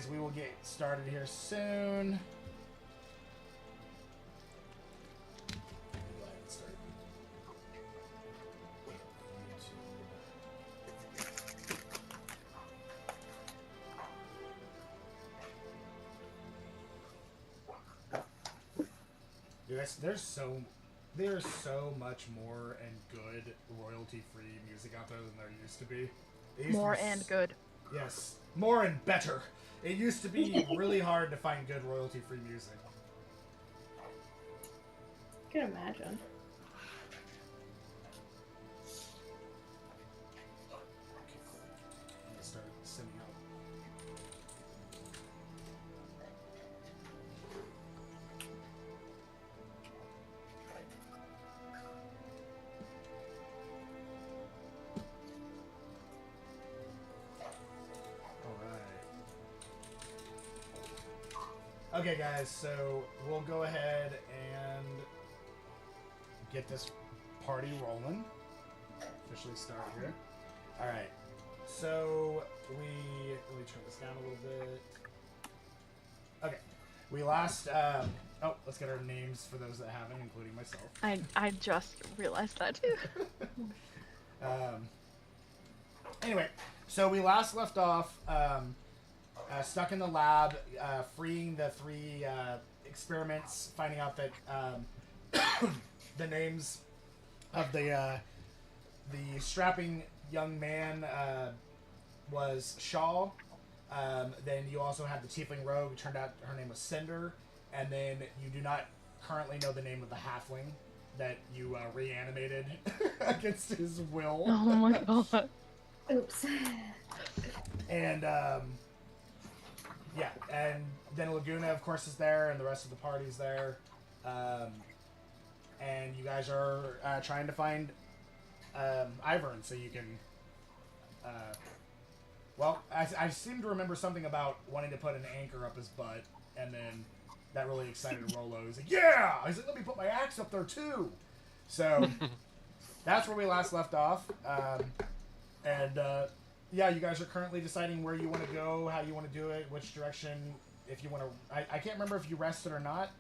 guys, we will get started here soon. Go ahead and start. Dude, there's so much more and good royalty-free music out there than there used to be. More and good. Yes, more and better. It used to be really hard to find good royalty-free music. I can imagine. Okay, cool. I'm gonna start sending out. Okay, guys, so we'll go ahead and get this party rolling. Officially start here. Alright, so let me turn this down a little bit. Okay, we last, let's get our names for those that haven't, including myself. I just realized that too. Anyway, so we last left off, stuck in the lab, freeing the three experiments, finding out that the names of the strapping young man was Shaw. Then you also had the tiefling rogue. It turned out her name was Cinder. And then you do not currently know the name of the halfling that you reanimated against his will. Oh my god. Oops. And yeah, and then Laguna, of course, is there, and the rest of the party's there. And you guys are trying to find Ivern so you can... well, I seem to remember something about wanting to put an anchor up his butt, and then that really excited Rolo. He's like, yeah! He's like, let me put my axe up there, too! So, that's where we last left off. Yeah, you guys are currently deciding where you want to go, how you want to do it, which direction, if you want to... I can't remember if you rested or not.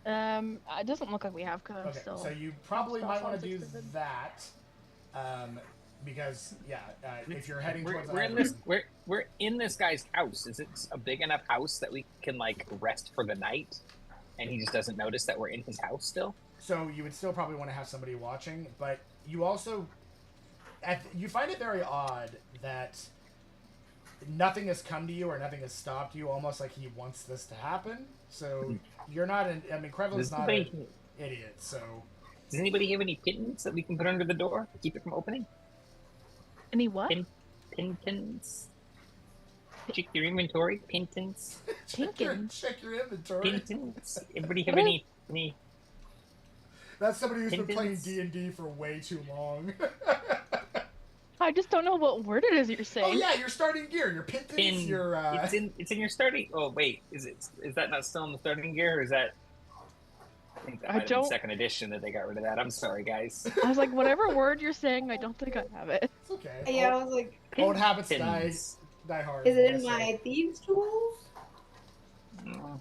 It doesn't look like we have, because I'm Okay, still... so you probably might want to do that, because, yeah, if you're heading towards... We're in this guy's house. Is it a big enough house that we can, like, rest for the night, and he just doesn't notice that we're in his house still? So you would still probably want to have somebody watching, but you also... you find it very odd that nothing has come to you or nothing has stopped you, almost like he wants this to happen. So you're not an... I mean, Krevin's not an idiot, so... Does anybody have any pins that we can put under the door to keep it from opening? Any what? Pins. Check your inventory. Pins. Check your inventory. Pins. Everybody have any... That's somebody who's been playing Pintons? D&D for way too long. I just don't know what word it is you're saying. Oh yeah, your starting gear, your pintons, your It's in your starting... Oh wait, is that not still in the starting gear, or is that... I think that might have been second edition that they got rid of that. I'm sorry, guys. I was like, whatever word you're saying, I don't think I have it. It's okay. Yeah, I was like... Old habits die hard. Is it in my thieves' tools? No.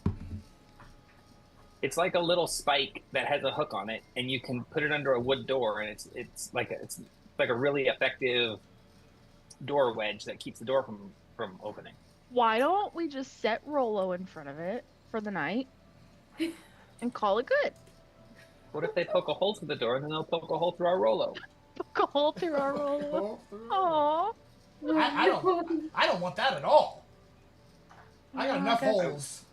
It's like a little spike that has a hook on it, and you can put it under a wood door, and it's like a really effective door wedge that keeps the door from opening. Why don't we just set Rolo in front of it for the night and call it good? What if they poke a hole through the door, and then they'll poke a hole through our Rolo? Poke a hole through our Rolo. Aww. I don't want that at all. I got enough holes.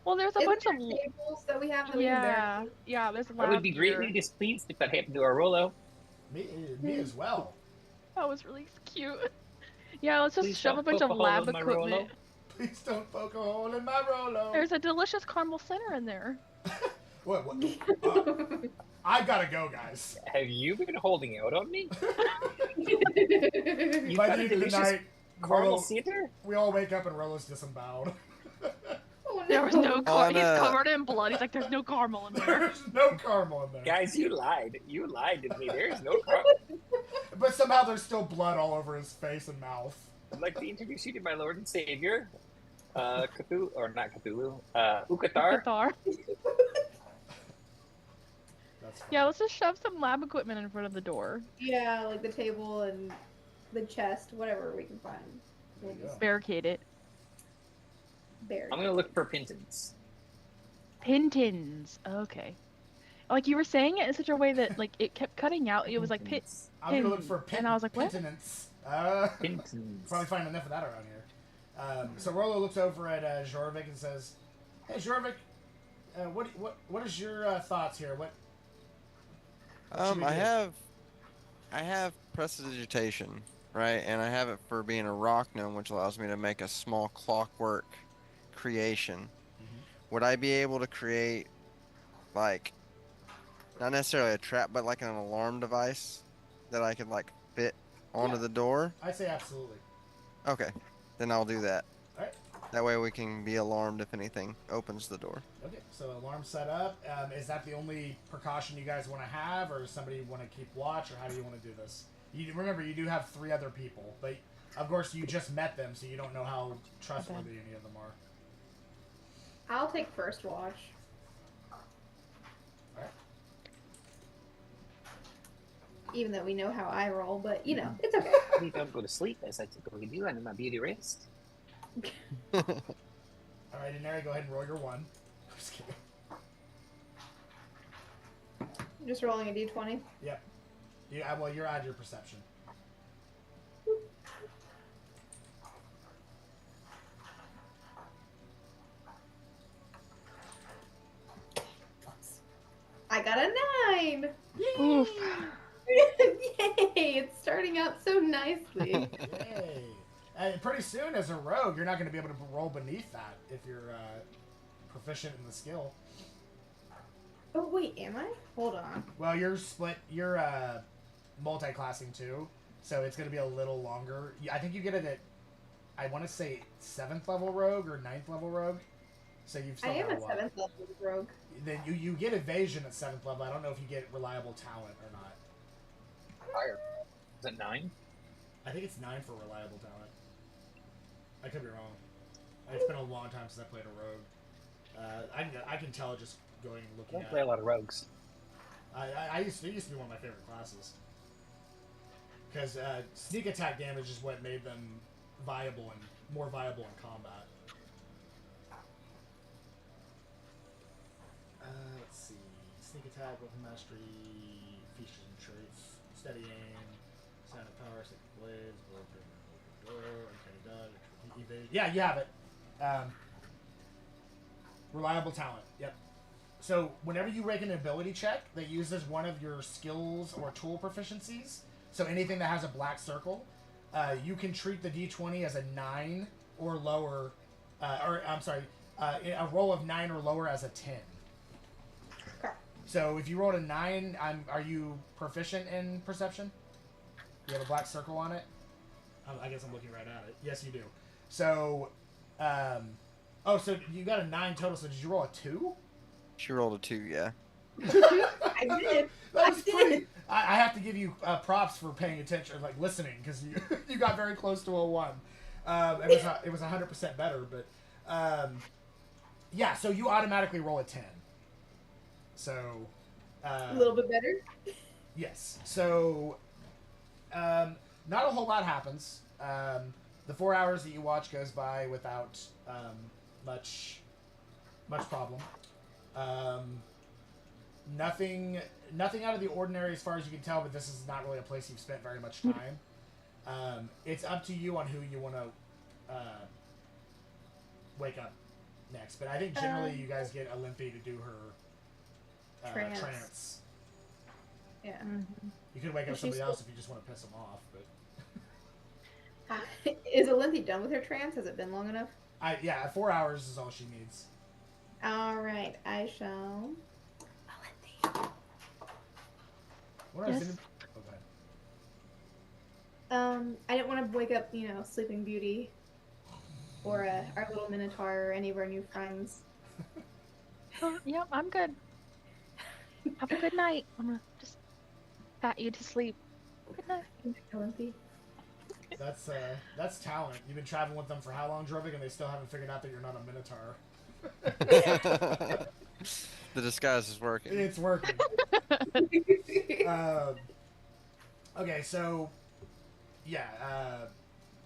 Well, there's a bunch of tables that we have. That yeah, there's I would be greatly displeased if that happened to our Rolo. Me as well. That was really cute. Yeah, let's just Please shove a don't bunch poke of a hole lab in my Rolo. equipment. Please don't poke a hole in my Rolo. There's a delicious caramel center in there. What? I gotta go, guys. Have you been holding out on me? By the end of the night, caramel cinder? We all wake up and Rolo's disemboweled. There was no caramel. He's covered in blood. He's like, there's no caramel in there. There's no caramel in there. Guys, you lied. You lied to me. There's no caramel. But somehow there's still blood all over his face and mouth. I'd like to introduce you to my Lord and Savior. Cthulhu, or not Cthulhu, Ukatar. Cathar. That's fine. Yeah, let's just shove some lab equipment in front of the door. Yeah, like the table and the chest, whatever we can find. There you go. Barricade it. Bury. I'm gonna look for Pintons. Pintons. Okay. Like you were saying it in such a way that like it kept cutting out. It was like pit. I'm gonna look for And I was like, what? penitence. Pintons. Probably find enough of that around here. So Rollo looks over at Jorvik and says, "Hey, Jorvik, what is your thoughts here? What should we do?" I have prestidigitation, right? And I have it for being a rock gnome, which allows me to make a small clockwork creation. Would I be able to create, like, not necessarily a trap, but like an alarm device that I could like fit onto the door? I'd say absolutely. Okay, then I'll do that. Alright. That way we can be alarmed if anything opens the door. Okay, so alarm set up. Is that the only precaution you guys want to have, or does somebody want to keep watch, or how do you want to do this? You remember, you do have 3 other people, but of course you just met them, so you don't know how trustworthy any of them are. I'll take first watch. Alright. Even though we know how I roll, but you know, it's okay. Please don't go to sleep as I typically do under my beauty rest. Alright, Inari, go ahead and roll your 1. Just kidding. I'm just rolling a d20. Yep. Yeah, well, you're out your perception. I got a 9! Oof. Yay! It's starting out so nicely. Hey. And pretty soon, as a rogue, you're not going to be able to roll beneath that if you're proficient in the skill. Oh wait, am I? Hold on. Well, you're split. You're multi-classing too, so it's going to be a little longer. I think you get it at, I want to say 7th level rogue or 9th level rogue. So you've still I am got a a while. 7th level rogue. Then you get evasion at 7th level. I don't know if you get reliable talent or not. Fire. Is it 9? I think it's 9 for reliable talent. I could be wrong. It's been a long time since I played a rogue. I can tell just going and I looking don't at play a it. lot of rogues. It used to be one of my favorite classes. Because sneak attack damage is what made them viable and more viable in combat. Let's see. Sneak attack, weapon mastery, features and traits, steady aim, sign of power, sacred blades, okay, done. Evasion. Yeah, you have it. Reliable talent. Yep. So whenever you make an ability check that uses one of your skills or tool proficiencies, so anything that has a black circle, you can treat the d20 as a 9 or lower, a roll of 9 or lower as a 10. Okay. So if you rolled a 9, are you proficient in perception? You have a black circle on it? I guess I'm looking right at it. Yes, you do. So, so you got a 9 total, so did you roll a 2? She rolled a 2, yeah. I did. That was I did. pretty. I have to give you props for paying attention, like listening, because you got very close to a 1. It was 100% better, but yeah. So you automatically roll a 10. So A little bit better. yes. So not a whole lot happens. The 4 hours that you watch goes by without much problem. Nothing out of the ordinary as far as you can tell, but this is not really a place you've spent very much time. It's up to you on who you want to wake up next. But I think generally you guys get Olympi to do her trance. Yeah. You could wake up She's somebody still- else if you just want to piss them off. But Is Olympia done with her trance? Has it been long enough? 4 hours is all she needs. Alright, I shall. What else Yes. didn't- okay. I didn't want to wake up, Sleeping Beauty or our little Minotaur or any of our new friends. Yep, I'm good. Have a good night. I'm gonna just pat you to sleep. Good night. Olympia. That's talent. You've been traveling with them for how long, Drovik, and they still haven't figured out that you're not a minotaur. The disguise is working. It's working. Okay, so yeah,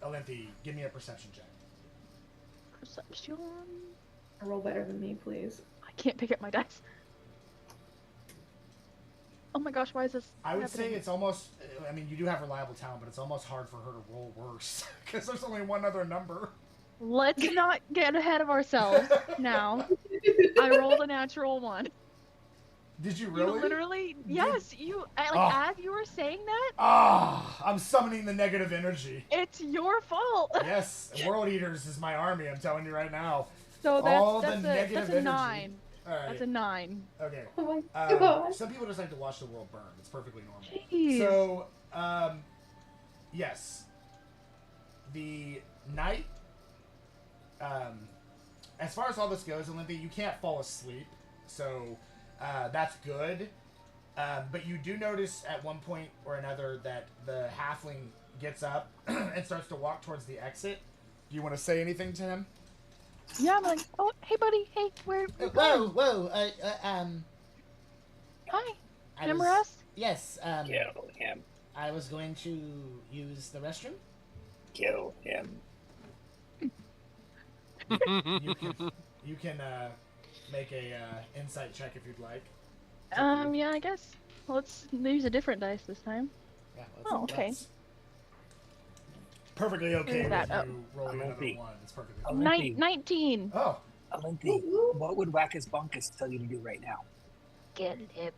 Alinthi, give me a perception check. Perception. Roll better than me, please. I can't pick up my dice. Oh my gosh, why is this I would happening? say it's almost. I mean, you do have reliable talent, but it's almost hard for her to roll worse because there's only one other number. Let's not get ahead of ourselves now. I rolled a natural 1. Did you You really? literally, yes, as you were saying that, I'm summoning the negative energy. it's your fault. Yes, World Eaters is my army. I'm telling you right now. So All that's the negative a energy. 9. All right. That's a 9. Okay. Oh my god. Some people just like to watch the world burn. It's perfectly normal. Jeez. So, yes, the night. As far as all this goes, Olympia, you can't fall asleep, so that's good. But you do notice at one point or another that the halfling gets up and starts to walk towards the exit. Do you want to say anything to him? Yeah, I'm like, oh, hey, buddy, hey, where? Whoa! Hi. Remember us? Yes. Kill him. I was going to use the restroom. Kill him. You can make a insight check if you'd like. Yeah, I guess. Let's use a different dice this time. Yeah, Oh, okay. that's perfectly okay Where's with that? you rolling another Alinthi. 1. It's perfectly Oh, fine. Alinthi. 19. Oh, Alinthi, what would Wackus Bunkus tell you to do right now? Get him.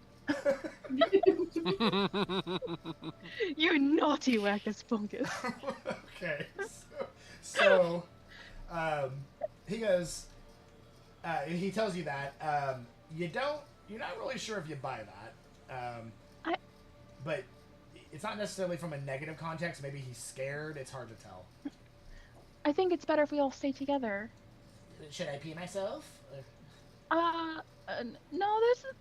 You naughty wackus bunkus. okay. So he goes. He tells you that you're not really sure if you buy that. But it's not necessarily from a negative context. Maybe he's scared. It's hard to tell. I think it's better if we all stay together. Should I pee myself? No,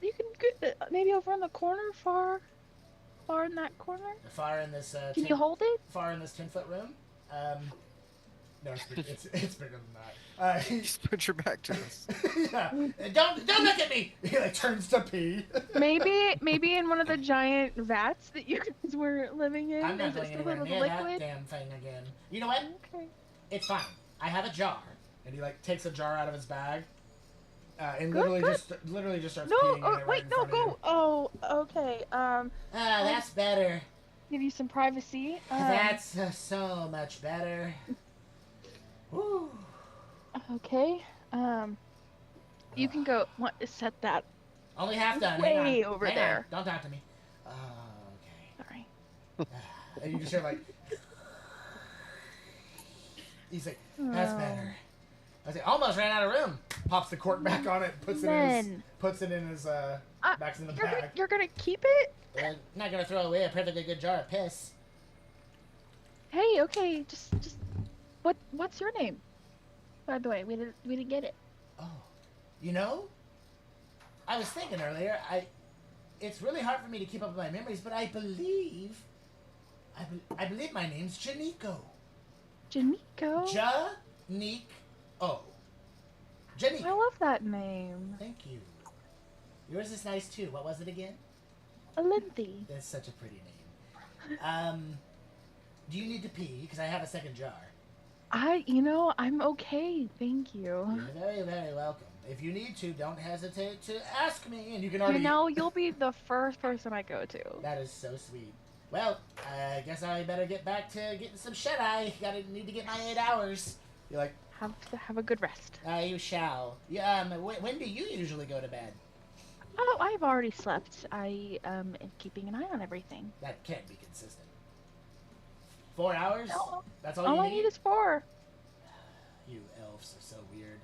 you can get maybe over in the corner, far in that corner. Far in this. Can you hold it? Far in this 10-foot room. No, it's bigger than that. Just put your back to us. Yeah. Don't look at me. He like turns to pee. Maybe in one of the giant vats that you guys were living in. I'm not Is it going still anywhere with near that liquid? damn thing again. You know what? Okay. It's fine. I have a jar, and he like takes a jar out of his bag, and Good, literally just starts No, peeing in oh, it right wait, in no, front of you. go. Oh, okay. That's better. Give you some privacy. That's so much better. Woo. Okay. You can go. What is set that? Only half done. Way Hang on. over Hang there. On. Don't talk to me. Okay. Sorry. And you just hear like. He's like, that's better. I was like, almost ran out of room. Pops the cork back on it, puts it in his back in the bag. You're gonna keep it? Not gonna throw away a perfectly good jar of piss. Hey, okay, just what's your name? By the way, we didn't get it. Oh, you know, I was thinking earlier. It's really hard for me to keep up with my memories, but I believe my name's Janiko. Janiko. Janiko. Janiko. I love that name. Thank you. Yours is nice too. What was it again? Alinthi. That's such a pretty name. Do you need to pee? Because I have a second jar. I'm okay, thank you. You're very, very welcome. If you need to, don't hesitate to ask me, and you can already. You'll be the first person I go to. That is so sweet. Well, I guess I better get back to getting some shut-eye. Need to get my 8 hours. You're like, Have a good rest. you shall. Yeah. When do you usually go to bed? Oh, I've already slept. I am keeping an eye on everything. That can't be consistent. 4 hours? No. That's all All you I need? need is 4. You elves are so weird.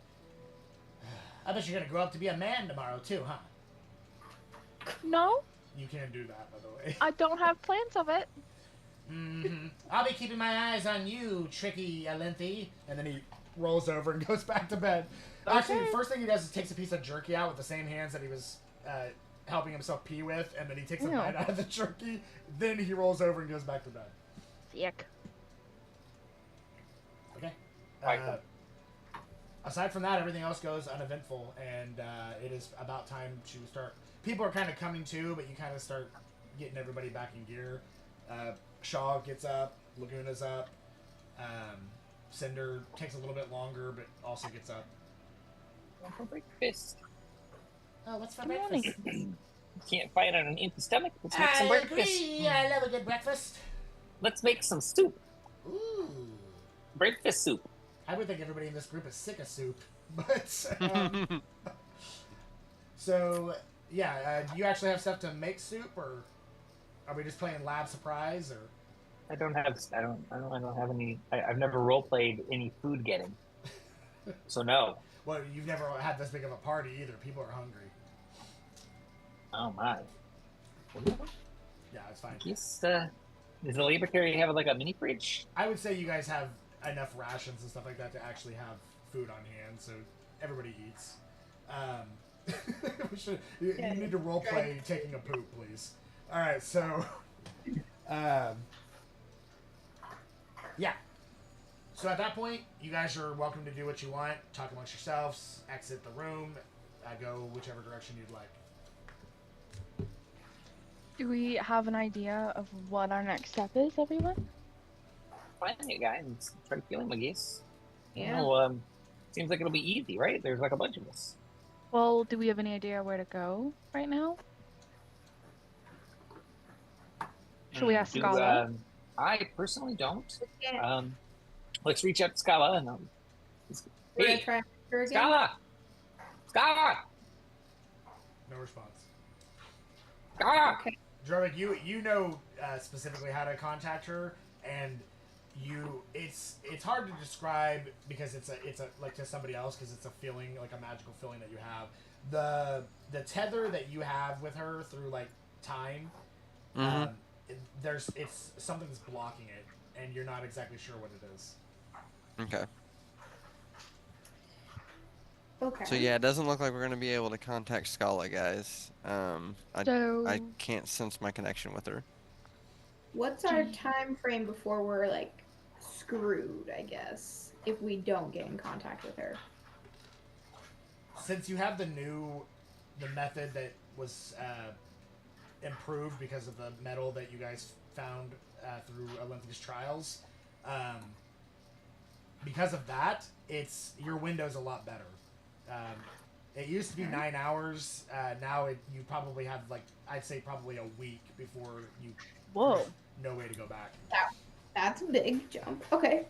I bet you're gonna grow up to be a man tomorrow too, huh? No, You can't do that, by the way. I don't have plans of it. I'll be keeping my eyes on you, tricky Alinthi. And then he rolls over and goes back to bed. Actually, the first thing he does is takes a piece of jerky out with the same hands that he was helping himself pee with, and then he takes a Ew. bite out of the jerky. Then he rolls over and goes back to bed. Sick. Aside from that, everything else goes uneventful, and it is about time to start. People are kind of coming to, but you kind of start getting everybody back in gear. Shaw gets up, Laguna's up. Cinder takes a little bit longer, but also gets up. For breakfast. Oh, what's for Good morning. breakfast? Can't fight on an empty stomach. Let's make some I breakfast. agree. I love a good breakfast. Let's make some soup. Ooh. Breakfast soup. I would think everybody in this group is sick of soup, but so yeah. Do you actually have stuff to make soup, or are we just playing lab surprise, or? I don't have any. I've never role played any food getting, so no. Well, you've never had this big of a party either. People are hungry. Oh my. Yeah, it's fine. Yes. Does the laboratory have like a mini fridge? I would say you guys have enough rations and stuff like that to actually have food on hand, so everybody eats. You need to role play taking a poop, please. All right, so yeah. So at that point, you guys are welcome to do what you want. Talk amongst yourselves. Exit the room. Go whichever direction you'd like. Do we have an idea of what our next step is, everyone? Find a guy and try to kill him, I guess. Yeah. You know, seems like it'll be easy, right? There's like a bunch of us. Well, do we have any idea where to go right now? Should we ask Scala? I personally don't. Yeah. Let's reach out to Scala and We're gonna hey, try her again. Scala! No response. Scala! Okay. Jorvik, you know specifically how to contact her, and it's hard to describe because it's a like to somebody else because it's a feeling, like a magical feeling that you have. The tether that you have with her through like time, it's something that's blocking it, and you're not exactly sure what it is. Okay. Okay. So yeah, it doesn't look like we're gonna be able to contact Scala, guys. I can't sense my connection with her. What's our time frame before we're like screwed, I guess, if we don't get in contact with her? Since you have the method that was improved because of the metal that you guys found through Olympia's trials, because of that, your window's a lot better. It used to be 9 hours. Now you probably have I'd say probably a week before you. Whoa. No way to go back. That's a big jump. Okay.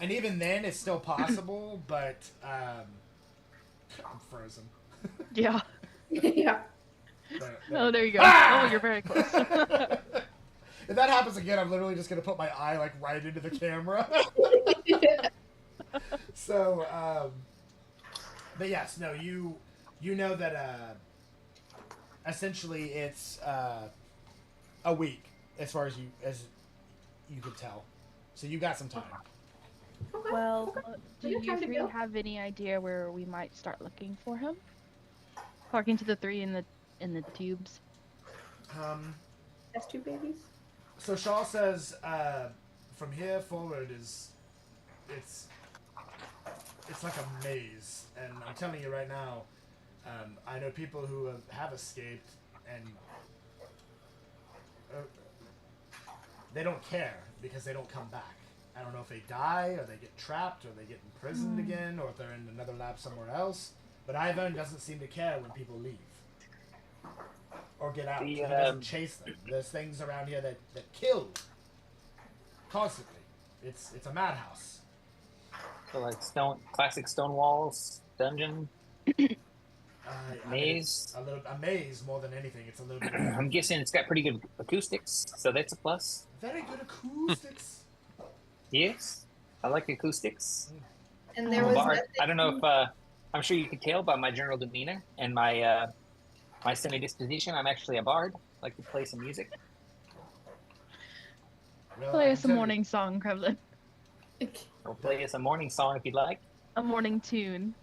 And even then, it's still possible, but I'm frozen. Yeah. Yeah. Oh, there you go. Ah! Oh, you're very close. If that happens again, I'm literally just gonna put my eye right into the camera. So, but yes, no, you know that essentially it's a week as far as you could tell. So you got some time. Okay. Well, do We got you time to three go. have any idea where we might start looking for him? Talking to the three in the tubes. That's two babies. So Shaw says, from here forward it's like a maze, and I'm telling you right now, I know people who have escaped, and they don't care because they don't come back. I don't know if they die, or they get trapped, or they get imprisoned again, or if they're in another lab somewhere else. But Ivan doesn't seem to care when people leave or get out. He doesn't chase them. There's things around here that kill constantly. It's a madhouse. So like classic stone walls, dungeon, maze. I mean, a maze more than anything. It's a little bit. I'm guessing it's got pretty good acoustics, so that's a plus. Very good acoustics. Yes, I like acoustics. And there I'm a was bard. nothing- I don't know if I'm sure you could tell by my general demeanor and my my sunny disposition. I'm actually a bard. I like to play some music. Well, I Play can us a tell you- morning song, Kremlin. I'll play us a morning song if you'd like. A morning tune.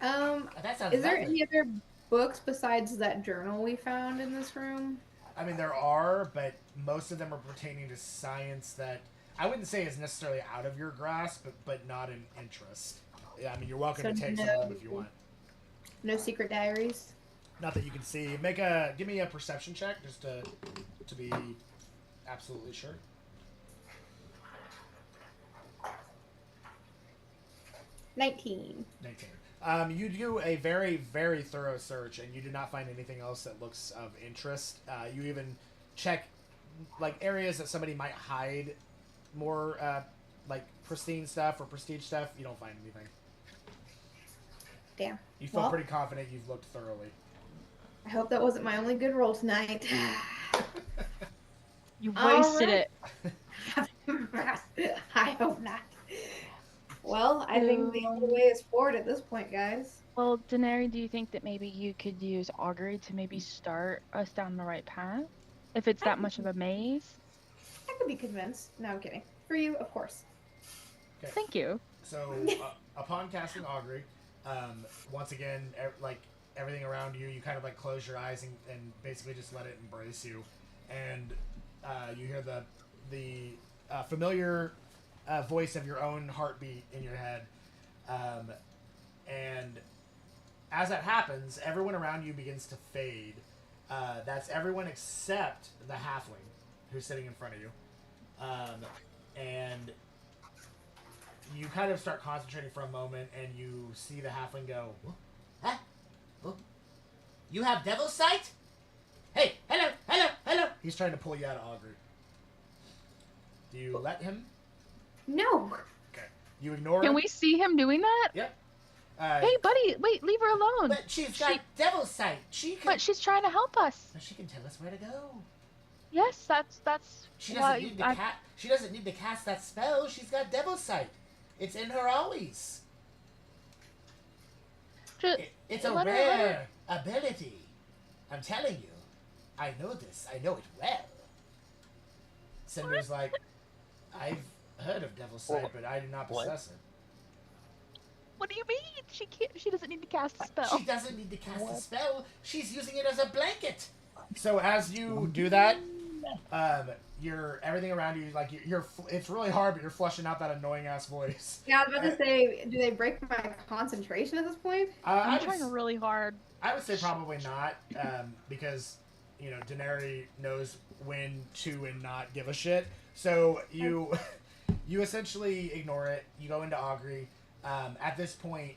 That sounds Is there lovely. any other books besides that journal we found in this room? I mean, there are, but most of them are pertaining to science that I wouldn't say is necessarily out of your grasp, but not in interest. Yeah, I mean, you're welcome So to take some of them if you want. No secret diaries. Not that you can see. Give me a perception check just to be absolutely sure. 19. 19. You do a very, very thorough search, and you do not find anything else that looks of interest. You even check like areas that somebody might hide more like pristine stuff or prestige stuff. You don't find anything. Damn. You feel Well, pretty confident you've looked thoroughly. I hope that wasn't my only good roll tonight. You All wasted right. it. I hope not. Well, I think the only way is forward at this point, guys. Well, Daenerys, do you think that maybe you could use augury to maybe start us down the right path? If it's that much of a maze? I could be convinced. No, I'm kidding. For you, of course. Okay. Thank you. So, upon casting augury, once again, like everything around you, you kind of like close your eyes and basically just let it embrace you, and you hear the familiar voice of your own heartbeat in your head, and as that happens, everyone around you begins to fade. That's everyone except the halfling who's sitting in front of you, and you kind of start concentrating for a moment, and you see the halfling go, "Huh? Oh. You have devil's sight? Hey, hello, hello, hello!" He's trying to pull you out of augury. Do you let him? No. Okay. You ignore Can him? we see him doing that? Yep. Hey, buddy, wait, leave her alone. But she's got devil's sight. She can. But she's trying to help us. She can tell us where to go. Yes, that's She why doesn't need to She doesn't need to cast that spell. She's got devil's sight. It's in her always. It's a let her- rare ability. I'm telling you. I know this. I know it well. Cinder's like, I've heard of devil's sight, but I do not possess it. What do you mean? She can't. She doesn't need to cast a spell. She doesn't need to cast a spell. She's using it as a blanket. So as you do that, everything around you, like it's really hard, but you're flushing out that annoying ass voice. Yeah, I was about to say, do they break my concentration at this point? I'm trying really hard. I would say probably not, because Daenerys knows when to and not give a shit. So you essentially ignore it. You go into augury. At this point,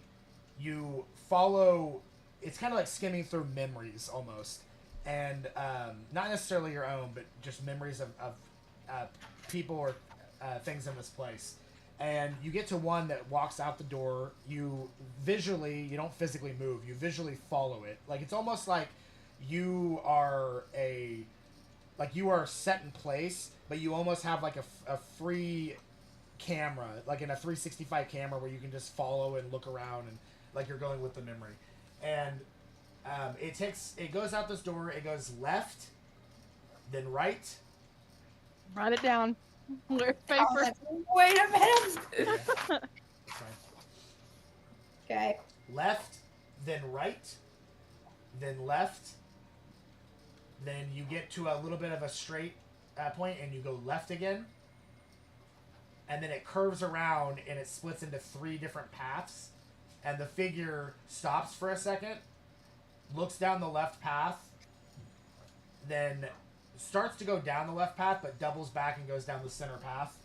you follow. It's kind of like skimming through memories almost, and not necessarily your own, but just memories of people or things in this place. And you get to one that walks out the door. You don't physically move. You visually follow it. Like it's almost like you are set in place, but you almost have like a free camera, like in a 365 camera, where you can just follow and look around and like you're going with the memory. And it goes out this door. It goes left, then right. Write it down. Where's paper? Wait a minute. Okay. Left, then right, then left. Then you get to a little bit of a straight point, and you go left again. And then it curves around, and it splits into 3 different paths. And the figure stops for a second, looks down the left path, then starts to go down the left path, but doubles back and goes down the center path.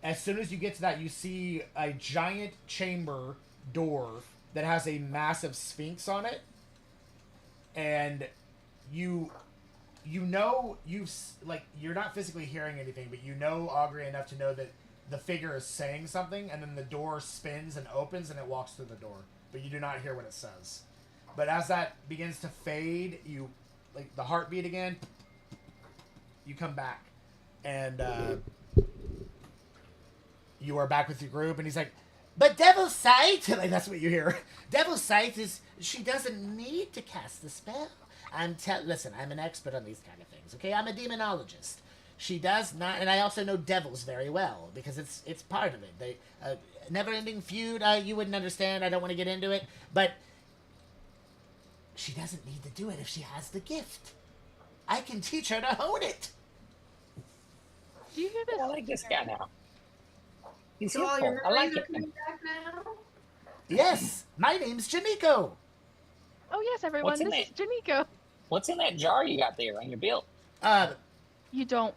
As soon as you get to that, you see a giant chamber door that has a massive sphinx on it. And you're not physically hearing anything, but you know augury enough to know that the figure is saying something, and then the door spins and opens and it walks through the door, but you do not hear what it says. But as that begins to fade, you like the heartbeat again, you come back, and you are back with your group, and he's like, but Devil's Sight, like that's what you hear. Devil's Sight is, she doesn't need to cast the spell. Listen, I'm an expert on these kind of things, okay? I'm a demonologist. She does not, and I also know devils very well, because it's part of it. They, never-ending feud, you wouldn't understand, I don't want to get into it, but she doesn't need to do it if she has the gift. I can teach her to hone it. Do you hear this? I like this guy now. He's So all your helpful. I like memories are it. coming back now? Yes, my name's Janiko. Oh yes, everyone. What's in This is Janiko. What's in that jar you got there on your bill? You don't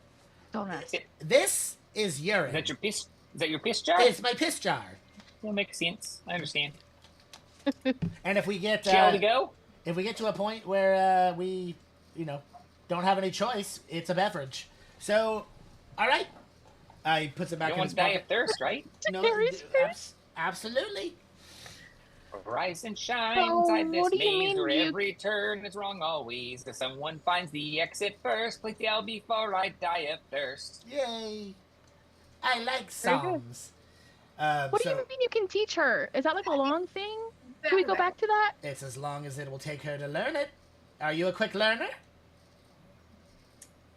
ask. This is urine. Is that your piss? Is that your piss jar? It's my piss jar. That makes sense. I understand. And if we get Shall we go? if we get to a point where we, don't have any choice, it's a beverage. So, all right. He puts it back No in his one's die pocket. of thirst, right? No, Harry's absolutely. Rise and shine Oh, inside this what do you maze mean where you- every turn is wrong always. If someone finds the exit first, please yell before I die of thirst. Yay! I like Very good. songs. What do you mean you can teach her? Is that like a long thing? Can we go back to that? It's as long as it will take her to learn it. Are you a quick learner?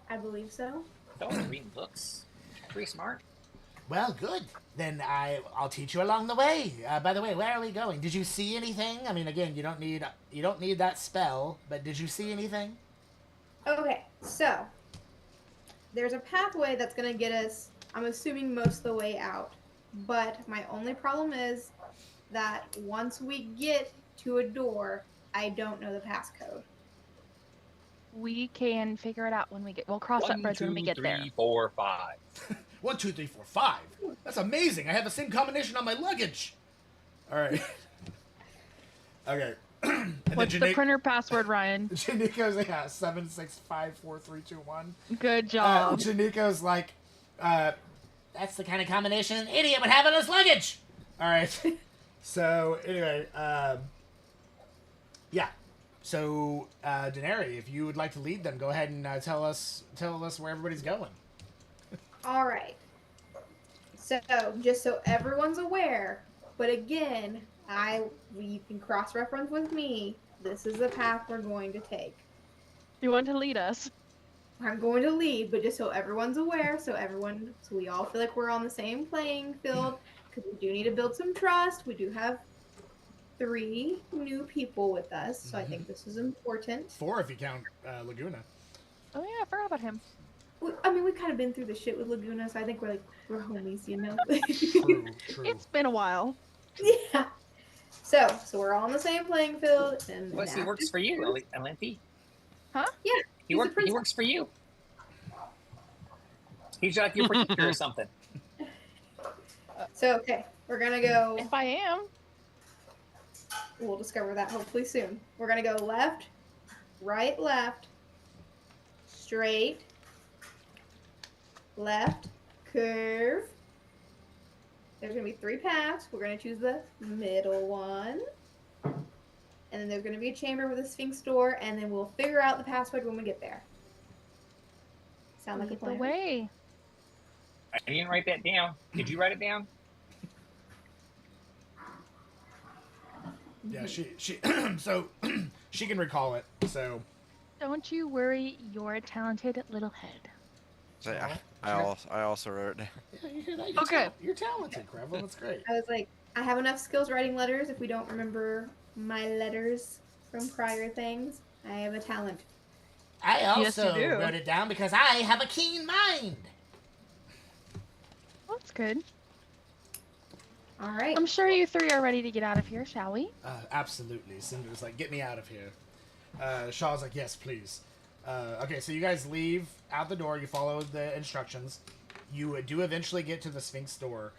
I believe so. Don't read books. Pretty smart. Well, good. Then I'll teach you along the way. By the way, where are we going? Did you see anything? I mean, again, you don't need that spell, but did you see anything? Okay, so there's a pathway that's gonna get us, I'm assuming, most of the way out. But my only problem is that once we get to a door, I don't know the passcode. We can figure it out when we get. We'll cross that bridge when we get there. 1, 2, 3, 4, 5. 1, 2, 3, 4, 5. That's amazing. I have the same combination on my luggage. All right. Okay. And What's the printer password, Ryan? Janiko's 7654321. Good job. Janiko's like, that's the kind of combination an idiot would have in his luggage. All right. So anyway, yeah. So Daenerys, if you would like to lead them, go ahead and tell us where everybody's going. All right. So just so everyone's aware, but again, you can cross-reference with me. This is the path we're going to take. You want to lead us? I'm going to lead, but just so everyone's aware, so we all feel like we're on the same playing field, because we do need to build some trust. We do have 3 new people with us, so I think this is important. 4 if you count Laguna. Oh yeah, I forgot about him. We've kind of been through the shit with Laguna, so I think we're homies, you know? True. It's been a while. Yeah. So we're all on the same playing field. And Plus, he works for you, Alanthi. Huh? Yeah. He works for you. He's like your protector or something. So, okay, we're gonna go. If I am. We'll discover that hopefully soon. We're gonna go left, right, left, straight, left, curve. There's gonna be 3 paths. We're gonna choose the middle one. And then there's gonna be a chamber with a sphinx door, and then we'll figure out the password when we get there. Sound like a Lead the plan? way. I didn't write that down. Did you write it down? Yeah, she so she can recall it. So Don't you worry, you're a talented little head. So, yeah, I also wrote it down. yeah, you hear that? Okay. You're talented, Krevel. That's great. I was like, I have enough skills writing letters if we don't remember my letters from prior things. I have a talent. I Yes, you also do. wrote it down because I have a keen mind. That's good. All right. I'm sure you 3 are ready to get out of here, shall we? Absolutely. Cinder's like, get me out of here. Shaw's like, yes, please. Okay, so you guys leave out the door. You follow the instructions. You do eventually get to the Sphinx door.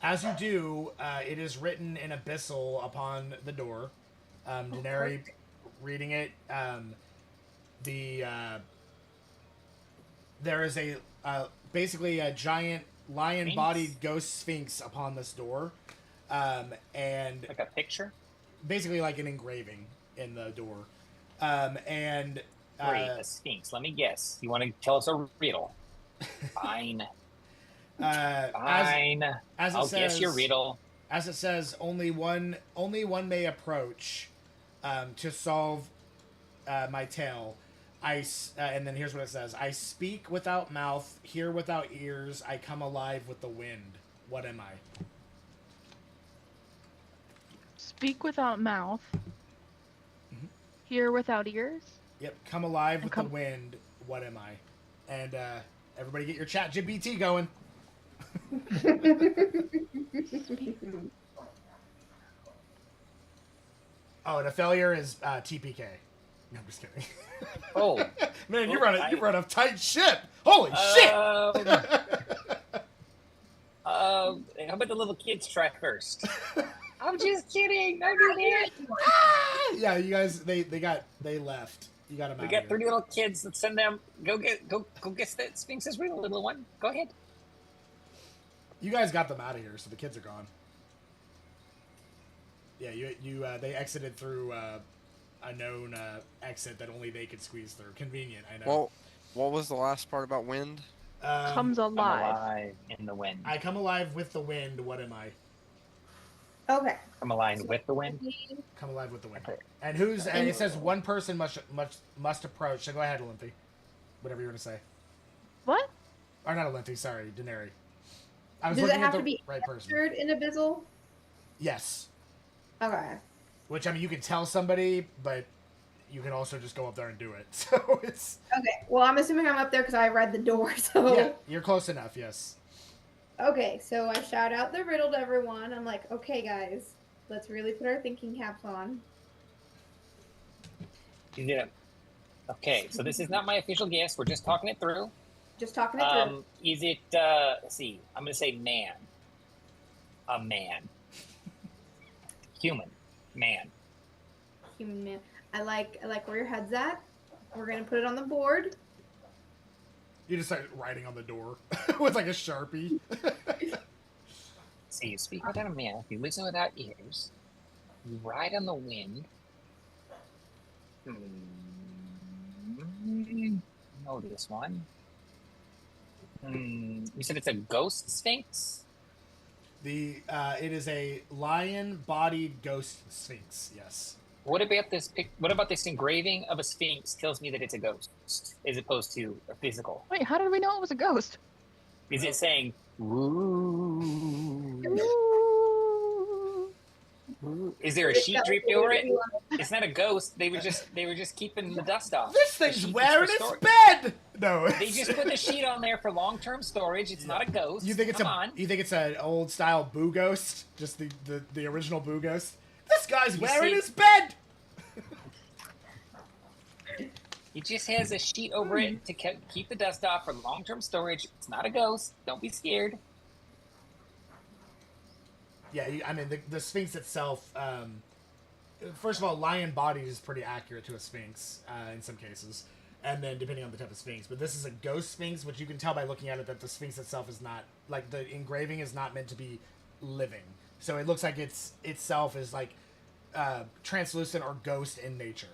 As you do, it is written in abyssal upon the door. Daenerys reading it. There is basically a giant lion-bodied ghost sphinx upon this door, and Like a picture? basically like an engraving in the door, and Great, a sphinx. Let me guess. You want to tell us a riddle? Fine. Fine. as it I'll says, guess your riddle. as it says, only one may approach to solve my tale. And then here's what it says: I speak without mouth, hear without ears. I come alive with the wind. What am I? Speak without mouth. Mhm. Hear without ears. Yep, come alive And with the wind. What am I? And Everybody get your chat GPT going. Oh, and a failure is TPK. No, I'm just kidding. Oh, Man, you Well, run a tight ship. Holy shit! How about the little kids try first? I'm just kidding. Don't do that. Yeah, you guys, they left. You got them We out got of 30 here. little kids. Let's send them. Go get the Sphinx's real little one. Go ahead. You guys got them out of here, so the kids are gone. Yeah, they exited through a known exit that only they could squeeze through. Convenient, I know. Well, what was the last part about wind? Comes I'm alive. alive in the wind. I come alive with the wind. What am I? Okay. I'm aligned with the wind. Come alive with the wind. Okay. And who's? And it says one person must approach. So go ahead, Olymphi. Whatever you want to say. What? Or not Olymphi. Sorry, Daenerys. I was Does it looking have at to the be right person. entered in Abyssal? Yes. Okay. Which, I mean, you can tell somebody, but you can also just go up there and do it. So it's... Okay. Well, I'm assuming I'm up there because I read the door. So. Yeah, you're close enough, yes. Okay, so I shout out the riddle to everyone. I'm like, okay, guys, let's really put our thinking caps on. Yeah. Okay, so this is not my official guess. We're just talking it through. Just talking it through. Is it, let's see, I'm going to say man. A man. Human. Man. Human man. I like where your head's at. We're gonna put it on the board. You just start writing on the door with like a Sharpie. So you speak without a mouth, you listen without ears, you ride on the wind. Know this one. You said it's a ghost sphinx? It is a lion-bodied ghost sphinx, yes. What about this engraving of a sphinx tells me that it's a ghost as opposed to a physical? Wait, how did we know it was a ghost? Is it saying "Woo"? Is there a sheet draped over it? It's not a ghost. They were just keeping the dust off. This The thing's sheet is wearing for its storage. bed! No. They just put the sheet on there for long-term storage. It's not a ghost. You think it's Come you think it's an old-style Boo Ghost? Just the original Boo Ghost? This guy's wearing his bed! It just has a sheet over it to keep the dust off for long-term storage. It's not a ghost. Don't be scared. Yeah, I mean, the Sphinx itself, first of all, lion bodied is pretty accurate to a Sphinx in some cases, and then depending on the type of Sphinx. But this is a ghost Sphinx, which you can tell by looking at it that the Sphinx itself is not, like, the engraving is not meant to be living. So it looks like itself is, like, translucent or ghost in nature.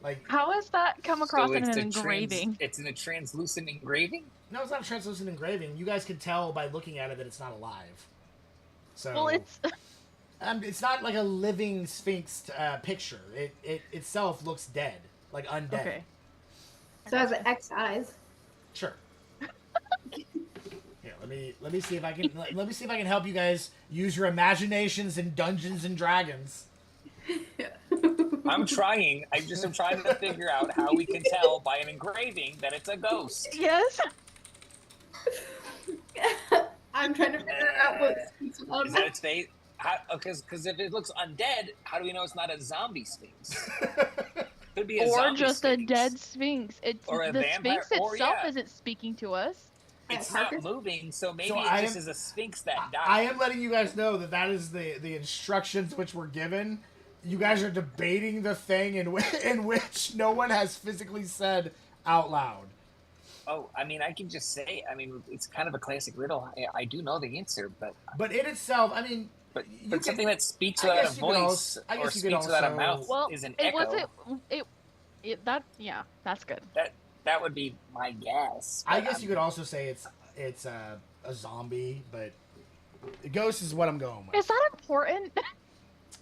Like, How has that come across So in it's an engraving? it's in a translucent engraving? no, it's not a translucent engraving. You guys can tell by looking at it that it's not alive. So Well, it's not like a living Sphinx picture. It itself looks dead, like undead. okay. So it has the X eyes. Sure. Here, let me see if I can help you guys use your imaginations in Dungeons and Dragons. I'm trying. I'm trying to figure out how we can tell by an engraving that it's a ghost. Yes. I'm trying to figure out what. Is that its face? Because if it looks undead, how do we know it's not a zombie sphinx? Could be a Or zombie just sphinx. a dead sphinx. It's Or a the vampire- sphinx or, itself yeah. isn't speaking to us. It's Marcus? not moving, so maybe So it I just am- is a sphinx that died. I am letting you guys know that is the instructions which were given. You guys are debating the thing in which no one has physically said out loud. Oh, I mean, I can just say. I mean, it's kind of a classic riddle. I do know the answer, but But it itself, I mean, but, You but can- something that speaks I without a guess you could voice also- I or guess you could speaks without a also- mouth Well, is an it echo. wasn't. That's good. That would be my guess. I but guess I'm- you could also say it's a zombie, but ghost is what I'm going with. Is that important?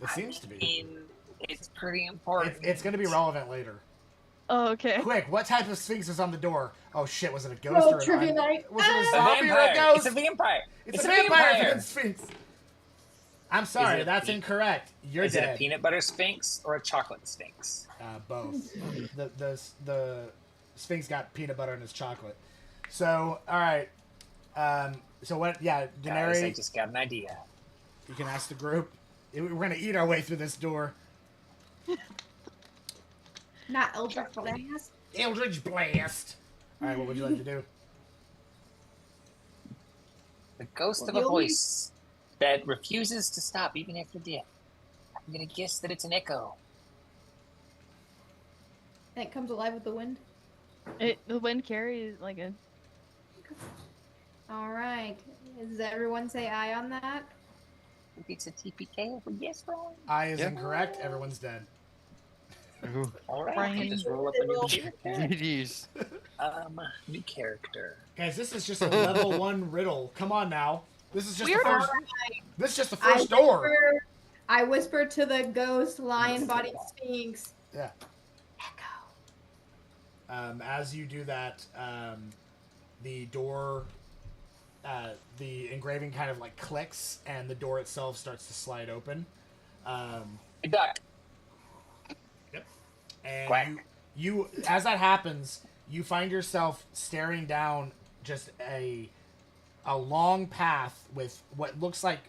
It seems to be. mean, it's pretty important. It's going to be relevant later. Oh, okay. Quick, what type of sphinx is on the door? Oh shit, was it a ghost Roll or an trivia night. Was it a a zombie or a vampire. ghost? It's a vampire. It's a vampire vampire. than sphinx. I'm sorry, it a that's pe- incorrect. You're Is it a dead. peanut butter sphinx or a chocolate sphinx? Both. The sphinx got peanut butter in his chocolate. So, all right. So what? Yeah, Guys, I Daenerys, just got an idea. you can ask the group. We're gonna eat our way through this door. Not Eldritch Blast. Eldritch Blast. All right, what would you like to do? The ghost Well, of a the only- voice that refuses to stop even after death. I'm gonna guess that it's an echo. And it comes alive with the wind. The wind carries like a. All right. Does everyone say aye on that? If it's a TPK, if we guess wrong. I is Yeah. incorrect. Everyone's dead. Ooh, All right, Brian. I'll just roll up a new character. GG's. New character. Guys, this is just a level 1 riddle. Come on now. This is just the We're first. This is just the first door. I whispered to the ghost lion-bodied sphinx. Yeah. Echo. As you do that, the door, the engraving kind of like clicks, and the door itself starts to slide open. A duck. And Quack. you, as that happens, you find yourself staring down just a long path with what looks like,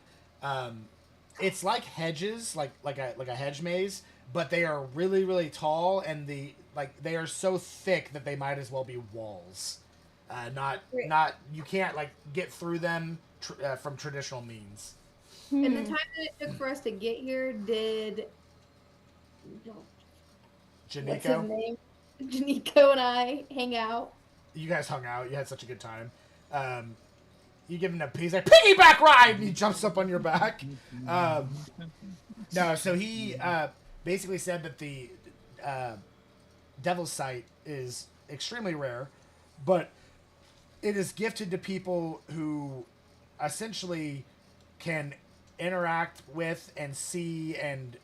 it's like hedges, like a hedge maze, but they are really, really tall, and they are so thick that they might as well be walls. Not you can't like get through them from traditional means. In Hmm. the time that it took for us to get here, did what's his Janiko, name? Janiko and I hang out. you guys hung out. You had such a good time. You give him a piece, like piggyback ride, and he jumps up on your back. No, so he basically said that the Devil's Sight is extremely rare, but it is gifted to people who essentially can interact with and see, and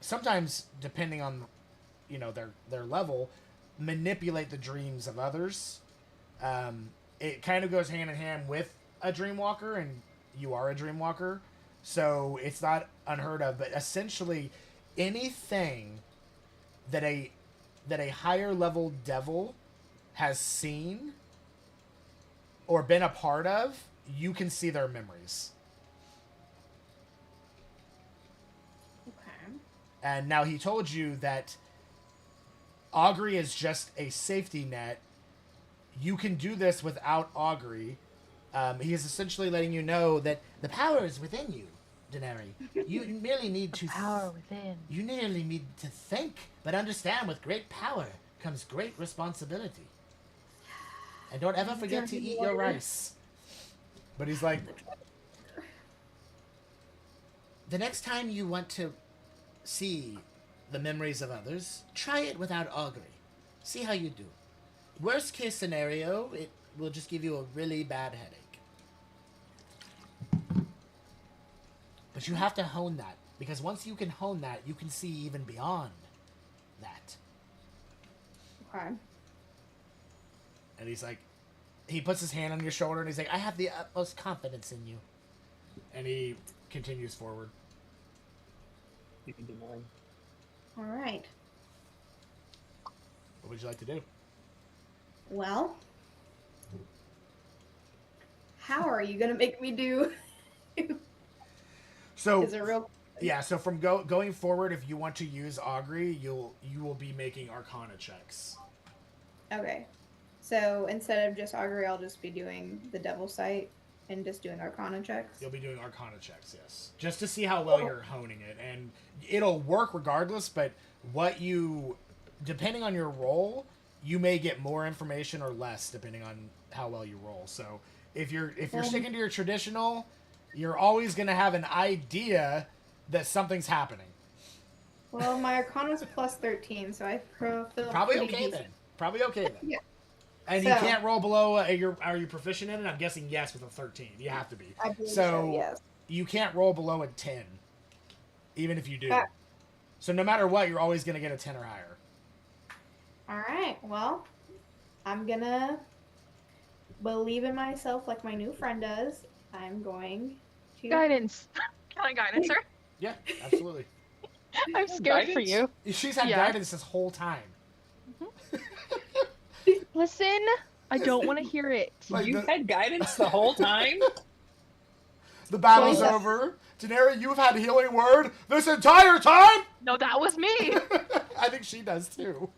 sometimes, depending on their level, manipulate the dreams of others. It kind of goes hand in hand with a dreamwalker, and you are a dreamwalker, so it's not unheard of. But essentially, anything that a higher level devil has seen or been a part of, you can see their memories. Okay. And now he told you that augury is just a safety net. You can do this without augury. He is essentially letting you know that the power is within you, Daenerys. You merely need to Power within. You merely need to think, but understand with great power comes great responsibility. And don't ever forget to eat your rice. But he's like, the next time you want to see the memories of others, try it without augury. See how you do. Worst case scenario, it will just give you a really bad headache. But you have to hone that, because once you can hone that, you can see even beyond that. Okay. And he's like, he puts his hand on your shoulder and he's like, I have the utmost confidence in you. And he continues forward. You can do more. All right. What would you like to do? Well, how are you gonna make me do? So Is it real? yeah, so from going forward, if you want to use augury, you will be making arcana checks. Okay. So instead of just augury, I'll just be doing the devil sight and just doing arcana checks. You'll be doing arcana checks, yes, just to see how well you're honing it, and it'll work regardless. But depending on your roll, you may get more information or less depending on how well you roll. So if you're sticking to your traditional, you're always going to have an idea that something's happening. Well, my arcana's plus 13, so I feel Probably pretty okay decent. then. Probably okay then. Yeah. And So- you can't roll below. Are you proficient in it? I'm guessing yes with a 13. You have to be. I believe So yes. you can't roll below a 10, even if you do. Okay. So no matter what, you're always going to get a 10 or higher. All right. Well, I'm gonna believe in myself like my new friend does. I'm going to. Guidance. Can I guidance her? Yeah, absolutely. I'm scared for Guidance? you. She's had Yeah. guidance this whole time. Listen, I don't want to hear it. Like You've had guidance the whole time? the battle's 27. over. Daenerys, you've had healing word this entire time? No, that was me. I think she does too.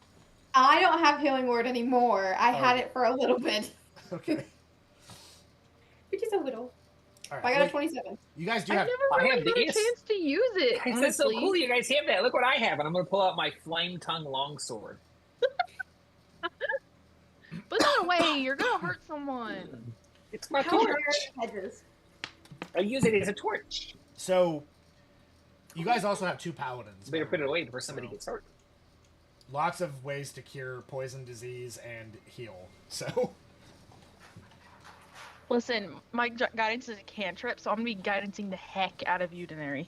I don't have healing word anymore. I had Okay. it for a little bit. Okay. Which is a little. All I right. got a Wait, 27. you guys do I have. never I really have had a these. chance to use it. Guys, that's so Honestly. cool you guys have that. Look what I have, and I'm going to pull out my flame tongue longsword. Put that away. You're gonna hurt someone. It's my How torch. rare hedges. I use it as a torch. So, you guys also have 2 paladins. Better by put the it way. away before somebody So, gets hurt. Lots of ways to cure poison, disease, and heal. So, Listen, my guidance is a cantrip, so I'm gonna be guidancing the heck out of you, Daenerys.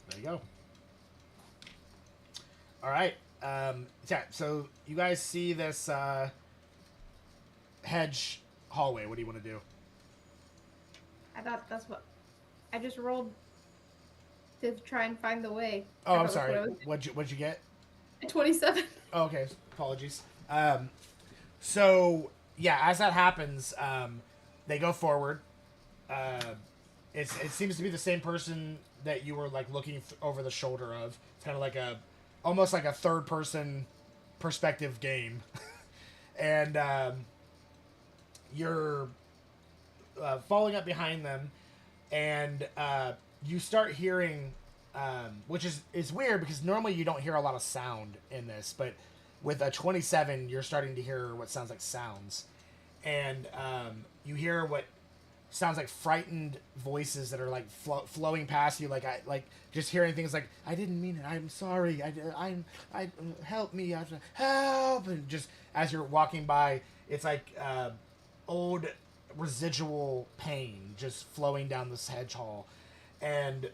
there you go. All right. Yeah. So you guys see this hedge hallway. What do you want to do? I thought that's what. I just rolled to try and find the way. Oh, I I'm thought that's sorry. what I was- What'd you get? A 27. Oh, okay. Apologies. So yeah, as that happens, they go forward. It seems to be the same person that you were like looking over the shoulder of. It's kind of like almost like a third person perspective game, and you're following up behind them, and you start hearing, which is weird because normally you don't hear a lot of sound in this, but with a 27, you're starting to hear what sounds like sounds, and you hear what sounds like frightened voices that are like flowing past you, like just hearing things like, I didn't mean it, I'm sorry, I help me, help, and just as you're walking by, it's like old residual pain just flowing down this hedge hall, and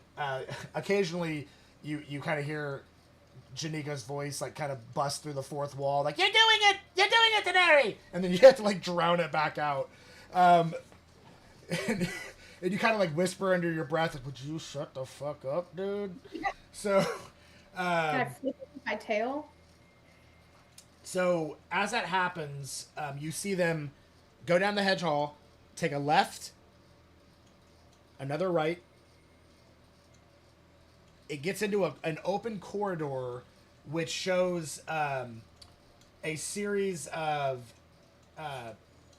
occasionally you kind of hear Janika's voice like kind of bust through the fourth wall, like, you're doing it, Daenerys, and then you have to like drown it back out. And you kind of like whisper under your breath, like, would you shut the fuck up, dude? So, Can I flip it with my tail? so as that happens, you see them go down the hedge hall, take a left, another right. It gets into an open corridor, which shows a series of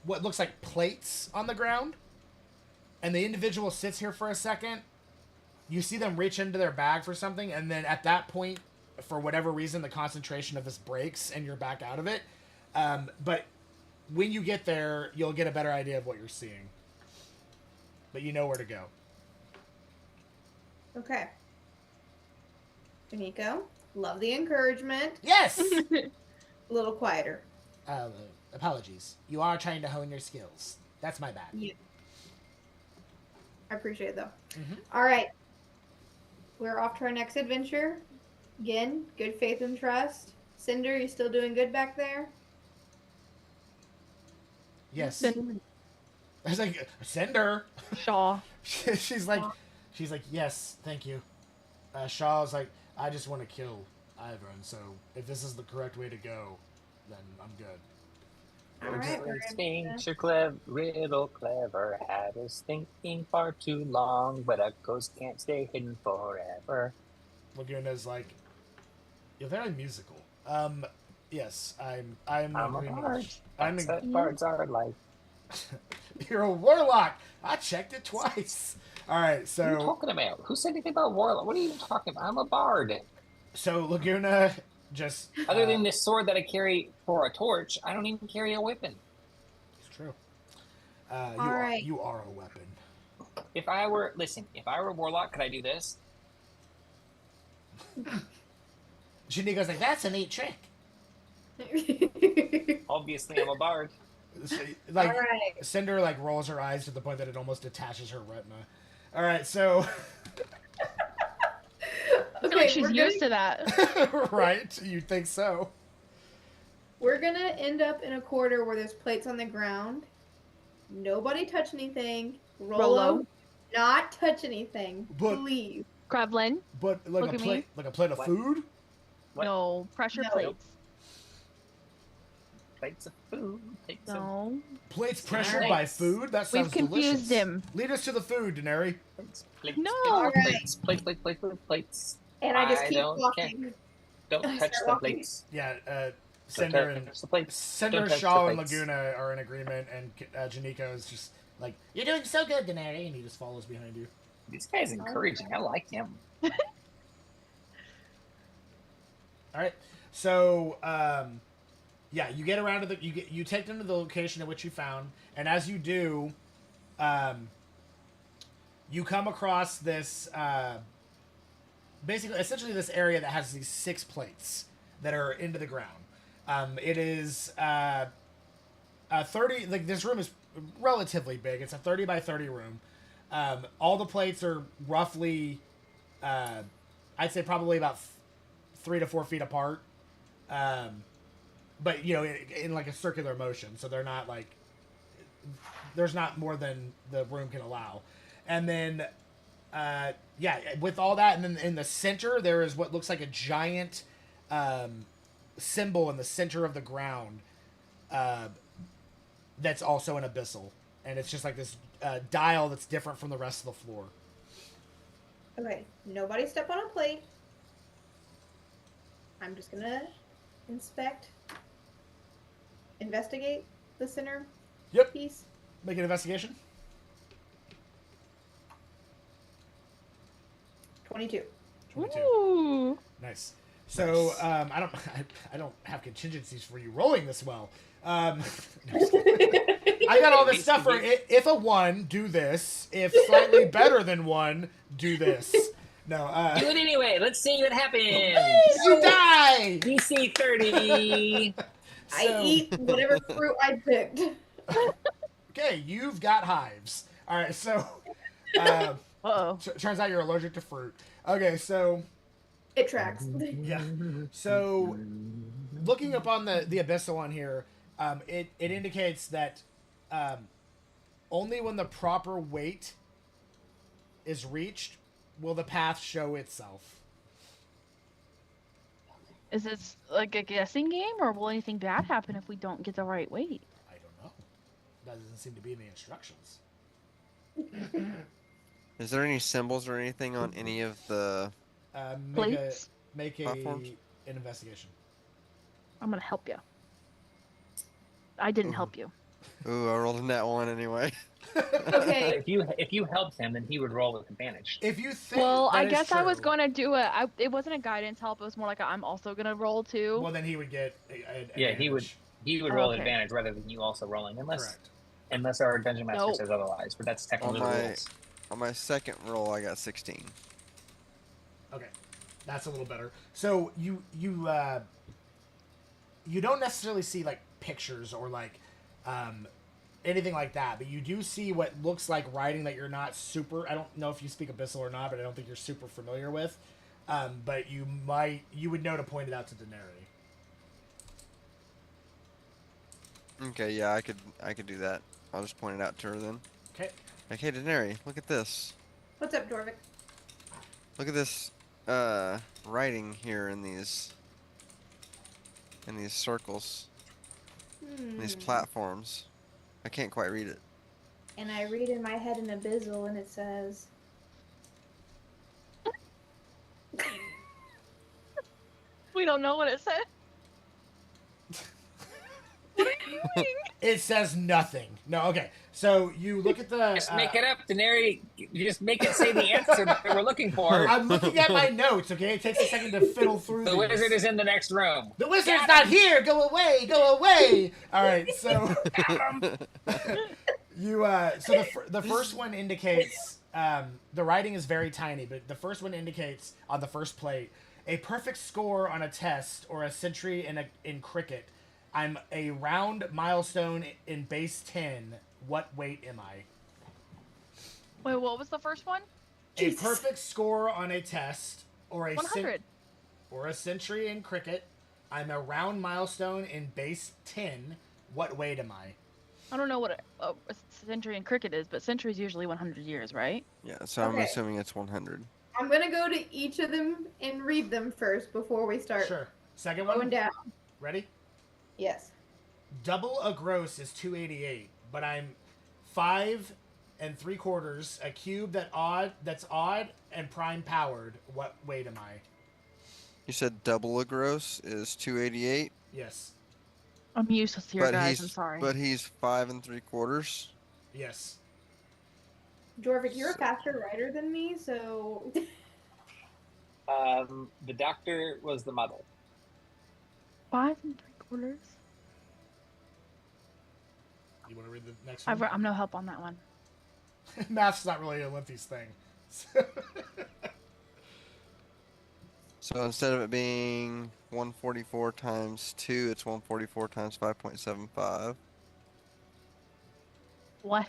what looks like plates on the ground. And the individual sits here for a second. You see them reach into their bag for something, and then at that point, for whatever reason, the concentration of this breaks, and you're back out of it. But when you get there, you'll get a better idea of what you're seeing. But you know where to go. Okay. Janiko, love the encouragement. Yes! A little quieter. Apologies. You are trying to hone your skills. That's my bad. Yeah. I appreciate it, though. Mhm. All right. We're off to our next adventure. Again, good faith and trust. Cinder, you still doing good back there? Yes. Then I was like, Cinder. Shaw. she's like, yes, thank you. Shaw's like, I just want to kill Ivern, so if this is the correct way to go, then I'm good. All right. we're Thinks you're clever, riddle clever. Had us thinking far too long, but a ghost can't stay hidden forever. Laguna's like, you're very musical. Yes, I'm I'm a agreement. bard. I'm That's a, what bards are like. you're a warlock. I checked it twice. All right, What are you so talking about? Who said anything about warlock? What are you talking about? I'm a bard. Laguna just Other than this sword that I carry for a torch, I don't even carry a weapon. it's true. right. You are a weapon. If I were a warlock, could I do this? Janika's like, that's a neat trick. Obviously, I'm a bard. Like, All right. Cinder like rolls her eyes to the point that it almost detaches her retina. All right, so I feel like she's used to that. right, you'd think so. We're gonna end up in a corridor where there's plates on the ground. Nobody touch anything. Rolo. Not touch anything, But- please. Krevlin. But like Look a at plate, me. like a plate of What? food. What? No, pressure No. plates. Plates of food. Plates of No. Plates Snacks. pressured by food? That We've sounds confused delicious. him. Lead us to the food, Daenerys. plates. Plates. No. Plates. Plates. Plates. Plates. Plates. Plates. And I just keep don't care. walking. Don't I touch start the walking. plates. Yeah, Don't Cinder and touch the plates. Cinder, Don't touch Shaw, the and plates. Laguna are in agreement, and Janiko is just like, "You're doing so good, Daenerys," and he just follows behind you. This guy's encouraging. I like him. All right, so yeah, you get around to the you take them to the location at which you found, and as you do, you come across this basically essentially this area that has these 6 plates that are into the ground. It is 30. Like, this room is relatively big. It's a 30 by 30 room. All the plates are roughly, I'd say probably about 3 to 4 feet apart. But you know, in like a circular motion, so they're not like, there's not more than the room can allow. And then, yeah, with all that, and then in the center there is what looks like a giant symbol in the center of the ground that's also an abyssal, and it's just like this dial that's different from the rest of the floor. Okay, nobody step on a plate. I'm just gonna investigate the center Yep. piece. Make an investigation. 22. 22. Ooh. Nice. So I don't have contingencies for you rolling this well. No, I got all this stuff for if a 1, do this. If slightly better than 1, do this. No. Do it anyway. Let's see what happens. You die. DC 30. I eat whatever fruit I picked. Okay, you've got hives. All right, so Uh-oh. turns out you're allergic to fruit. Okay, so It tracks. yeah. So looking up on the abyssal on here, it indicates that only when the proper weight is reached will the path show itself. Is this like a guessing game, or will anything bad happen if we don't get the right weight? I don't know. That doesn't seem to be in the instructions. Is there any symbols or anything on any of the? Plates? Make Platforms? an investigation. I'm gonna help you. I didn't help you. Ooh, I rolled a net 1 anyway. Okay. If you helped him, then he would roll with advantage. If you think Well, that I is guess I was true, going to do it wasn't a guidance help. It was more like I'm also gonna roll too. well, then he would get Yeah, he would. advantage. He would roll Okay. advantage rather than you also rolling, Correct. unless our dungeon master Nope. says otherwise. But that's technically On the my- rules. On my second roll, I got 16. Okay, that's a little better. So you don't necessarily see like pictures or like anything like that, but you do see what looks like writing that you're not super. I don't know if you speak Abyssal or not, but I don't think you're super familiar with. But you would know to point it out to Daenerys. Okay, yeah, I could do that. I'll just point it out to her then. Okay. Like, hey, Daenerys, look at this. What's up, Dorvik? Look at this writing here in these circles, these platforms. I can't quite read it. And I read in my head an abyssal, and it says, We don't know what it said. What are you doing? It says nothing. No. Okay. So you look at the. Just make it up, Daenerys. You just make it say the answer that we're looking for. I'm looking at my notes. Okay, it takes a second to fiddle through. The these. wizard is in the next room. The wizard's not here. Go away. Go away. All right. So you. So the first one indicates. The writing is very tiny, but the first one indicates on the first plate a perfect score on a test or a century in cricket. I'm a round milestone in base 10. What weight am I? Wait, what was the first one? A Jesus. perfect score on a test or a 100. or a century in cricket. I'm a round milestone in base 10. What weight am I? I don't know what a century in cricket is, but century is usually 100 years, right? Yeah, so I'm Okay. assuming it's 100. I'm gonna go to each of them and read them first before we start Sure. Second going one. down. Ready? Yes. double a gross is 288, but I'm 5 3/4, a cube that's odd and prime powered. What weight am I? You said double a gross is 288, Yes. I'm useless here, but guys. he's I'm sorry. but he's 5 3/4. Yes. Jorvik, you're a faster writer than me, so The doctor was the mother. 5 3/4. You want to read the next one? I'm no help on that one. Math's not really Olympi's thing. So instead of it being 144 times 2, it's 144 times 5.75. What?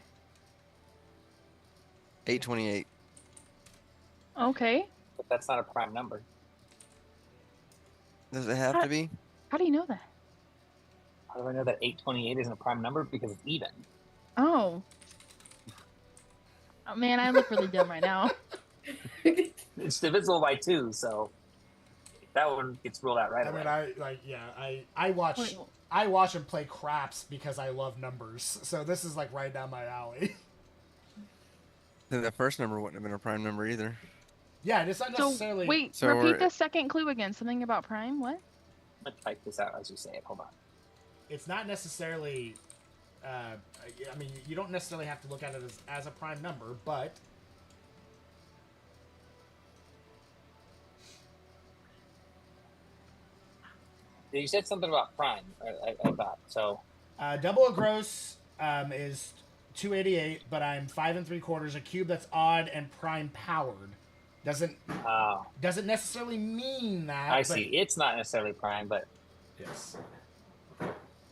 828. Okay. But that's not a prime number. Does it have to be? How do you know that? How do I know that 828 isn't a prime number? Because it's even. Oh. Oh man, I look really dumb right now. It's divisible by 2, so that one gets ruled out right I away. mean, I watch Wait, I watch him play craps because I love numbers. So this is like right down my alley. Then the first number wouldn't have been a prime number either. Yeah, it's not So necessarily. wait, So repeat we're- the second clue again. Something about prime. What? I'm going to type this out as you say it. Hold on. It's not necessarily. I mean, you don't necessarily have to look at it as a prime number, but You said something about prime, I thought. So double a gross is 288, but I'm 5 3/4, a cube that's odd and prime powered. Doesn't necessarily mean that. I but- see. It's not necessarily prime, but Yes.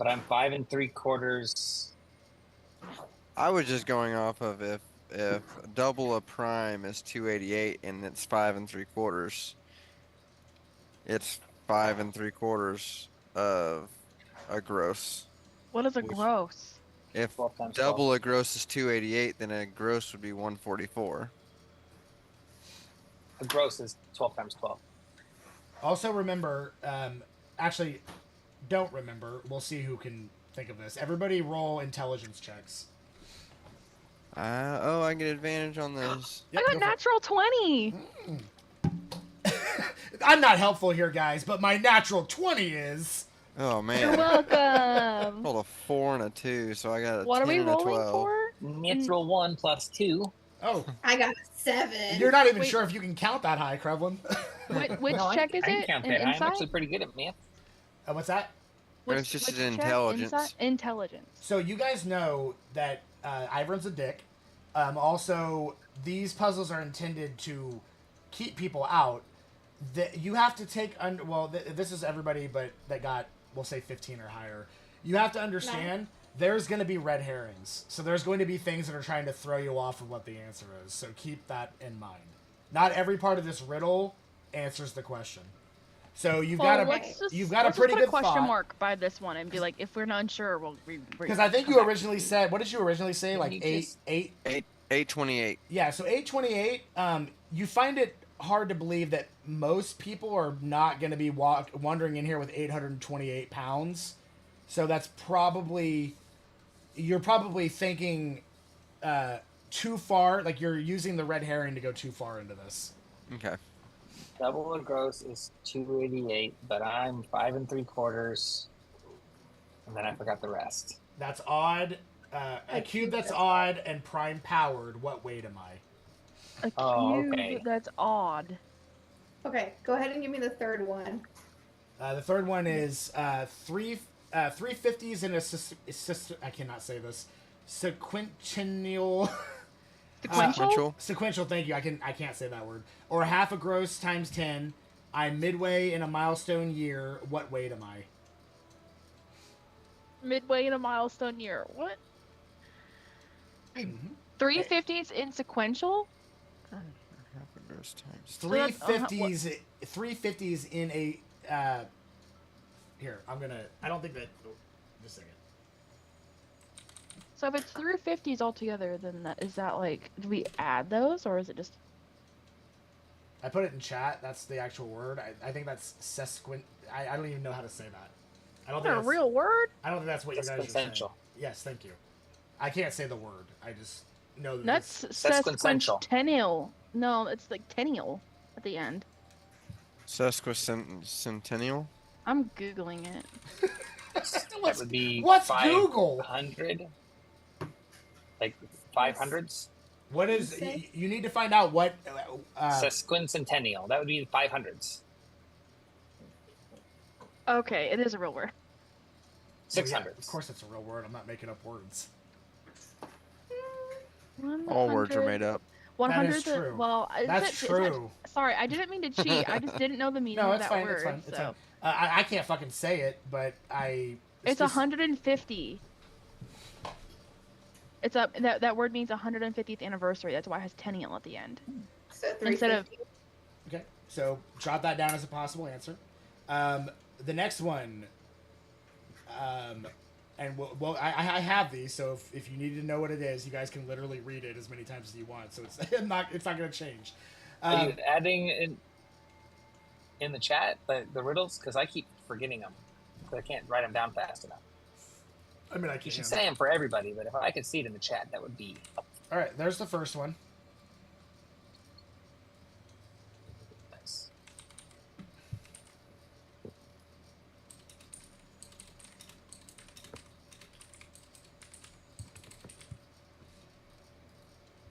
I'm 5 3/4. I was just going off of if double a prime is 288 and it's 5 3/4, it's 5 3/4 of a gross. What is a Which- gross? If 12 times double a gross is 288, then a gross would be 144. The gross is 12 times 12. Also remember, actually, don't remember. We'll see who can think of this. Everybody roll intelligence checks. Oh, I get advantage on this. Yep, I got go for it. natural 20. I'm not helpful here, guys, but my natural 20 is. Oh You're man, welcome. rolled a 4 and a 2, so I got a What 10 are we and a rolling 12. for? Natural 1 plus 2. Oh, I got a 7. you're not even Wait. sure if you can count that high, Krevlin. Which No, check is I can it? count An that. I'm insight? actually pretty good at math. What's that? It's just which an check? intelligence. Intelligence. So you guys know that Ivern's a dick. Also, these puzzles are intended to keep people out. You have to take under. Well, this is everybody, but that got, we'll say 15 or higher. You have to understand there's going to be red herrings. So there's going to be things that are trying to throw you off of what the answer is. So keep that in mind. Not every part of this riddle answers the question. So you've got a pretty put good a question thought. mark by this one and be like, if we're not unsure, we'll Because I think you originally said, what did you originally say? Like You eight, just- 828. Yeah, so 828, you find it hard to believe that most people are not going to be wandering in here with 828 pounds. So that's probably, you're probably thinking too far, like you're using the red herring to go too far into this. Okay. Double the gross is 288, but I'm 5 3/4. And then I forgot the rest. That's odd. A cube that's odd and prime powered. What weight am I? A cube Oh, okay. that's odd. Okay, go ahead and give me the third one. The third one is 350s in a I cannot say this. Sequential. Sequential? Sequential. Thank you. I can't say that word. Or half a gross times 10. I'm midway in a milestone year. What weight am I? Midway in a milestone year. What? 350s in sequential? Half a gross times. 350s. 350s in a. Here, I'm gonna. I don't think that. Oh, just a second. So if it's 350s altogether, then is that like, do we add those or is it just? I put it in chat. That's the actual word. I think that's sesquint. I don't even know how to say that. I don't Is that think a real word? I don't think that's what you guys are saying. Sesquicential. Yes, thank you. I can't say the word. I just know that That's Sesquicentennial. sesquicentennial. No, it's like tennial at the end. Sesquicentennial? I'm Googling it. That would be What's Google? 500, like 500s. What is? Say- You need to find out what. Sesquicentennial. That would be 500s. Okay, it is a real word. 600s. Of course, it's a real word. I'm not making up words. All words are 100 made up. 100. That is true. Well, That's true. Sorry, I didn't mean to cheat. I just didn't know the meaning No, of it's that fine. word. It's fine. It's So fine. I can't fucking say it, but it's 150. It's up. That word means 150th anniversary. That's why it has tennial at the end. So Instead of 350. Okay, so jot that down as a possible answer. The next one, and I have these, so if you need to know what it is, you guys can literally read it as many times as you want. So it's not going to change. Are you adding in the chat the riddles? Because I keep forgetting them. I can't write them down fast enough. I mean, I You can. should say them for everybody, but if I could see it in the chat, that would be. All right, there's the first one. Nice.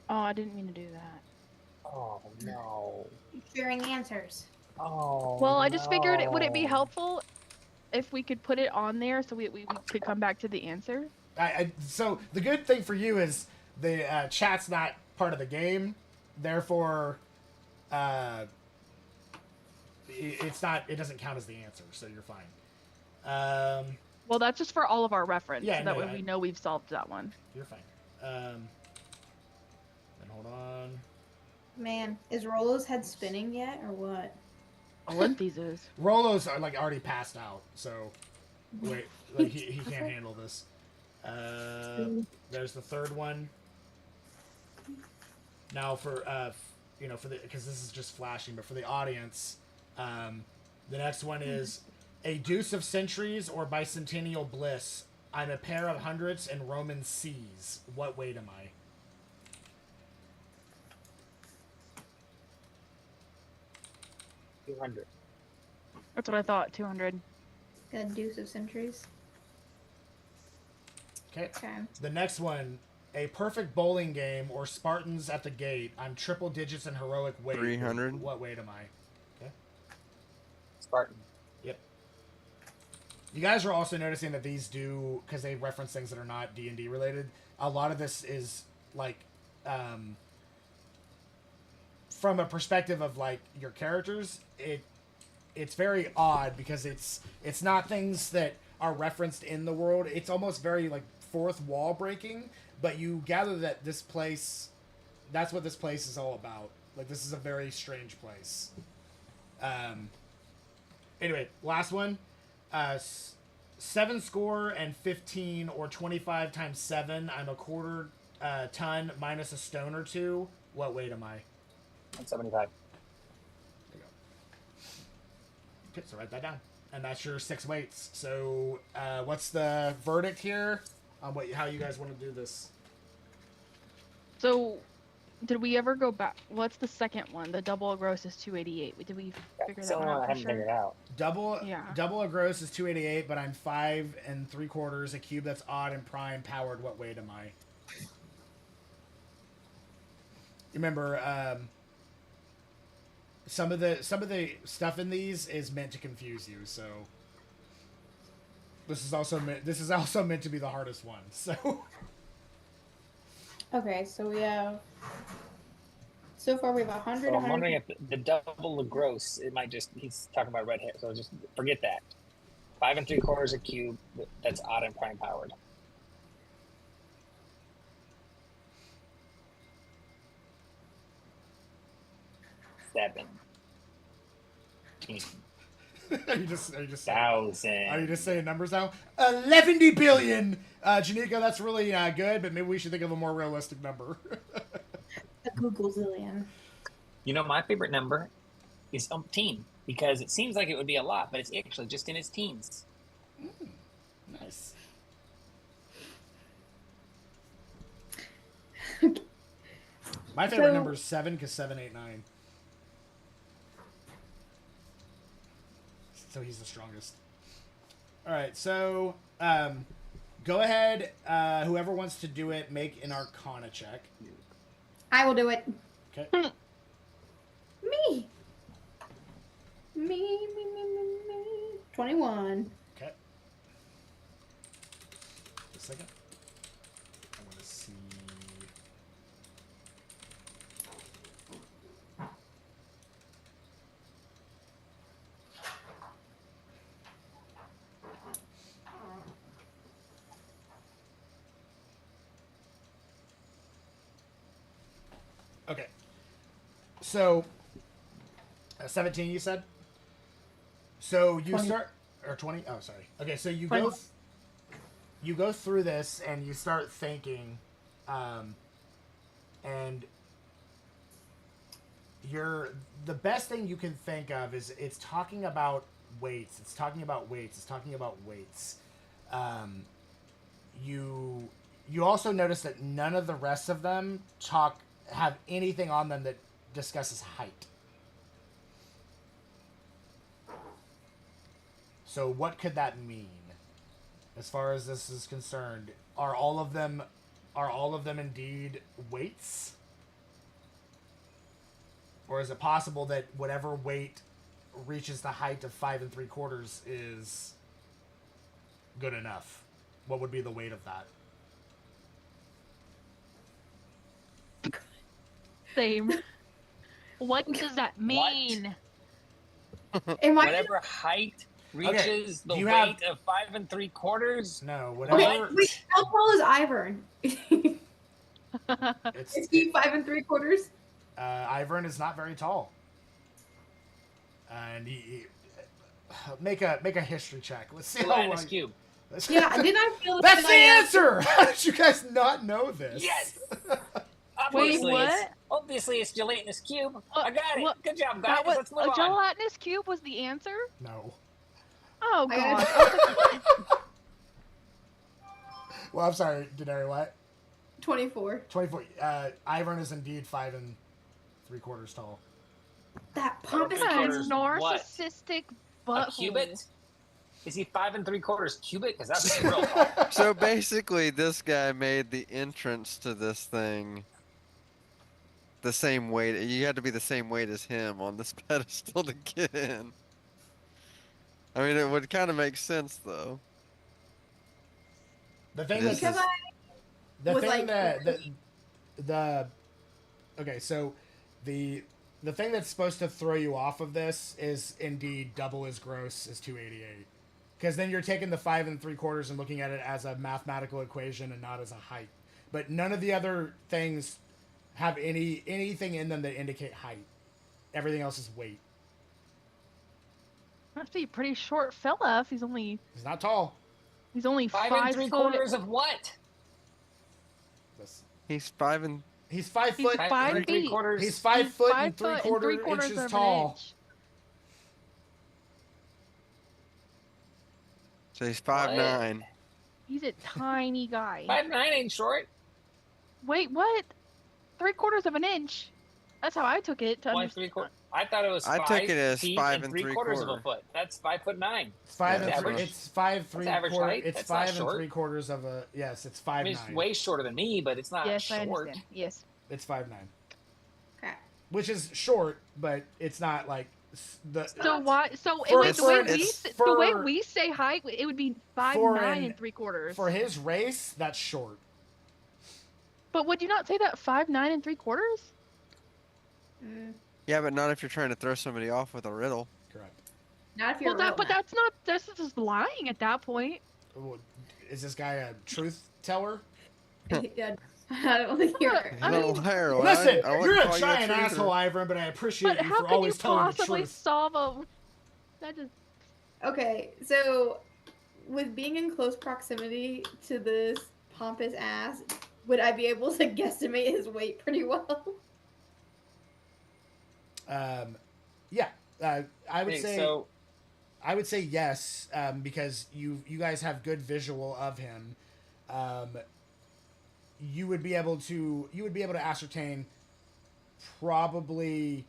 Oh, I didn't mean to do that. Oh no. Sharing answers. Oh. Well, I just figured would it be no. helpful if we could put it on there so we could come back to the answer? So the good thing for you is the chat's not part of the game, therefore, it's not. It doesn't count as the answer, so you're fine. Well, that's just for all of our reference. Yeah, so that no, way we know we've solved that one. You're fine. Then hold on. Man, is Rolo's head spinning yet, or what? Olympies is. Rolos are like already passed out, so wait, like he can't handle this. There's the third one. Now for for the because this is just flashing, but for the audience, the next one is a deuce of centuries or bicentennial bliss. I'm a pair of hundreds in Roman seas. What weight am I? $200. That's what I thought. 200. Got a deuce of centuries. Okay. Okay. The next one, a perfect bowling game or Spartans at the gate. I'm triple digits in heroic weight. 300. What weight am I? Okay. Spartan. Yep. You guys are also noticing that these do, because they reference things that are not D&D related, a lot of this is like from a perspective of like your characters, it's very odd because it's not things that are referenced in the world. It's almost very like fourth wall breaking, but you gather that this place, that's what this place is all about. Like, this is a very strange place. Anyway, last one. 7 score and 15 or 25 times 7. I'm a quarter ton minus a stone or two. What weight am I? 175. There you go. Okay, so write that down. And that's your 6 weights. So, what's the verdict here on how you guys want to do this? So, did we ever go back? What's the second one? The double gross is 288. Did we figure That's that the one one out I for haven't figured sure? out. Double a gross is 288, but I'm 5 3/4. A cube that's odd and prime powered. What weight am I? Remember, some of the stuff in these is meant to confuse you. So this is also meant to be the hardest one. So Okay, so we have. So far, we have 100. So I'm wondering if the double of gross, it might just, he's talking about red hair, so just forget that. 5 3/4 a cube, that's odd and prime powered. Seven. are you just saying, Thousand. are you just saying numbers now? 11 billion. Janika, that's really good, but maybe we should think of a more realistic number. A Google zillion. You know, my favorite number is umpteen, because it seems like it would be a lot, but it's actually just in its teens. Nice. My favorite So- number is 7 because 7, 8, 9. So he's the strongest. All right, so go ahead. Whoever wants to do it, make an Arcana check. I will do it. Okay. Me. Me. 21. Okay. Just a second. I want to see. Okay. So, 17, you said? So you 20. start, or 20? Oh, sorry. Okay, so you 20. you go through this and you start thinking, and the best thing you can think of is it's talking about weights. It's talking about weights. It's talking about weights. You also notice that none of the rest of them have anything on them that discusses height. So what could that mean? As far as this is concerned, are all of them indeed weights? Or is it possible that whatever weight reaches the height of 5 3/4 is good enough? What would be the weight of that? Same. What does that mean? Am I? Whatever height reaches the you weight of 5 3/4. No, Okay, whatever. wait. How tall is Ivern? It's, Is he 5 3/4? Ivern is not very tall. And he make a history check. Let's see how Gelatinous long. cube. Yeah, didn't I feel That's that the I answer. How did you guys not know this? Yes. Wait, Obviously, what? Obviously, it's gelatinous cube. I got it. What? Good job, guys. That was Let's move a on. gelatinous cube was the answer? No. Oh I god. got Well, I'm sorry, Denari, what? 24. 24. Ivern is indeed 5 3/4 tall. That pompous Three What quarters a ass. what? narcissistic A butthole. cubit? Is he 5 3/4 cubic? Because that's real tall. So basically, this guy made the entrance to this thing the same weight. You had to be the same weight as him on this pedestal to get in. I mean, it would kind of make sense, though. The thing This Because that's is- the was thing like- that okay, so the thing that's supposed to throw you off of this is indeed double as gross as 288. Because then you're taking the 5 3/4 and looking at it as a mathematical equation and not as a height. But none of the other things have anything in them that indicate height. Everything else is weight. Must be a pretty short fella if he's only He's not tall. 5 5 3/4 foot. of what? This- He's 5 and He's 5 He's foot. 5 3 feet. 3/4. He's 5 He's foot 5 and foot 3/4 3/4 inches of an tall. inch. so he's 5'9". He's a tiny guy. 5'9" ain't short. Wait, what? 3/4 of an inch? That's how I took it to Why understand. 3/4? I thought it was I 5 took it as feet 5 and and 3/4 of a 3/4. foot. That's 5'9". It's 5 Yeah, and that's three. average. It's 5 That's average 3/4. height. It's That's not 5 and short. 3/4 of a. Yes, it's I 5'9". mean, it's way shorter than me, but it's not Yes, short. I understand. Yes. It's 5'9", Okay. which is short, but it's not like the. So why? So For- wait, the way for- we it's the way for- we say height, it would be 5'9" for an- and 3/4. For his race, that's short. But would you not say that 5'9" and 3/4? Mm, Yeah, but not if you're trying to throw somebody off with a riddle. Correct. not if you're Well, real but mad. that's just lying at that point. Well, is this guy a truth teller? Yeah, I don't think you're. I He's not a mean- liar. Well, Listen, I wouldn't you're a call you giant truther. asshole, Ivern, but I appreciate But you how for can you always telling the possibly truth. solve a? That just Okay, so with being in close proximity to this pompous ass, would I be able to guesstimate his weight pretty well? Yeah, I would Okay, say. so I would say yes, because you guys have good visual of him. You would be able to ascertain probably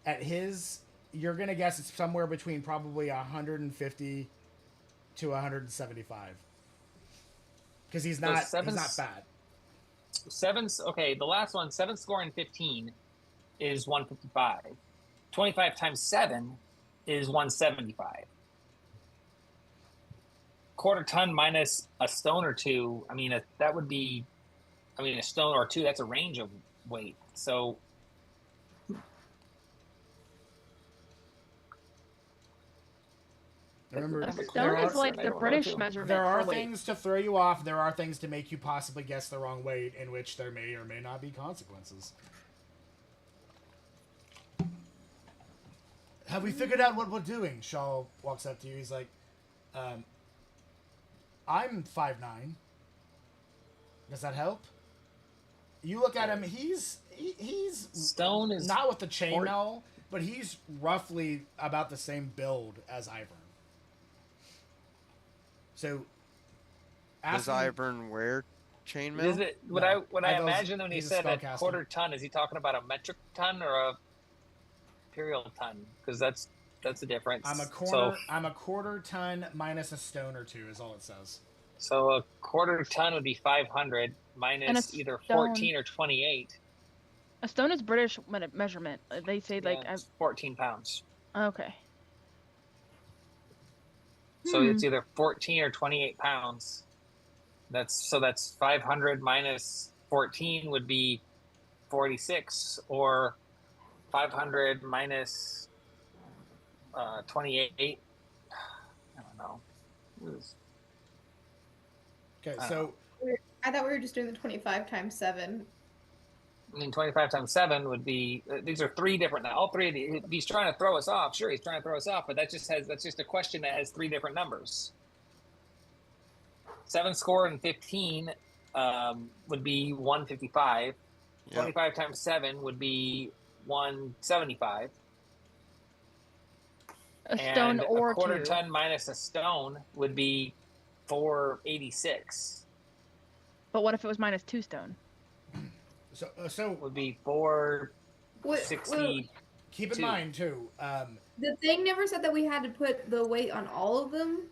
at his. You're gonna guess it's somewhere between probably 150 to 175 because he's not bad. The last one, 7 score and 15 is 155. 25 times 7 is 175. Quarter ton minus a stone or two. I mean, that would be, a stone or two. That's a range of weight. So remember, A stone is like the British measurement. there are for weight. things to throw you off. There are things to make you possibly guess the wrong weight, in which there may or may not be consequences. Have we figured out what we're doing? Shaw walks up to you. He's like, I'm 5'9". Does that help? You look at him. He's stone is not with the chainmail, but he's roughly about the same build as Ivern. So, Does Ivern wear chainmail? Is it what I imagine when he he's a said a spellcaster. quarter ton? Is he talking about a metric ton or a imperial ton? Because that's the difference. I'm a quarter ton minus a stone or two is all it says. So a quarter ton would be 500 minus either 14 or 28. A stone is British measurement. They say it's 14 pounds. Okay. So it's either 14 or 28 pounds. That's 500 minus 14 would be 46, or 500 minus 28. I don't know. Okay, so I thought we were just doing the 25 times 7. I mean, 25 times 7 would be. These are three different. All three of these. He's trying to throw us off. Sure, he's trying to throw us off, but that's just a question that has three different numbers. 7 score and 15 would be 155. Yep. 25 times 7 would be 175. A stone or a quarter two. ton minus a stone would be 486. But what if it was minus 2 stone? So would be 460. Keep in mind too. The thing never said that we had to put the weight on all of them,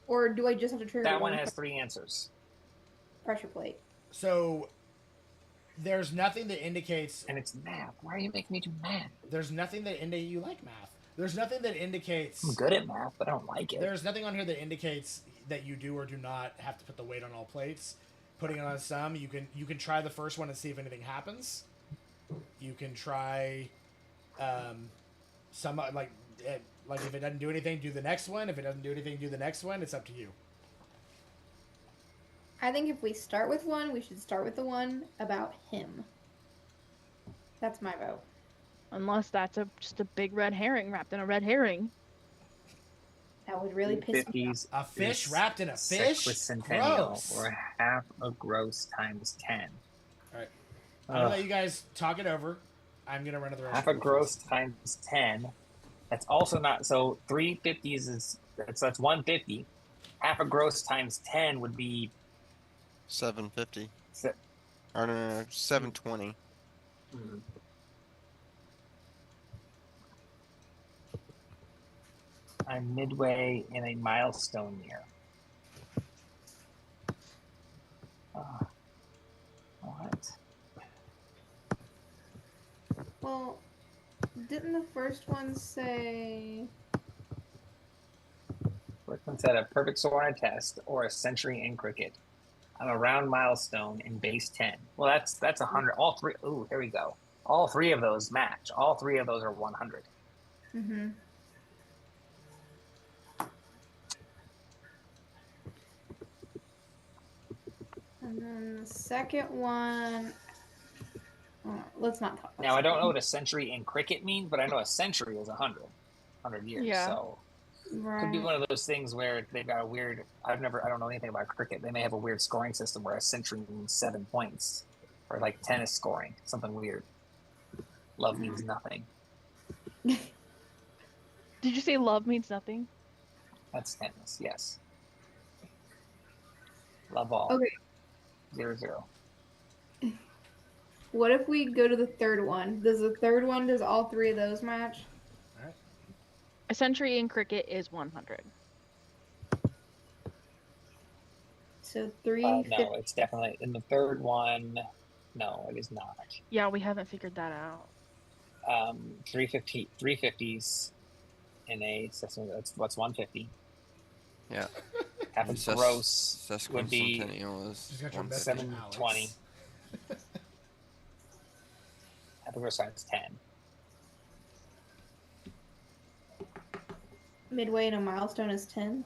or do I just have to trigger that one? Has 3 answers. Pressure plate. So there's nothing that indicates. And it's math. Why are you making me do math? There's nothing that indicates you like math. There's nothing that indicates. I'm good at math, but I don't like it. There's nothing on here that indicates that you do or do not have to put the weight on all plates. Putting it on some, you can try the first one and see if anything happens. You can try some like if it doesn't do anything, do the next one. If it doesn't do anything, do the next one. It's up to you. I think if we start with one, we should start with the one about him. That's my vote. Unless that's just a big red herring wrapped in a red herring. That would really piss me off. A fish wrapped in a fish? Gross. Or half a gross times 10. Alright. I'm going to let you guys talk it over. I'm going to run to the rest. Half a gross times 10. That's also not... So 350s is... That's 150. Half a gross times 10 would be... 750. Or no, 720. Mm-hmm. I'm midway in a milestone year. What? Well, didn't the first one say... First one said a perfect score on a test or a century in cricket. I'm a round milestone in base 10. Well, that's 100. All three. Ooh, here we go. All 3 of those match. All 3 of those are 100. Mm-hmm. And then the second one... let's not talk about Now, I don't know what a century in cricket means, but I know a century is 100 years. Yeah. So it could be one of those things where they've got a weird... I don't know anything about cricket. They may have a weird scoring system where a century means 7 points. Or like tennis scoring. Something weird. Love means nothing. Did you say love means nothing? That's tennis, yes. Love all. Okay. 0-0. What if we go to the third one? Does all three of those match? All right. A century in cricket is 100. So 350. No, it's definitely in the third one. No, it is not. Yeah, we haven't figured that out. 350s in a system. That's what's 150. Yeah. Half a gross would be Sesquicentennial is Just got your 150. message, 720. Alex. Half a gross size 10. Midway in a milestone is 10.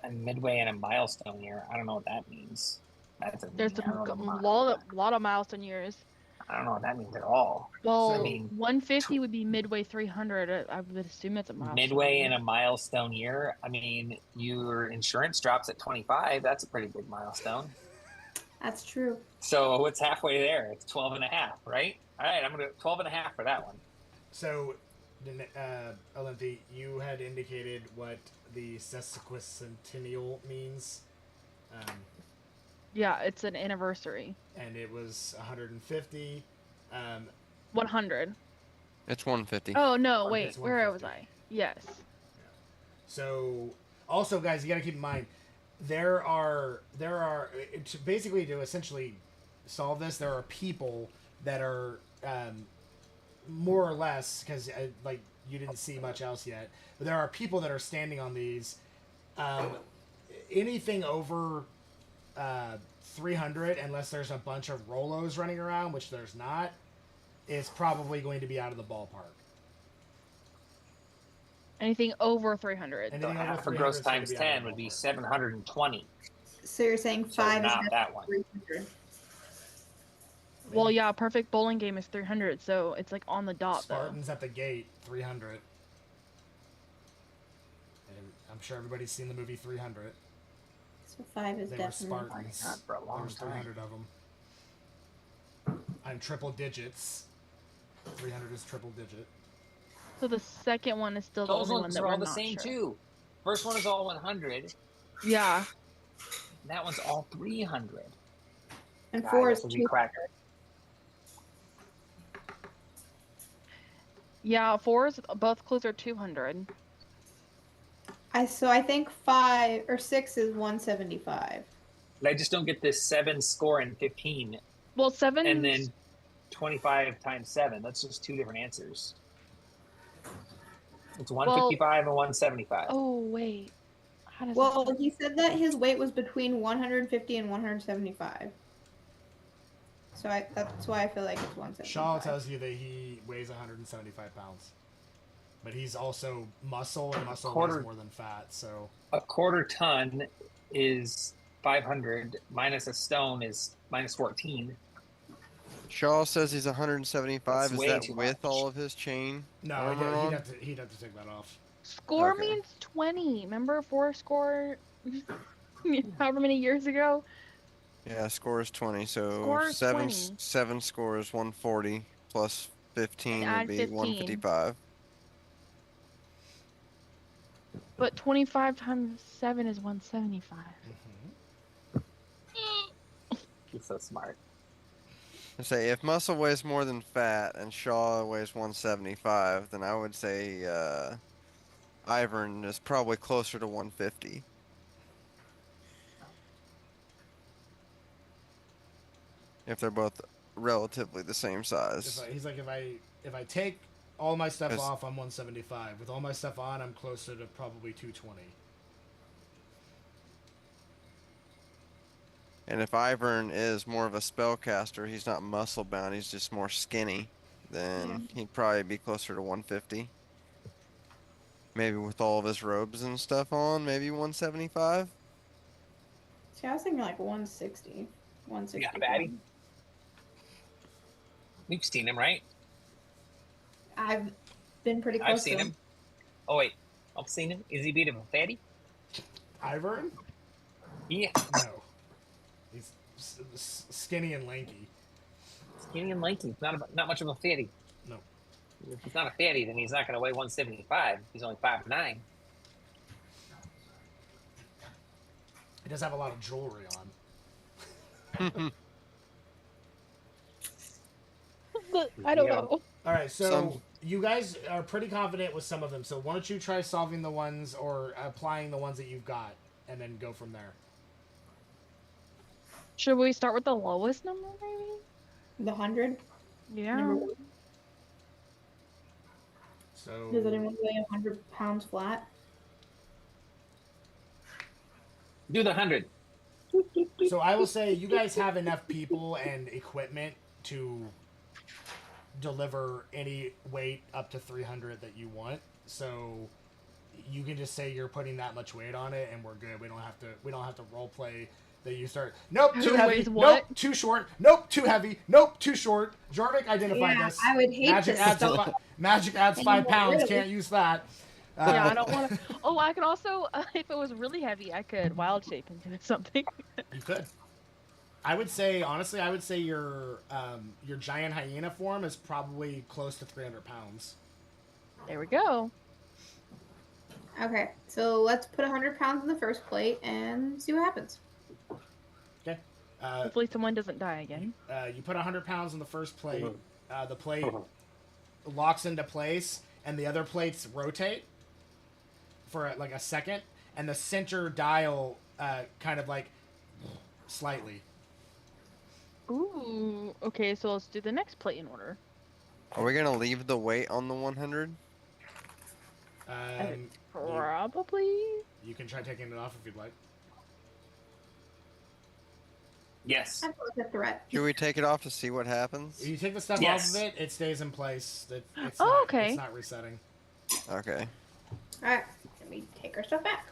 And midway in a milestone year. I don't know what that means. That's a There's I don't know a what lot of milestone years. I don't know what that means at all. Well, So- I mean, 150 would be midway 300. I would assume it's a milestone. midway in a milestone year. I mean, your insurance drops at 25. That's a pretty big milestone. That's true. So it's halfway there. It's 12 and a half, right? All right, I'm going to 12 and a half for that one. So, Olympia, you had indicated what the sesquicentennial means, Yeah, it's an anniversary. and it was 150. 100. It's 150. Oh no, Or wait, it's where was 150. I? Yes. So, also, guys, you got to keep in mind there are basically to essentially solve this. There are people that are more or less because like you didn't see much else yet, but there are people that are standing on these. Anything over 300, unless there's a bunch of Rolos running around, which there's not, is probably going to be out of the ballpark. Anything over 300. Anything over Half a 300 gross is gonna times be out of 10 the would be ballpark. 720. So you're saying So 5 not is that one. 300. Well, yeah, a perfect bowling game is 300, so it's like on the dot Spartans at the gate, 300. And I'm sure everybody's seen the movie 300. So 5 is They were definitely. Spartans. Not for a long There's time. 300 of them. I'm triple digits. 300 is triple digit. though. So the second one is still the Those only one ones that are we're all the not same sure. too. First one is all 100. Yeah. And that one's all 300. And God, 4 this is would be 2. cracker. Yeah, 4 is both clues are 200. So I think 5 or 6 is 175. I just don't get this 7 score and 15, Well, 7 and then 25 times 7. That's just two different answers. It's 155 and 175. Oh, wait. How does Well, that... he said that his weight was between 150 and 175. So that's why I feel like it's 175. Shaw tells you that he weighs 175 pounds. But he's also muscle, and muscle Quarter- weighs more than fat, so... A quarter ton is 500 minus a stone is minus 14. Shaw says he's 175. That's Is way that too with much. all of his chain? No, armor on? he'd have to take that off. Score Okay. means 20. Remember 4 score however many years ago? Yeah, score is 20. So Score is 20. 7 score is 140 plus 15 And would add be 15. 155. But 25 times 7 is 175. He's so smart. I say if muscle weighs more than fat and Shaw weighs 175, then I would say Ivern is probably closer to 150. If they're both relatively the same size. He's like, if I take all my stuff Yes. off, I'm 175. With all my stuff on, I'm closer to probably 220. And if Ivern is more of a spellcaster, he's not muscle bound, he's just more skinny, then he'd probably be closer to 150. Maybe with all of his robes and stuff on, maybe 175. See, I was thinking like 160. 160. Yeah, Batty. You've seen him, right? I've been pretty close I've seen to him. Oh, wait. I've seen him. Is he beat him a fatty? Ivern? Yeah. No. He's skinny and lanky. Skinny and lanky. Not much of a fatty. No. If he's not a fatty, then he's not going to weigh 175. He's only 5'9". He does have a lot of jewelry on. I don't Yeah. know. All right, so Some- you guys are pretty confident with some of them. So why don't you try solving the ones or applying the ones that you've got, and then go from there. Should we start with the lowest number, maybe? The 100. Yeah. Number one. So Does anyone weigh 100 pounds flat? Do the 100. So I will say you guys have enough people and equipment to deliver any weight up to 300 that you want. So you can just say you're putting that much weight on it, and we're good. We don't have to role play that you start. Nope, too Who heavy. weighs Nope, what? too short. Nope, too heavy. Nope, too short. Jorvik identified Yeah, this. I would hate Magic to adds stop. Magic adds And 5 you pounds. really- Can't use that. Yeah, I don't want to. Oh, I could also, if it was really heavy, I could wild shape into something. You could. I would say honestly, your giant hyena form is probably close to 300 pounds. There we go. Okay, so let's put 100 pounds in the first plate and see what happens. Okay. Hopefully, someone doesn't die again. You put 100 pounds in the first plate. The plate locks into place, and the other plates rotate for like a second, and the center dial kind of like slightly. Ooh. Okay, so let's do the next plate in order. Are we gonna leave the weight on the 100? Probably. You can try taking it off if you'd like. Yes. I feel like a threat. Should we take it off to see what happens? If you take the stuff Yes. off of it, it stays in place. It's Oh, not, okay. It's not resetting. Okay. Alright, let me take our stuff back.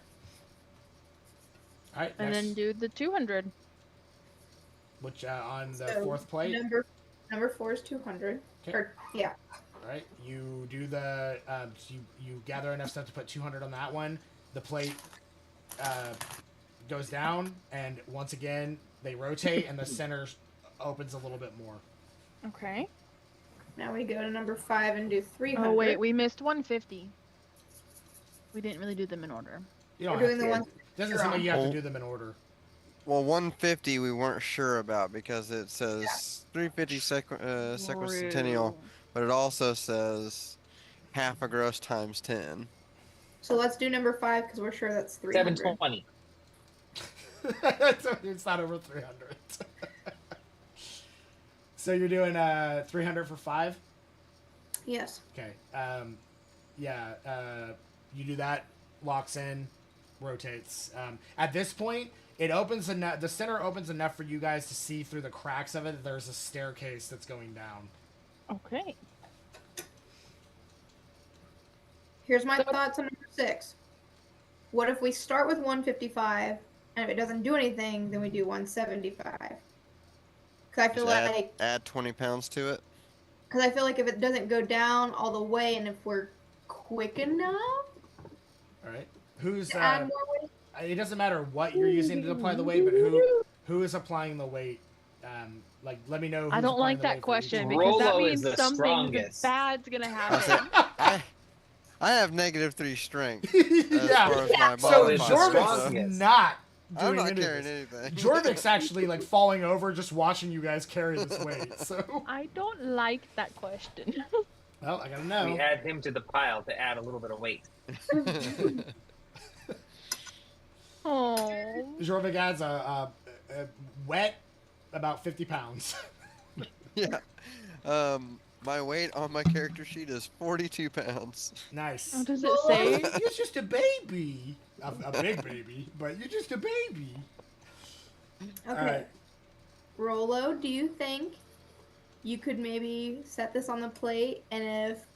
All right. And next, then do the 200. which on the So, fourth plate. Number 4 is 200. Okay. Or, yeah. All right, you do the you gather enough stuff to put 200 on that one. The plate goes down, and once again they rotate, and the center opens a little bit more. Okay. Now we go to number 5 and do 300. Oh, wait, we missed 150. We didn't really do them in order. You We're don't doing have the to. ones. It doesn't seem like you have to Oh. do them in order. Well, 150 we weren't sure about because it says 350 sequicentennial, True. but it also says half a gross times 10. So let's do number 5 because we're sure that's 300. 720. It's not over 300. So you're doing 300 for 5. Yes. Okay. You do that, locks in, rotates. At this point, it opens enough. The center opens enough for you guys to see through the cracks of it. There's a staircase that's going down. Okay. Here's my So- thoughts on number 6. What if we start with 155, and if it doesn't do anything, then we do 175? Because I feel Just like add 20 pounds to it. if it doesn't go down all the way, and if we're quick enough All right. Who's to add more weight, it doesn't matter what you're using to apply the weight, but who is applying the weight? Let me know. Who's I don't applying like the that weight for each question one. because that Rolo is means the something strongest. bad's gonna I happen. said- I have -3 strength as Yeah. far as my So body it's posture, Jorvik's so strongest. not I'm doing not any of carrying this. anything. Jorvik's actually like falling over just watching you guys carry this weight. So, I don't like that question. well, I gotta We know. add him to the pile to add a little bit of weight. Oh. Jorvik adds a wet about 50 pounds. Yeah. My weight on my character sheet is 42 pounds. Nice. What does it Well, say? You're just a baby. A big baby, but you're just a baby. okay. Alright. Rolo, do you think you could maybe set this on the plate, and if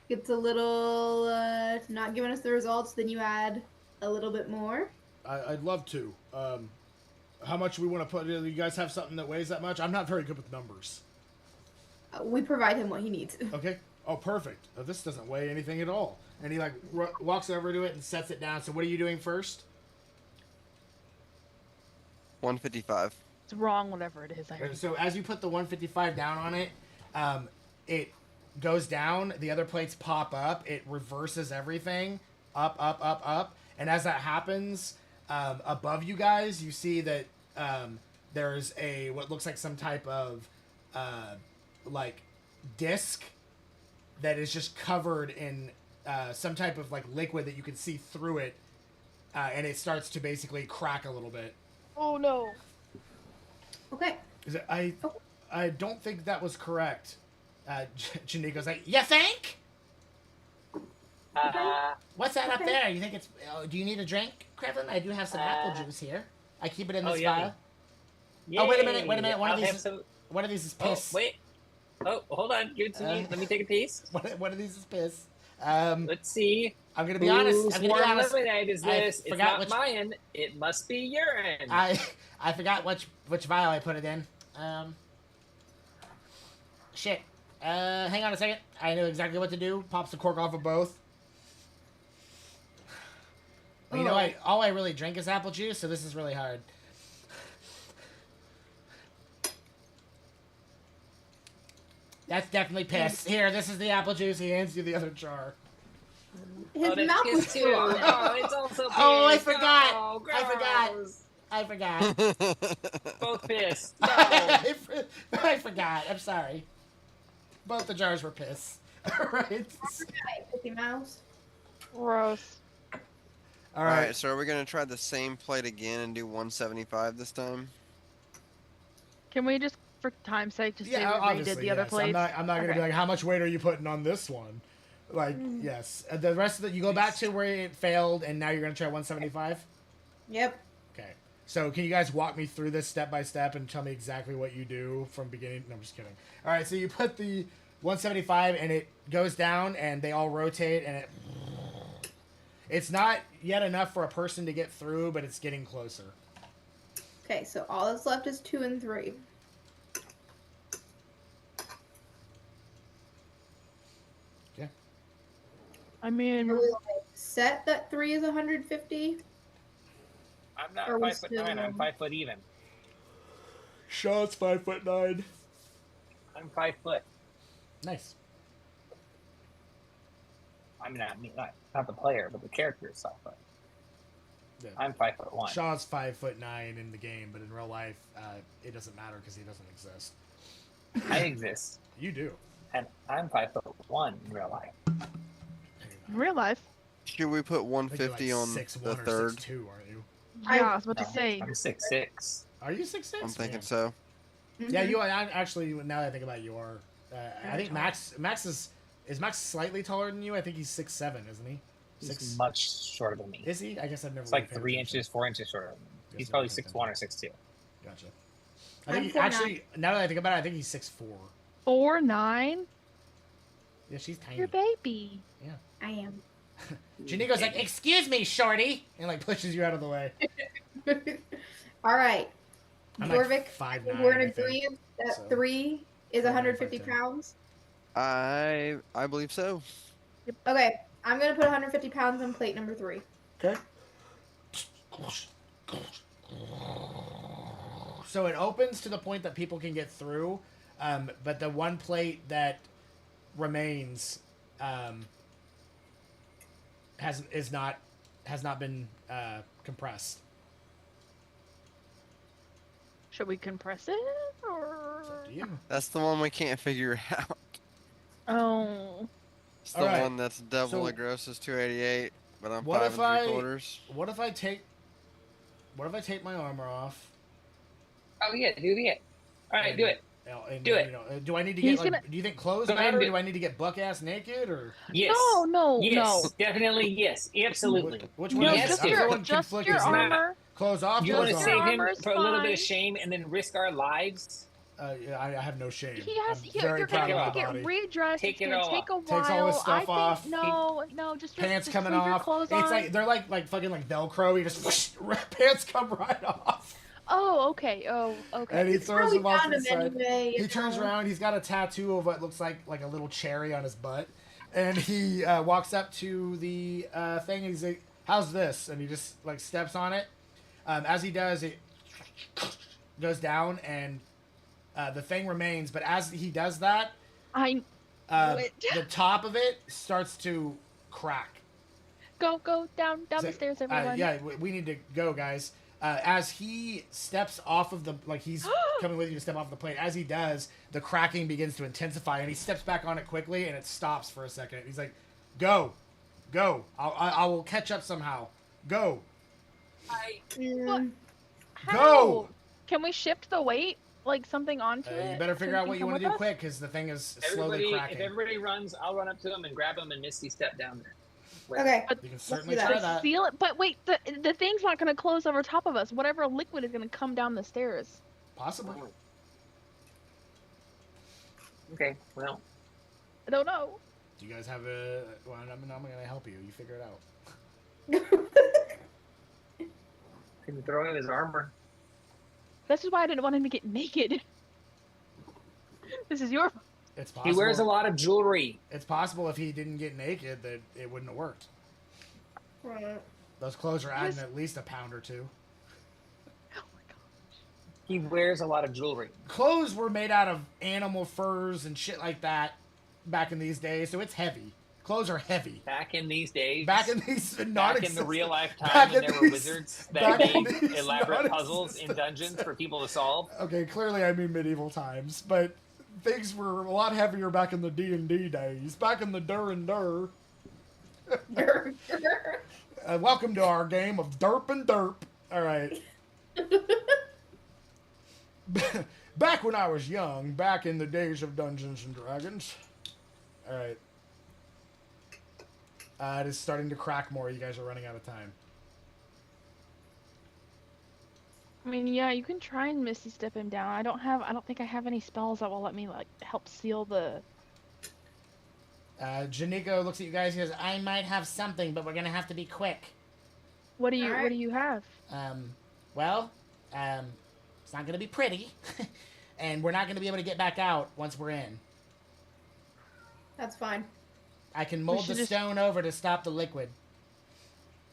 it's a little not giving us the results, then you add a little bit more? I'd love to. How much we want to put? You guys have something that weighs that much? I'm not very good with numbers. We provide him what he needs. Okay. Oh, perfect. Oh, this doesn't weigh anything at all. And he like walks over to it and sets it down. So what are you doing first? 155. It's wrong, whatever it is. I So as you put the 155 down on it, it goes down, the other plates pop up. It reverses everything up, up, up, up. And as that happens, above you guys, you see that there's what looks like some type of like disc that is just covered in some type of like liquid that you can see through it, and it starts to basically crack a little bit. Oh no. Okay. Is it, I don't think that was correct. Janiko's like, you think? What's that up there? You think it's? Do you need a drink, Krevin? I do have some apple juice here. I keep it in this vial. Oh, wait a minute. One of these is piss. Oh, wait. Oh, hold on. Give it to me. Let me take a piece. One of these is piss. Let's see. I'm gonna be honest. Lemonade is this? It's not mine. It must be urine. I forgot which vial I put it in. Shit. Hang on a second. I know exactly what to do. Pops the cork off of both. Well, you know, all I really drink is apple juice, so this is really hard. That's definitely piss. Here, this is the apple juice. He hands you the other jar. His mouth was too. full. Oh, it's also piss. Oh, I forgot. Oh, I forgot. Both piss. No. I forgot. I'm sorry. Both the jars were piss. Right. Mickey Mouse. Gross. All right. So are we gonna try the same plate again and do 175 this time? Can we just, for time's sake, just say we obviously, redid the other plates? I'm not gonna be like, how much weight are you putting on this one? Like, yes. The rest of you go back to where it failed, and now you're gonna try 175. Yep. Okay. So can you guys walk me through this step by step and tell me exactly what you do from beginning? No, I'm just kidding. All right. So you put the 175, and it goes down, and they all rotate, and it's not yet enough for a person to get through, but it's getting closer. Okay, so all that's left is 2 and 3. Okay. I mean, Are we like set that 3 is 150? I'm not Are we 5'9". I'm 5 foot even. Sean's 5'9". I'm 5 foot. Nice. I mean, not the player, but the character is 5 foot. Yeah. I'm 5'1". Shaw's 5'9" in the game, but in real life, it doesn't matter because he doesn't exist. I exist, You do. and I'm 5'1" in real life. in real life. Should we put I think 150 you're like on 6'1" the or third? 6'2", aren't you? Yeah, I was about to say. I'm 6'6". Are you 6'6"? I'm thinking Man. so. Yeah, you are. Actually, now that I think about it, you are. I think Max is Max slightly taller than you? I think he's 6'7", isn't he? He's much shorter than me. Is he? I guess I've never. It's like really paid 3 attention. inches, 4 inches shorter than me. Guess He's I probably didn't pay 6'1" or 6'2". Gotcha. I I'm think 4'9". actually, now that I think about it, I think he's 6'4". 4'9"? Yeah, she's tiny. Your baby. I am. Janiko's like, "Excuse me, shorty," and like pushes you out of the way. All right. I'm Jorvik, like 5'9". we're in I think. agreement that so. 3 is 150 5'10". pounds. I believe so. Okay, I'm gonna put 150 pounds on plate number 3. Okay. So it opens to the point that people can get through, but the one plate that remains has not been compressed. Should we compress it? Or... It's up to you. That's the one we can't figure out. Oh. It's the Alright, one that's double so- the gross is 288, but I'm What 5 if and I- 3/4. What if I take my armor off? Oh yeah, do it. All right, do it. And, Do it. You know, do I need to He's get? gonna- Do you think clothes Go ahead matter? and Do I need to get buck ass naked or? Yes. No, Yes, definitely yes, absolutely. Which no. one? Yes, is just it? I'm dear. feeling just conflicted. your Is it armor. Clothes off. You want to clothes your on? save him armor's for a little bit of fine. shame and then risk our lives? Yeah, I have no shame. He has. I'm You're very proud gonna of have my to body. get redressed. Take It's it gonna all take a off. while. Takes all his stuff I think off. no, just Pants just coming leave your off. clothes It's on. like they're like fucking like Velcro. You just whoosh, pants come right off, Oh, okay. Oh, okay. and he It's throws probably them off to found the him side. anyway. He turns around. He's got a tattoo of what looks like a little cherry on his butt, and he walks up to the thing. And he's like, "How's this?" And he just like steps on it. As he does, it goes down, and the thing remains. But as he does that, I it. the top of it starts to crack. Go down the stairs, everyone. Yeah, we need to go, guys. As he steps off of the, like he's coming with you to step off the plate. As he does, the cracking begins to intensify, and he steps back on it quickly, and it stops for a second. He's like, "Go, I will catch up somehow. Go, What? How? Go! Can we shift the weight, like something onto it? You better so figure he out can what you come want to with do us? quick, because the thing is slowly cracking. If everybody runs, I'll run up to him and grab him and Misty step down there. Okay. You can certainly do that. try But that. seal it. But wait, the thing's not gonna close over top of us. Whatever liquid is gonna come down the stairs. Possibly. Okay, well, I don't know. Do you guys have a? Well, I'm gonna help you. You figure it out. can you throw in his armor? This is why I didn't want him to get naked. This is your. It's possible. He wears a lot of jewelry. It's possible if he didn't get naked that it wouldn't have worked. Those clothes are adding at least a pound or two. Oh my god. He wears a lot of jewelry. Clothes were made out of animal furs and shit like that back in these days, so it's heavy. Clothes are heavy. Back in these days. Back in these Back in the real life back time when in there were these- wizards back that in made these elaborate puzzles in non-existent- dungeons for people to solve. Okay, clearly I mean medieval times, but things were a lot heavier back in the D&D days. Back in the Dur and Dur. Welcome to our game of Derp and Derp. All right. Back when I was young, back in the days of Dungeons and Dragons. All right. It is starting to crack more. You guys are running out of time. I mean, yeah, you can try and Misty step him down. I don't think I have any spells that will let me like help seal the. Janiko looks at you guys and goes, I might have something, but we're going to have to be quick. What do you Alright. What do you have? It's not going to be pretty. And we're not going to be able to get back out once we're in. That's fine. I can mold the should just- stone over to stop the liquid.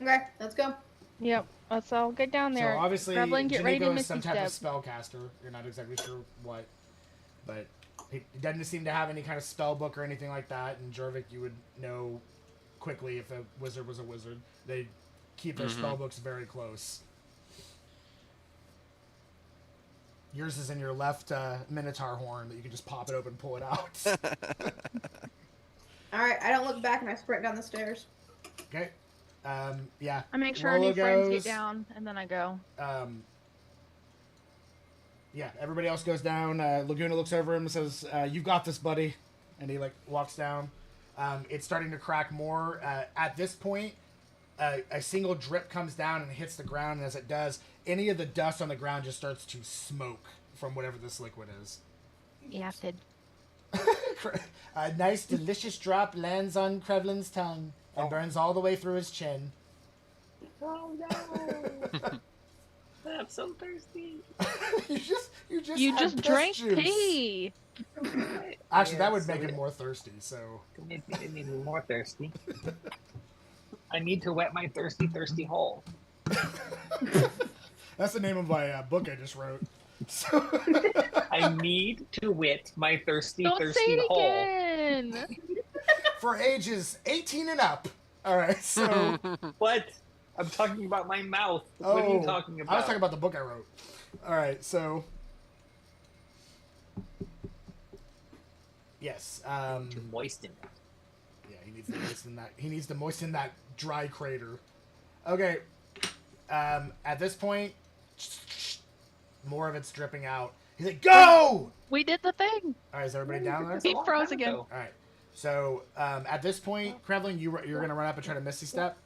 Okay, let's go. Yep, let's all get down there. So obviously, Gremlin, get ready to Janiko is Misty some type step. of spellcaster. You're not exactly sure what. But he doesn't seem to have any kind of spell book or anything like that. And Jorvik, you would know quickly if a wizard was a wizard. They keep their spell books very close. Yours is in your left minotaur horn that you can just pop it open and pull it out. Alright, I don't look back and I sprint down the stairs. Okay. Yeah. I make sure Rolo new friends goes. get down, and then I go. Yeah, everybody else goes down. Laguna looks over him and says, you got this, buddy. And he, like, walks down. It's starting to crack more. At this point, a single drip comes down and hits the ground, and as it does, any of the dust on the ground just starts to smoke from whatever this liquid is. Acid. A nice, delicious drop lands on Krevlin's tongue and burns all the way through his chin. Oh no! I'm so thirsty. You just had drank piss juice. pee. Actually, that Yeah, would so make him it- more thirsty. So It made me more thirsty. I need to wet my thirsty hole. that's the name of my book I just wrote. So I need to wet my thirsty Don't say it hole. again. for ages 18 and up. All right. So What? I'm talking about my mouth. What are you talking about? I was talking about the book I wrote. All right. So yes. to moisten it. Yeah, he needs to moisten that. He needs to moisten that dry crater. Okay. At this point, more of it's dripping out. He's like, "Go!" We did the thing. All right, is everybody down there? He froze again. All right. So at this point, Krevlin, you're gonna run up and try to Misty Step.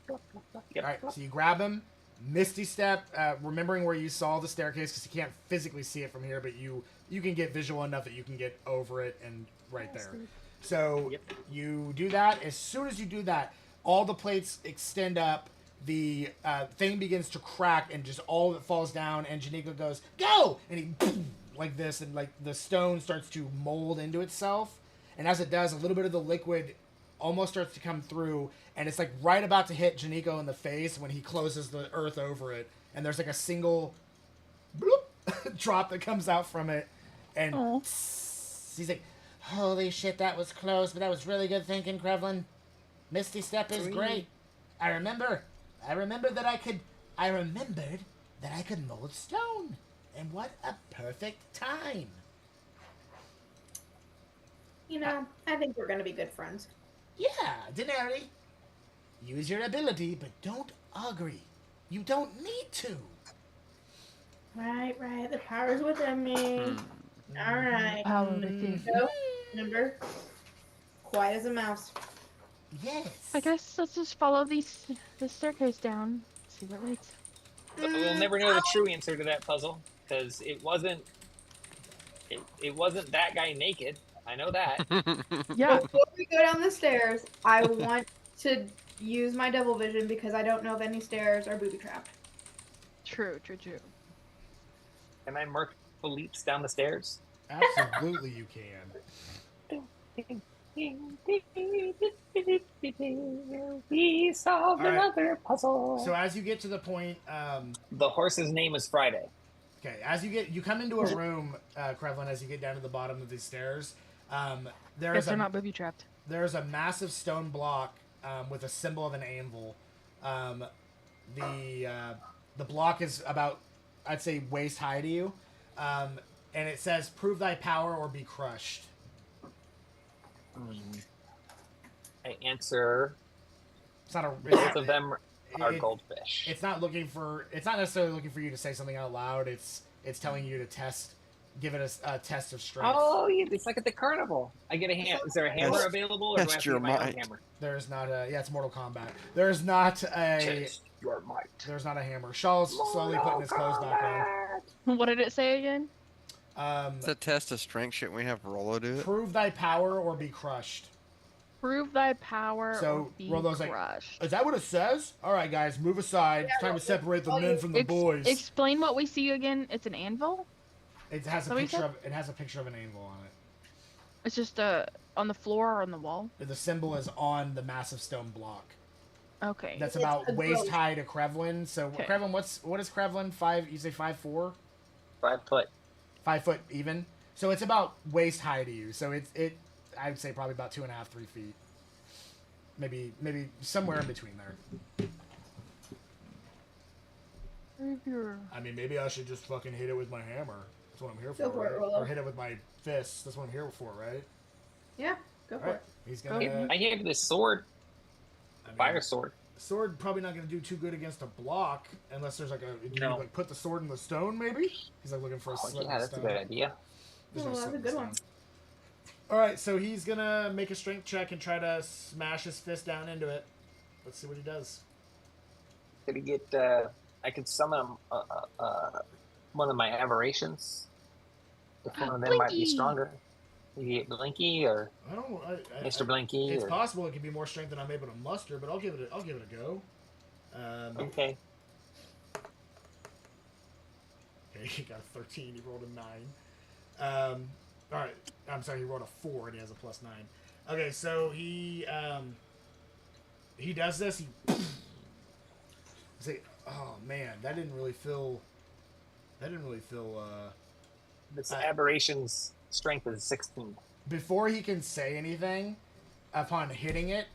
Yep. All right. So you grab him, Misty Step, remembering where you saw the staircase because you can't physically see it from here, but you can get visual enough that you can get over it and right there. So Yep. you do that. As soon as you do that, all the plates extend up. The thing begins to crack and just all of it falls down. And Janiko goes, "Go!" And he like this, and like the stone starts to mold into itself. And as it does, a little bit of the liquid almost starts to come through, and it's like right about to hit Janiko in the face when he closes the earth over it. And there's like a single bloop, drop that comes out from it, and Aw. he's like, Holy shit, that was close, but that was really good thinking, Krevlin. Misty Step is great. I remembered that I remembered that I could mold stone. And what a perfect time. You know, I think we're gonna be good friends. Yeah, Daenerys. Use your ability, but don't agree. You don't need to. Right. The power's within me. All right. Power within. So, remember, quiet as a mouse. Yes. I guess let's just follow the staircase down. See what leads. But we'll never know the true answer to that puzzle because it wasn't that guy naked. I know that. Yeah. Before we go down the stairs, I want to use my double vision because I don't know if any stairs are booby trapped. True. Can I mirthful leaps down the stairs? Absolutely you can. We solved All right. another puzzle. So as you get to the point, The horse's name is Friday. okay, you come into a room, Krevlin, as you get down to the bottom of these stairs. Guess There's they're not booby trapped. a massive stone block with a symbol of an anvil. The block is about, I'd say, waist high to you, and it says, "Prove thy power or be crushed." I answer. It's not a. Both of them are it- goldfish. It's not looking for. It's not necessarily looking for you to say something out loud. It's telling you to give it a test of strength. Oh, yeah, it's like at the carnival. I get a hammer. Is there a hammer That's- available, or do I have that's to your get my own might. hammer? There's not a. Yeah, it's Mortal Kombat. There's not a. Test your might. There's not a hammer. Shaw's slowly putting his clothes back on. What did it say again? It's a test of strength. Shouldn't we have Rollo do it? Prove thy power or be crushed. Prove thy power So, or be Rollo's like, crushed. Is that what it says? All right, guys, move aside. It's time to separate the men from the boys. Explain what we see again. It's an anvil? It has a What he picture said? of. It has a picture of an anvil on it. It's just on the floor or on the wall? The symbol is on the massive stone block. Okay. That's It's about a waist ghost. high to Krevlin. So Okay. Krevlin, what is Krevlin? 5? You say 5'4"? 5 foot. 5 foot even. So it's about waist high to you. So it I would say probably about 2.5, 3 feet. Maybe somewhere in between there. I mean, maybe I should just fucking hit it with my hammer. That's what I'm here for, Go for it, right? Rollo. Or hit it with my fists. That's what I'm here for, right? Yeah, go for All right. it. He's gonna. I have this sword, I mean, fire sword. Sword probably not gonna do too good against a block unless there's like a. Do No. you like put the sword in the stone? Maybe he's like looking for a Oh, slit in yeah, the that's a stone. good idea. There's Oh, no that's slit a in the good one. stone. All right, so he's gonna make a strength check and try to smash his fist down into it. Let's see what he does. Could he get? I could summon one of my aberrations. If one of them might be Blinky! stronger. You get Blinky or I don't. Mr. Blinky. It's or... possible it could be more strength than I'm able to muster, but I'll give it a go. Okay. Okay, he got a 13. He rolled a 9. All right. I'm sorry. He rolled a 4 and he has a +9. Okay, so he does this. He say, "Oh man, that didn't really feel." This aberration's strength is 16. Before he can say anything, upon hitting it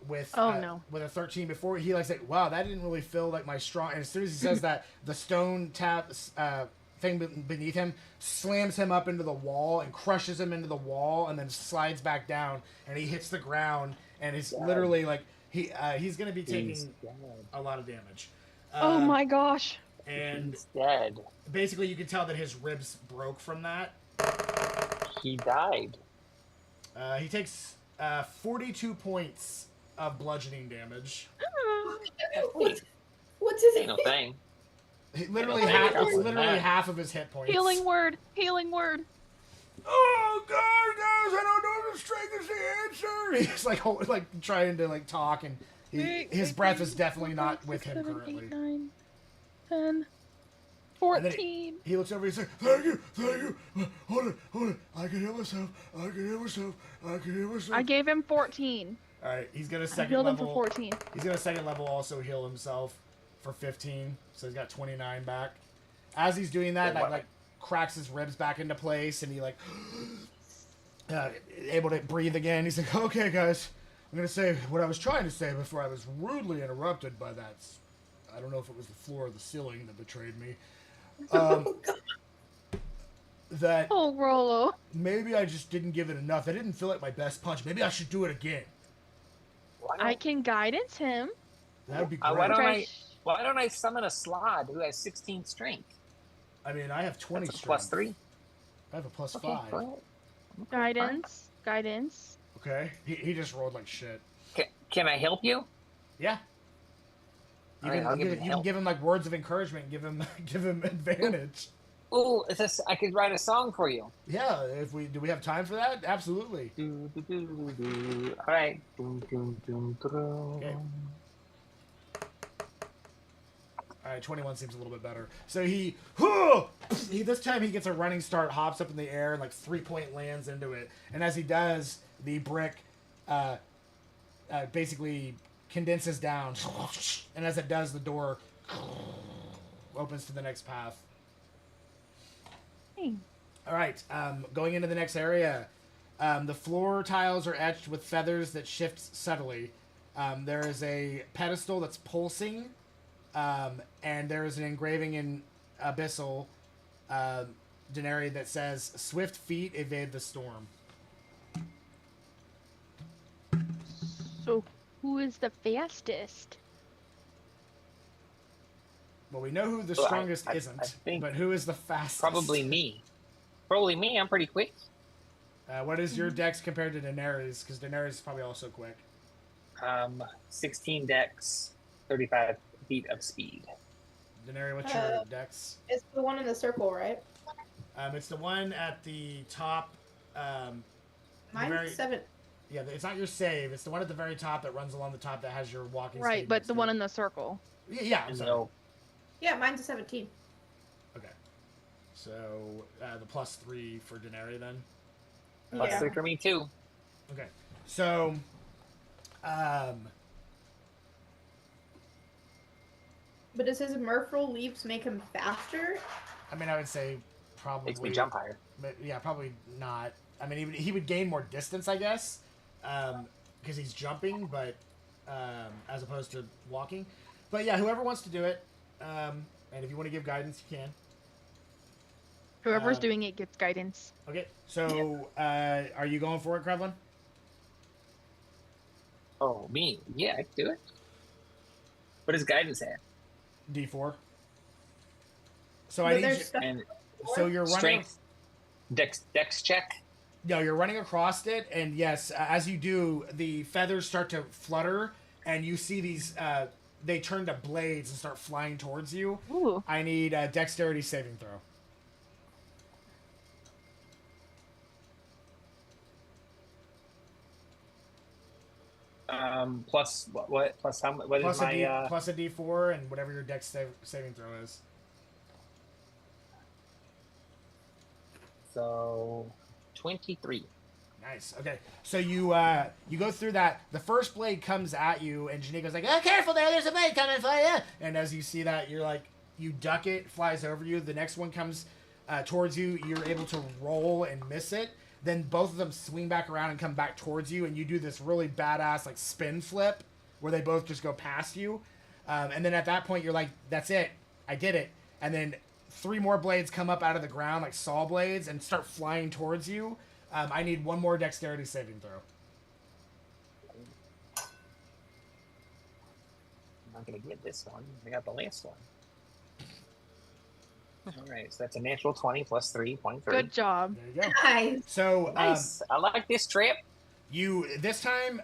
with No. with a 13, before he like say, "Wow, that didn't really feel like my strong." And as soon as he says that, the stone thing beneath him slams him up into the wall and crushes him into the wall, and then slides back down, and he hits the ground, and it's literally like he's gonna be taking a lot of damage. Oh my gosh. And He's dead. basically, you can tell that his ribs broke from that. He died. He takes 42 points of bludgeoning damage. What's his Ain't no thing. Literally Yeah, half. thank It's you. literally half of his hit points. Healing word. Healing word. Oh God, guys! I don't know if the strength is the answer. He's like trying to like talk, and his breath is definitely not with him 7, currently. 8, 9, 10, And then 14. he looks over. He's like, "Thank you. Hold it. I can heal myself. I can heal myself." I gave him 14. All right, he's gonna I second healed him level. for 14. He's gonna second level also heal himself for 15, so he's got 29 back. As he's doing that, Oh, wow. like cracks his ribs back into place, and he like able to breathe again. He's like, okay, guys, I'm going to say what I was trying to say before I was rudely interrupted by that. I don't know if it was the floor or the ceiling that betrayed me. That Oh, Rollo. maybe I just didn't give it enough. I didn't feel like my best punch. Maybe I should do it again. I can guidance him. That would be why great. don't Why don't I summon a Slod who has 16 strength? I mean, I have 20 That's a strength. +3. I have a +5. Go ahead. Guidance. Okay. He just rolled like shit. Can I help you? Yeah. You All right, I'll give him can help. give him like words of encouragement. Give him advantage. Ooh, I could write a song for you. Yeah. Do we have time for that? Absolutely. All right. Okay. All right, 21 seems a little bit better. So he this time he gets a running start, hops up in the air, and like 3-point lands into it. And as he does, the brick basically condenses down. And as it does, the door opens to the next path. Hey. All right, going into the next area. The floor tiles are etched with feathers that shift subtly. There is a pedestal that's pulsing. And there is an engraving in Abyssal Denari that says, "Swift feet evade the storm." So, who is the fastest? Well, we know who the Well, strongest I isn't, think but who is the fastest? Probably me. Probably me. I'm pretty quick. What is your dex compared to Daenerys? Because Daenerys is probably also quick. 16 dex, 35 feet of speed. Daenerys, what's your dex? It's the one in the circle, right? It's the one at the top. Mine's 7. Yeah, it's not your save. It's the one at the very top that runs along the top that has your walking speed. Right, but next the to one it. in the circle. Yeah, I'm sorry. No. Yeah, mine's a 17. Okay. So the +3 for Daenerys then. Yeah. +3 for me too. Okay. So, But does his Murfrel leaps make him faster? I mean, I would say probably. Makes me jump higher. But yeah, probably not. I mean, he would gain more distance, I guess, because he's jumping, but as opposed to walking. But yeah, whoever wants to do it, and if you want to give guidance, you can. Whoever's doing it gets guidance. Okay. So, are you going for it, Krevlin? Oh, me? Yeah, I can do it. What does guidance at? D4. So No, I need there's you, stuff- And so you're running. strength, dex check. No, you're running across it, and yes, as you do, the feathers start to flutter, and you see these. They turn to blades and start flying towards you. Ooh. I need a dexterity saving throw. Plus what? Plus how? What Plus is a my? plus a D4 and whatever your dex saving throw is. So 23. Nice. Okay, so you go through that. The first blade comes at you, and Janiko's like, "Oh, careful there! There's a blade coming for you!" And as you see that, you're like, you duck it, flies over you. The next one comes towards you. You're able to roll and miss it. Then both of them swing back around and come back towards you, and you do this really badass like spin flip, where they both just go past you. And then at that point, you're like, "That's it! I did it!" And then 3 more blades come up out of the ground like saw blades and start flying towards you. I need one more dexterity saving throw. I'm not gonna get this one. I got the last one. All right, so that's a natural 20 plus 3, 23. Good job. There you go. Nice. So Nice. I like this trip. you this time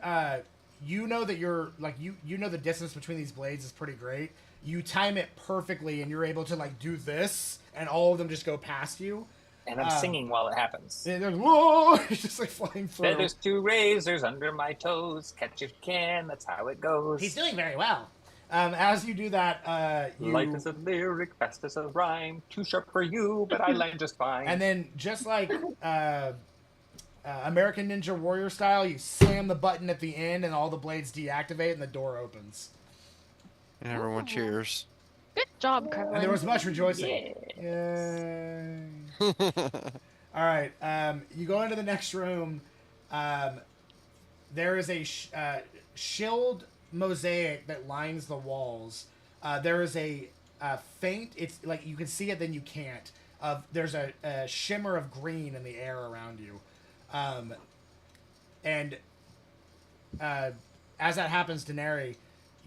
you know that you're like you know the distance between these blades is pretty great. You time it perfectly, and you're able to like do this, and all of them just go past you. And I'm singing while it happens. And they're whoa, it's just like flying through. There's 2 razors under my toes. Catch if you can. That's how it goes. He's doing very well. As you do that, you Light as a lyric, fast as a rhyme. Too sharp for you, but I land just fine. and then just like American Ninja Warrior style, you slam the button at the end, and all the blades deactivate, and the door opens. And everyone cheers. Good job, And Krevlin. there was much rejoicing. Yeah. Yay! All right. You go into the next room. There is a shield mosaic that lines the walls. There is a faint. It's like you can see it, then you can't. There's a shimmer of green in the air around you, and as that happens, Daenerys,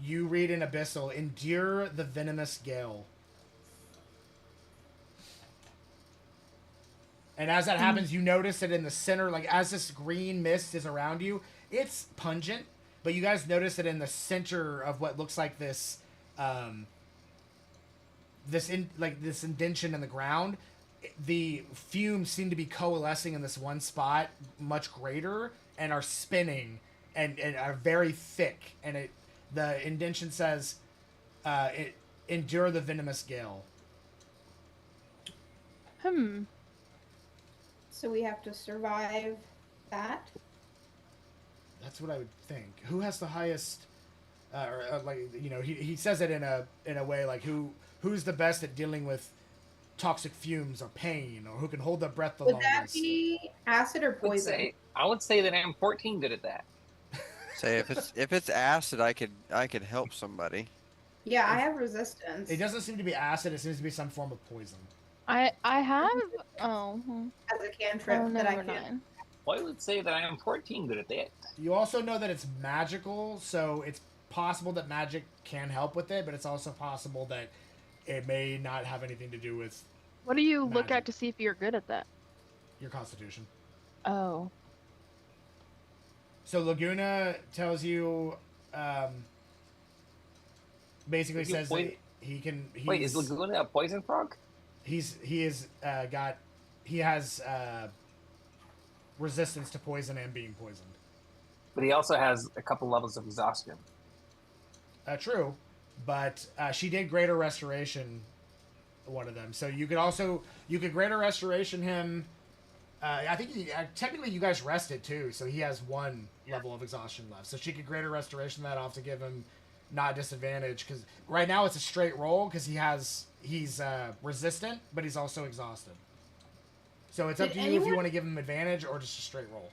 you read in Abyssal, "Endure the venomous gale." And as that happens, you notice that in the center, like as this green mist is around you, it's pungent. But you guys notice that in the center of what looks like this, this indentation in the ground, the fumes seem to be coalescing in this one spot, much greater, and are spinning and are very thick. And the indentation says, "Endure the venomous gale." So we have to survive that. That's what I would think. Who has the highest? He says it in a way like who's the best at dealing with toxic fumes or pain, or who can hold their breath the Would longest. that be acid or poison? I would say that I'm 14 good at that. Say if it's acid, I could help somebody. Yeah, I have resistance. It doesn't seem to be acid. It seems to be some form of poison. I have. Oh. As a cantrip Oh, that I never can. mind. Well, I would say that I am 14 good at that. You also know that it's magical, so it's possible that magic can help with it, but it's also possible that it may not have anything to do with What do you look Magic. at to see if you're good at that? your constitution. Oh. So Laguna tells you, basically Is he says poison- that he can. Wait, is Laguna a poison frog? He has resistance to poison and being poisoned. But he also has a couple levels of exhaustion. True, but she did greater restoration, one of them. So you could greater restoration him. I think technically you guys rested too, so he has one level of exhaustion left. So she could greater restoration that off to give him not disadvantage, because right now it's a straight roll because he's resistant, but he's also exhausted. So it's up to you if you want to give him advantage or just a straight roll.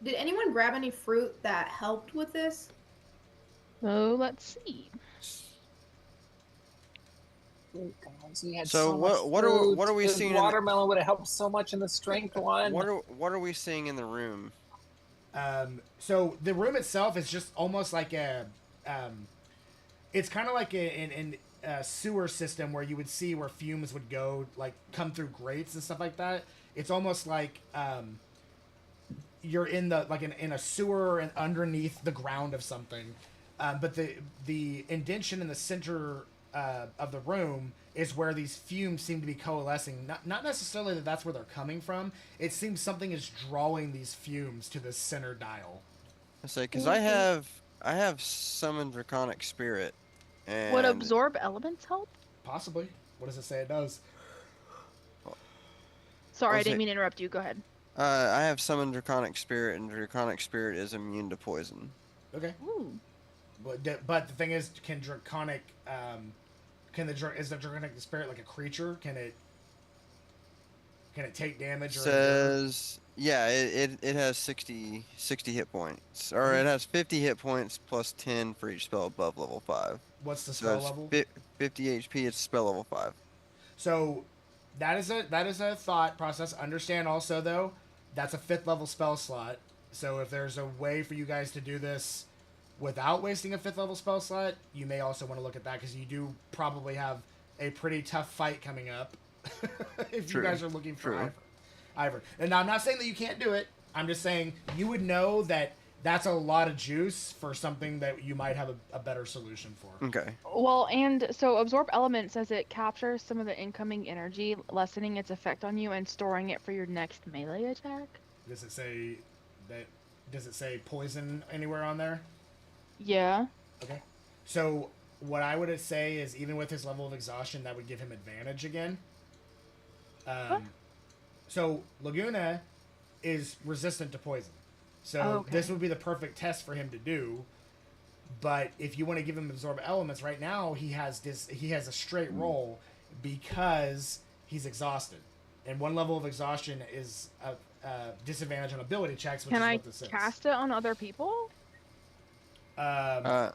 Did anyone grab any fruit that helped with this? Oh, let's see. So what are we seeing? Watermelon would have helped so much in the strength one. What are we seeing in the room? So the room itself is just almost like it's kind of like a sewer system where you would see where fumes would go, like come through grates and stuff like that. It's almost like you're in a sewer and underneath the ground of something. But the indentation in the center of the room is where these fumes seem to be coalescing. Not necessarily that's where they're coming from. It seems something is drawing these fumes to the center dial. I say because I have summoned draconic spirit. And Would absorb elements help? Possibly. What does it say it does? Sorry, I Was didn't it- mean to interrupt you. Go ahead. I have summoned draconic spirit, and draconic spirit is immune to poison. Okay. Ooh. But the thing is, can draconic is the draconic spirit like a creature? Can it take damage? Or Says yeah, it has 60 hit points, or it has 50 hit points plus 10 for each spell above level 5. What's the So spell it's level? 50 HP. It's spell level 5. So that is a thought process. Understand also though, that's a 5th level spell slot. So if there's a way for you guys to do this without wasting a 5th level spell slot, you may also want to look at that, because you do probably have a pretty tough fight coming up if True. you guys are looking for True. Ivor. And now I'm not saying that you can't do it. I'm just saying you would know that that's a lot of juice for something that you might have a better solution for. Okay. Well, and so absorb element says it captures some of the incoming energy, lessening its effect on you and storing it for your next melee attack. Does it say that? Does it say poison anywhere on there? Yeah. Okay. So what I would say is, even with his level of exhaustion, that would give him advantage again. So Laguna is resistant to poison. So Okay. this would be the perfect test for him to do. But if you want to give him absorb elements, right now he has a straight roll because he's exhausted. And 1 level of exhaustion is a disadvantage on ability checks, which Can is I what this is. cast it on other people? Yeah.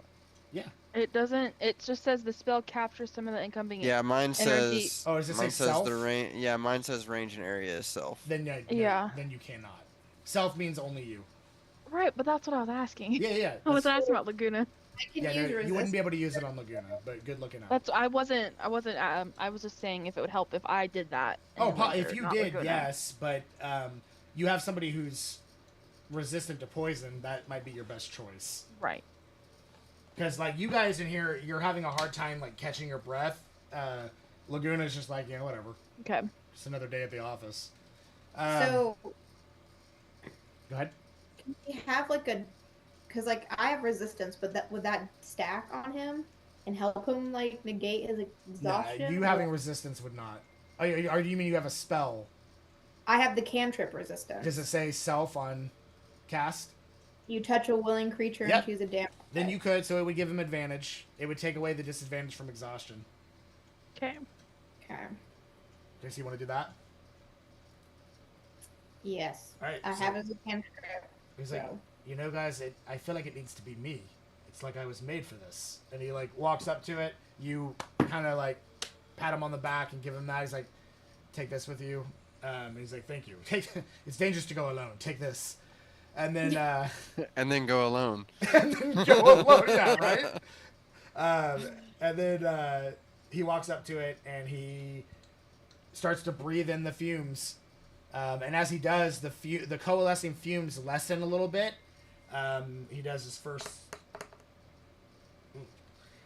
It doesn't. It just says the spell captures some of the incoming. Yeah, mine energy. says. Oh, does it say mine says self? the range. Yeah, mine says range and area is self. Then Yeah. Then you cannot. Self means only you. Right, but that's what I was asking. Yeah. I was asking about Laguna. I can Yeah, use no, resist. you wouldn't be able to use it on Laguna, but good looking out. That's I wasn't. I was just saying if it would help if I did that. in Oh, the winter, if you not did, Laguna. yes, but you have somebody who's resistant to poison. That might be your best choice. Right. Because like you guys in here, you're having a hard time like catching your breath. Laguna's just like, yeah, whatever. Okay. Just another day at the office. So Go ahead. can we have like a, because like I have resistance, but that would that stack on him and help him like negate his exhaustion? Yeah, you having resistance would not. Or you mean you have a spell? I have the cantrip resistance. Does it say self on cast? You touch a willing creature Yep. and choose a damage. Then you could, so it would give him advantage. It would take away the disadvantage from exhaustion. Okay. Okay. Okay, so you want to do that? Yes. All right. I so have it as a cantrip. He's like, So. you know, guys, I feel like it needs to be me. It's like I was made for this. And he like walks up to it. You kind of like pat him on the back and give him that. He's like, take this with you. And he's like, thank you. It's dangerous to go alone. Take this. And then And then go alone. and then go alone. Yeah, right. And then he walks up to it and he starts to breathe in the fumes. And as he does, the coalescing fumes lessen a little bit. He does his first.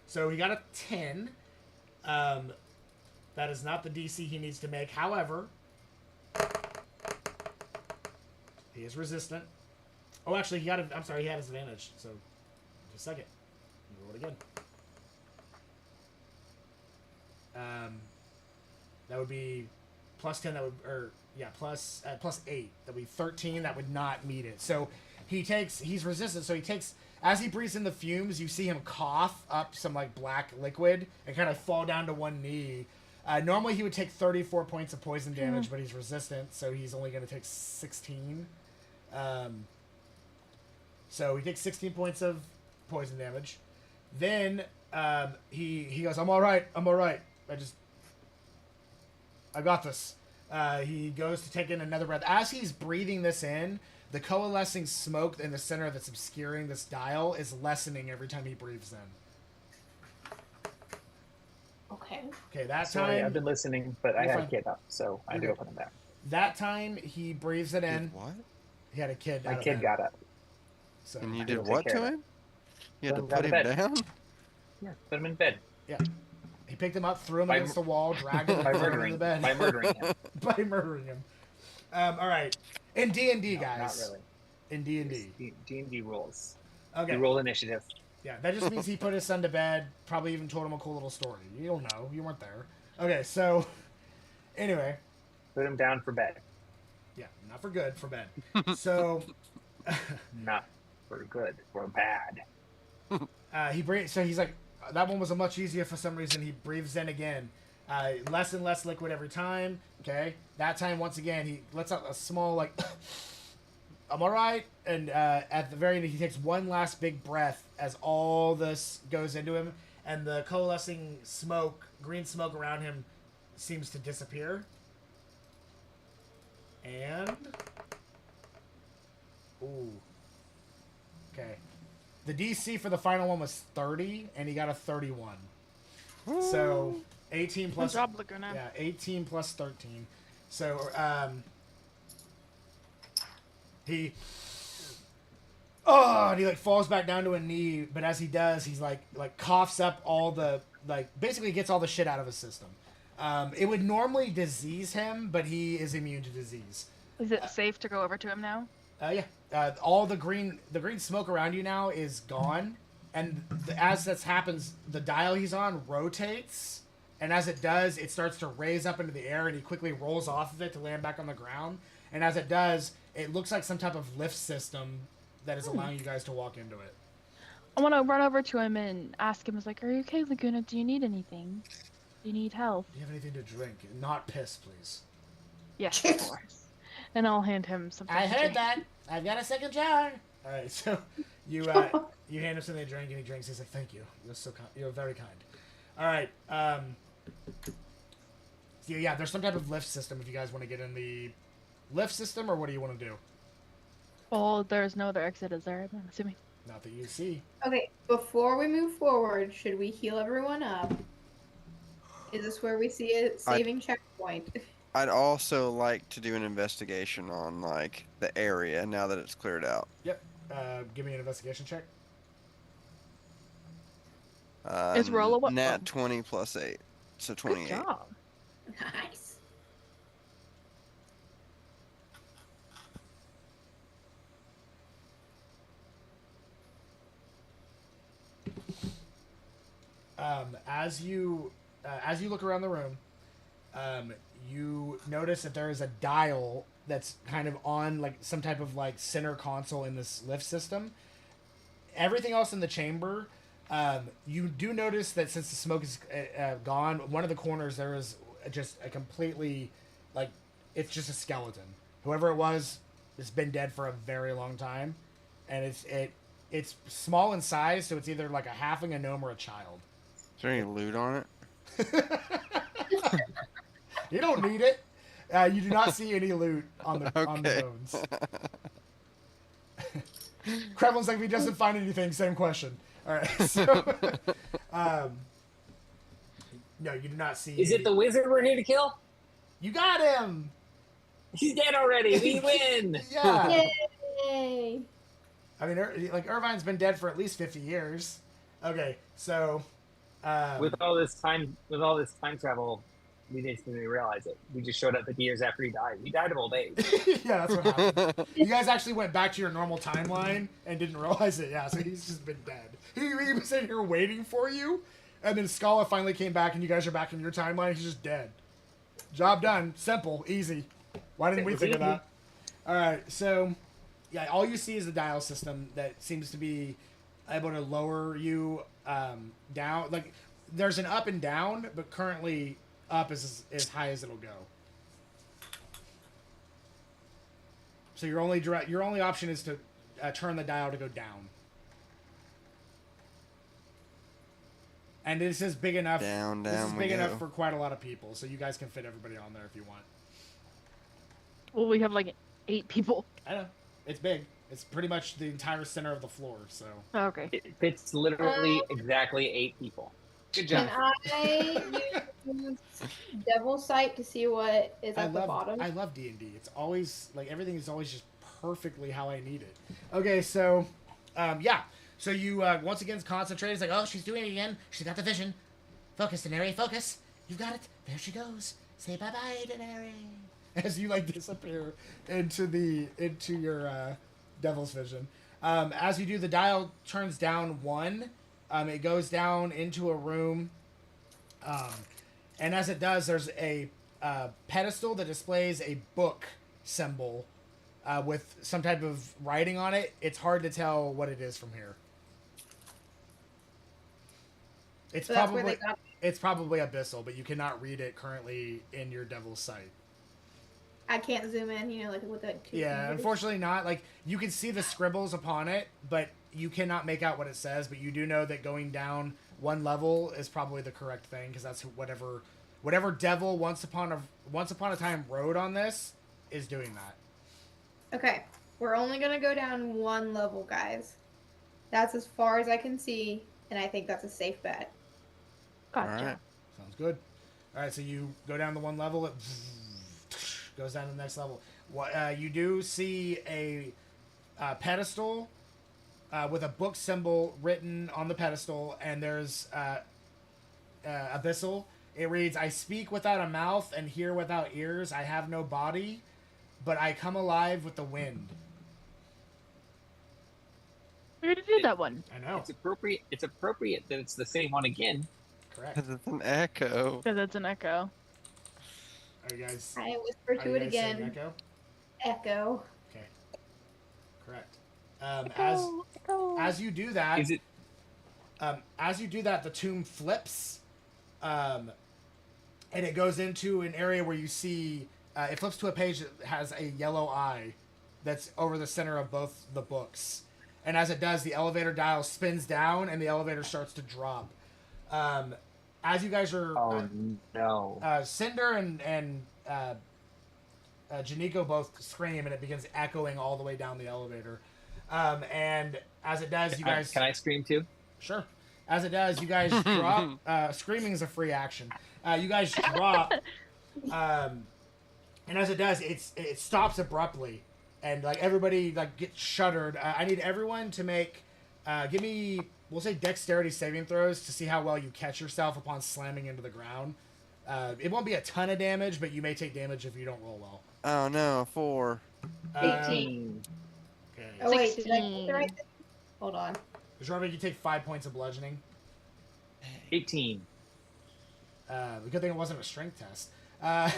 So he got a 10. That is not the DC he needs to make. However, he is resistant. Oh, actually, he had his advantage. So, just a second. Roll it again. That would be plus 10. That would, plus 8. That would be 13. That would not meet it. So he's resistant. So as he breathes in the fumes, you see him cough up some like black liquid and kind of fall down to one knee. Normally he would take 34 points of poison damage, but he's resistant, so he's only going to take 16. So he takes 16 points of poison damage. Then he goes, I'm all right. I got this. He goes to take in another breath. As he's breathing this in, the coalescing smoke in the center that's obscuring this dial is lessening every time he breathes in. Okay. Okay, that Sorry, time. I've been listening, but I You're had fine. a kid up, so I had to Okay. open them back. That time he breathes it in. Did what? He had a kid. My out of kid bed. got up. So And you I did will what take care to of him? You had to Put him put him out of down? Yeah, put him in bed he picked him up, threw him By against the wall, dragged him by into murdering the bed. by murdering him. By murdering him. All right. In D&D, No, guys. not really. In D&D. D&D rules. Okay. You roll initiative. Yeah, that just means he put his son to bed, probably even told him a cool little story. You don't know. You weren't there. Okay, so anyway. Put him down for bed. Yeah, not for good, for bed. So Not for good, for bad. so he's like, that one was a much easier for some reason. He breathes in again. Less and less liquid every time. Okay. That time, once again, he lets out a small, like, I'm all right. And at the very end, he takes one last big breath as all this goes into him. And the coalescing smoke, green smoke around him seems to disappear. And... Ooh. Okay. The DC for the final one was 30, and he got a 31. So 18 Good plus job, Laguna. yeah, 18 plus 13. So he and he like falls back down to a knee, but as he does, he's like coughs up all the basically gets all the shit out of his system. It would normally disease him, but he is immune to disease. Is it safe to go over to him now? Yeah. All the green smoke around you now is gone, and as this happens, the dial he's on rotates, and as it does, it starts to raise up into the air, and he quickly rolls off of it to land back on the ground. And as it does, it looks like some type of lift system that is allowing you guys to walk into it. I want to run over to him and ask him, "Are you okay, Laguna? Do you need anything? Do you need help?" Do you have anything to drink? Not piss, please. Yes, of course. And I'll hand him something. I to heard drink. that. I've got a second jar. All right, so you you hand him something to drink, and he drinks. He's like, "Thank you. You're so kind. You're very kind." All right. So yeah, there's some type of lift system if you guys want to get in the lift system, or what do you want to do? Well, there's no other exit, is there? I'm assuming. Not that you see. Okay, before we move forward, should we heal everyone up? Is this where we see a saving checkpoint? I'd also like to do an investigation on like the area now that it's cleared out. Yep. Give me an investigation check. Is roll a what? Nat 20 plus 8, so 28. Good job. Nice. As you look around the room, you notice that there is a dial that's kind of on like some type of like center console in this lift system. Everything else in the chamber, you do notice that since the smoke is gone, one of the corners there is just a completely like it's just a skeleton. Whoever it was, it's been dead for a very long time, and it's small in size, so it's either like a halfling, a gnome, or a child. Is there any loot on it? You don't need it. You do not see any loot on the Okay. bones. Krevlin's like, if he doesn't find anything, same question. All right, so no, you do not see. Is it the wizard we're here to kill? You got him. He's dead already. We win. Yeah. Yay! I mean, like Irvine's been dead for at least 50 years. Okay, so With all this time travel, we didn't even realize it. We just showed up 50 years after he died. We died of old age. yeah, that's what happened. You guys actually went back to your normal timeline and didn't realize it. Yeah, so he's just been dead. He was sitting here waiting for you, and then Scala finally came back, and you guys are back in your timeline. He's just dead. Job done. Simple. Easy. Why didn't we think of that? All right, so yeah, all you see is the dial system that seems to be able to lower you down. Like there's an up and down, but currently up is as high as it'll go. So your only option is to turn the dial to go down. And this is big enough. Down This is we big go. enough for quite a lot of people, so you guys can fit everybody on there if you want. Well, we have like 8 people. I know it's big. It's pretty much the entire center of the floor. So Oh, okay. It fits literally exactly 8 people. Good Can job. I use Devil's Sight to see what is at the bottom? I love D&D. It's always like everything is always just perfectly how I need it. Okay, so yeah. So you once again concentrate. It's like, oh, she's doing it again. She's got the vision. Focus, Daenerys. Focus. You've got it. There she goes. Say bye bye, Daenerys. As you like disappear into your devil's vision. As you do, the dial turns down 1. It goes down into a room. And as it does, there's a pedestal that displays a book symbol with some type of writing on it. It's hard to tell what it is from here. It's So that's where they got. it's probably abyssal, but you cannot read it currently in your devil's sight. I can't zoom in, like with that. Yeah, unfortunately not. Like, you can see the scribbles upon it, but you cannot make out what it says. But you do know that going down 1 level is probably the correct thing, because that's whatever devil once upon a time wrote on this is doing that. Okay, we're only gonna go down 1 level, guys. That's as far as I can see, and I think that's a safe bet. Gotcha. All right. Sounds good. All right, so you go down to 1 level. It goes down to the next level. You do see a pedestal with a book symbol written on the pedestal, and there's abyssal. It reads, "I speak without a mouth and hear without ears. I have no body, but I come alive with the wind." We already did that one. I know. It's appropriate that it's the same one again. Correct. Because it's an echo. Because it's an echo. Are you guys? I whisper are to you it guys saying again. Echo? Echo. Okay. Correct. Echo. As you do that, Is it? the tomb flips, and it goes into an area where you see it flips to a page that has a yellow eye that's over the center of both the books. And as it does, the elevator dial spins down and the elevator starts to drop. As you guys are... Oh, no. Cinder and Janiko both scream, and it begins echoing all the way down the elevator. And as it does, you guys... Can I scream too? Sure. As it does, you guys drop... screaming is a free action. You guys drop... and as it does, it stops abruptly. And, like, everybody, like, gets shuddered. I need everyone to make... give me, we'll say, dexterity saving throws to see how well you catch yourself upon slamming into the ground. It won't be a ton of damage, but you may take damage if you don't roll well. Oh, no. 4. 18. Okay. Oh wait, did I 16. get the right thing? Hold on. Jorvik, you take 5 points of bludgeoning. 18. The good thing it wasn't a strength test. I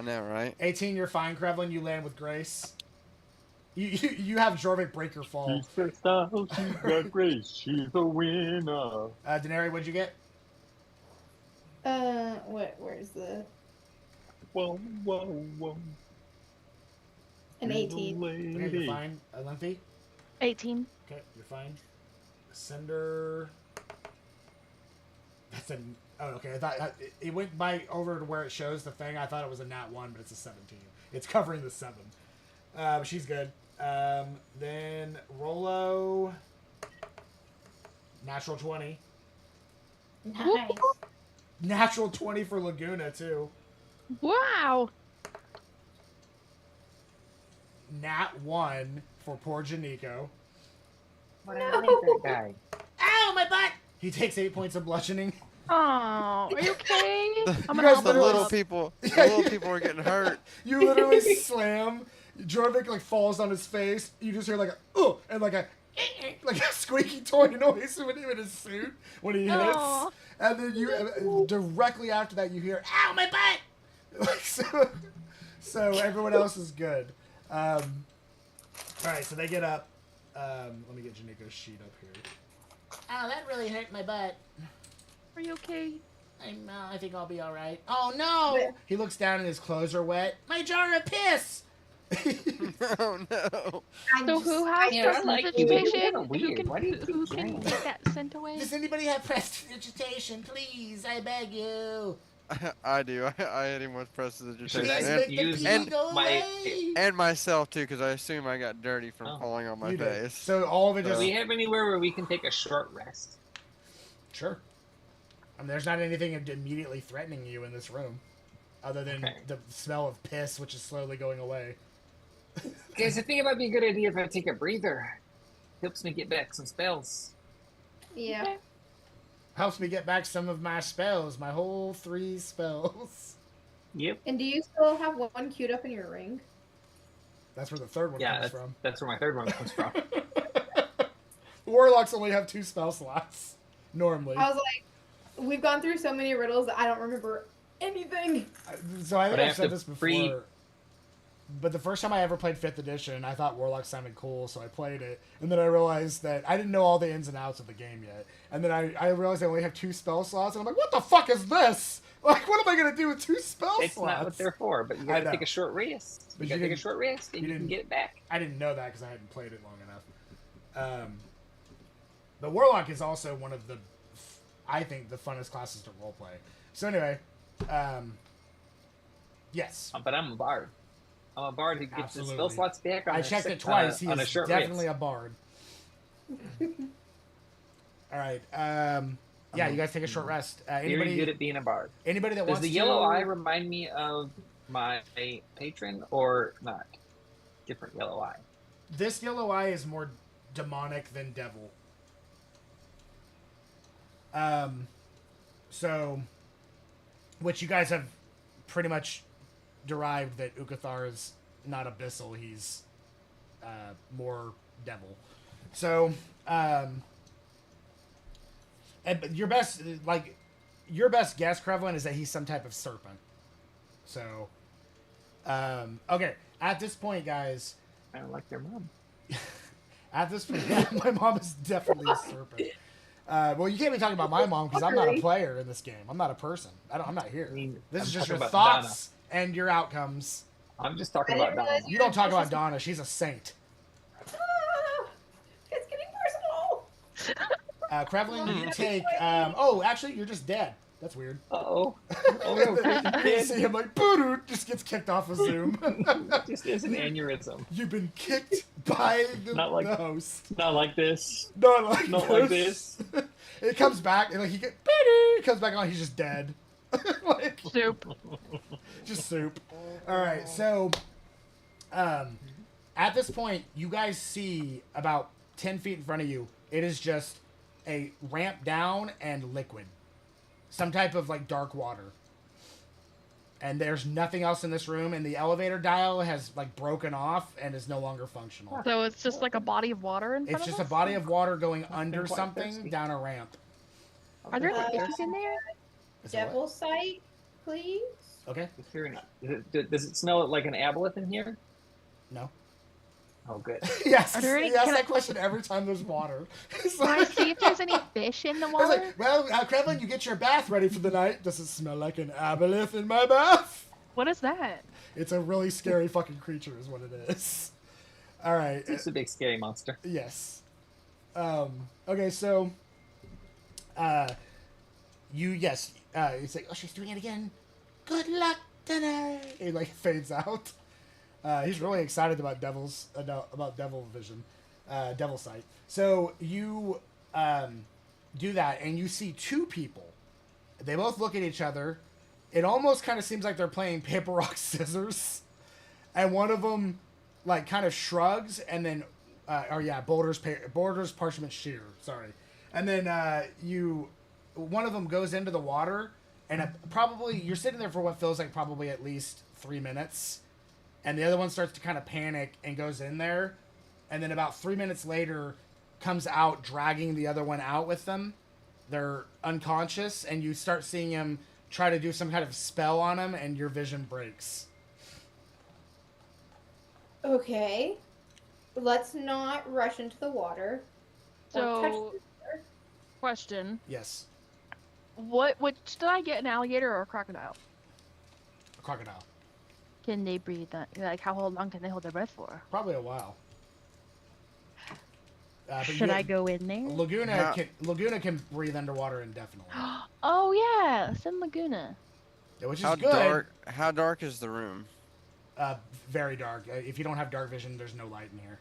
know, right? 18, you're fine, Krevlin. You land with grace. You have Jorvik break your fall. She's style, she's got grace, she's a winner. Denari, what'd you get? Where's the... Whoa, whoa, whoa. An 18. Okay, you're fine. Lymphy? 18. Okay, you're fine. Cinder. That's an... Oh, okay. I thought it went by over to where it shows the thing. I thought it was a nat 1, but it's a 17. It's covering the 7. She's good. Then Rolo. Natural 20. Nice. Natural 20 for Laguna, too. Wow. Nat 1 for poor Janiko. What did I make that guy? Ow, my butt! He takes 8 points of bludgeoning. Oh, are you okay? I'm You gonna guys help The him little up. people, the little people are getting hurt. You literally slam. Jorvik like falls on his face. You just hear like a and like a squeaky toy noise when he in his suit when he hits. Aw. And then you directly after that you hear "Ow, my butt!" Like, so everyone else is good. All right, so they get up. Let me get Janiko's sheet up here. Oh, that really hurt my butt. Are you okay? I think I'll be all right. Oh no! He looks down and his clothes are wet. My jar of piss. Oh no! So who has Yeah, I like you, but you're prestidigitation? kinda weird. Why do you keep Who can trying? get that sent away? Does anybody have prestidigitation, please? I beg you. I do. I hit him with Please prestidigitation make the use pee and- go my- away. and myself too, because I assume I got dirty from Oh. falling on my You did. face. So all of it Do just we have anywhere where we can take a short rest? sure. I mean, there's not anything immediately threatening you in this room, other than Okay. the smell of piss, which is slowly going away. Guys, I think it might be a good idea if I take a breather. Helps me get back some spells. Yeah. Okay. Helps me get back some of my spells, my whole 3 spells. Yep. And do you still have one queued up in your ring? That's where the third one Yeah, comes from. that's where my third one comes from. Warlocks only have 2 spell slots normally. I was like, we've gone through so many riddles that I don't remember anything. So I think But I I've have said to this before. free- But the first time I ever played 5th edition, I thought Warlock sounded cool, so I played it. And then I realized that I didn't know all the ins and outs of the game yet. And then I realized I only have 2 spell slots, and I'm like, what the fuck is this? Like, what am I going to do with 2 spell It's slots? not what they're for, but you I gotta know. take a short rest. But You you gotta take a didn't- short rest and you you can didn't- get it back. I didn't know that because I hadn't played it long enough. The Warlock is also one of the, I think, the funnest classes to roleplay. So anyway, yes. But I'm a bard. I'm a bard who gets his spell Absolutely. slots back on I a checked sec- it twice. He on a is short definitely rest. a bard. All right. Yeah, you guys take a short rest. Very Anybody? good at being a bard. Anybody that Does wants the to? yellow eye remind me of my patron or not? Different yellow eye. This yellow eye is more demonic than devil. So, which you guys have pretty much derived that Ukathar is not abyssal; he's more devil. So, but your best guess, Krevlin, is that he's some type of serpent. So, okay. At this point, guys. I don't like their mom. At this point, my mom is definitely a serpent. Well, you can't be talking about my mom because I'm not a player in this game. I'm not a person. I'm not here. I mean, This I'm is just talking your about thoughts and your outcomes. I'm just talking I about didn't realize Dom. You don't talk about Donna. She's a saint. Ah, it's getting personal. Krevlin, you take. Oh, actually, you're just dead. That's weird. Oh no, crazy You kid. see him like, boo just gets kicked off of Zoom. Just is an aneurysm. You've been kicked by the host. Not like this. Not like Not this. like this. It comes back and like he comes back on. He's just dead. Like, Soup. just soup. All right, so at this point, you guys see about 10 feet in front of you. It is just a ramp down and liquid, some type of like dark water. And there's nothing else in this room, and the elevator dial has like broken off and is no longer functional. So it's just like a body of water in front It's of just us? a body of water going under quite something thirsty. down a ramp. Are there fishes in there? Is it what? Devil sight, please. Okay. Does it smell like an aboleth in here? No. Oh, good. Yes. Are there any- He asks can that I- question every time there's water. It's Can I see if there's any fish in the It's water? like, well, Krevlin, you get your bath ready for the night. Does it smell like an aboleth in my bath? What is that? It's a really scary fucking creature, is what it is. All right. It's a big scary monster. Yes. Okay, so, it's like, oh, she's doing it again. Good luck tonight. It like fades out. He's really excited about devil vision, devil sight. So you do that, and you see two people. They both look at each other. It almost kind of seems like they're playing paper, rock, scissors, and one of them like kind of shrugs, and then, boulders, parchment, shear. Sorry, and then one of them goes into the water, and probably you're sitting there for what feels like probably at least 3 minutes. And the other one starts to kind of panic and goes in there. And then about 3 minutes later, comes out dragging the other one out with them. They're unconscious, and you start seeing him try to do some kind of spell on him, and your vision breaks. Okay. Let's not rush into the water. Don't touch So, the- question. Yes. Which did I get, an alligator or a crocodile? A crocodile. Can they breathe? Like, how long can they hold their breath for? Probably a while. But Should I go in there? Laguna can breathe underwater indefinitely. Oh, yeah. Send Laguna. Which is How good. dark is the room? Very dark. If you don't have dark vision, there's no light in here.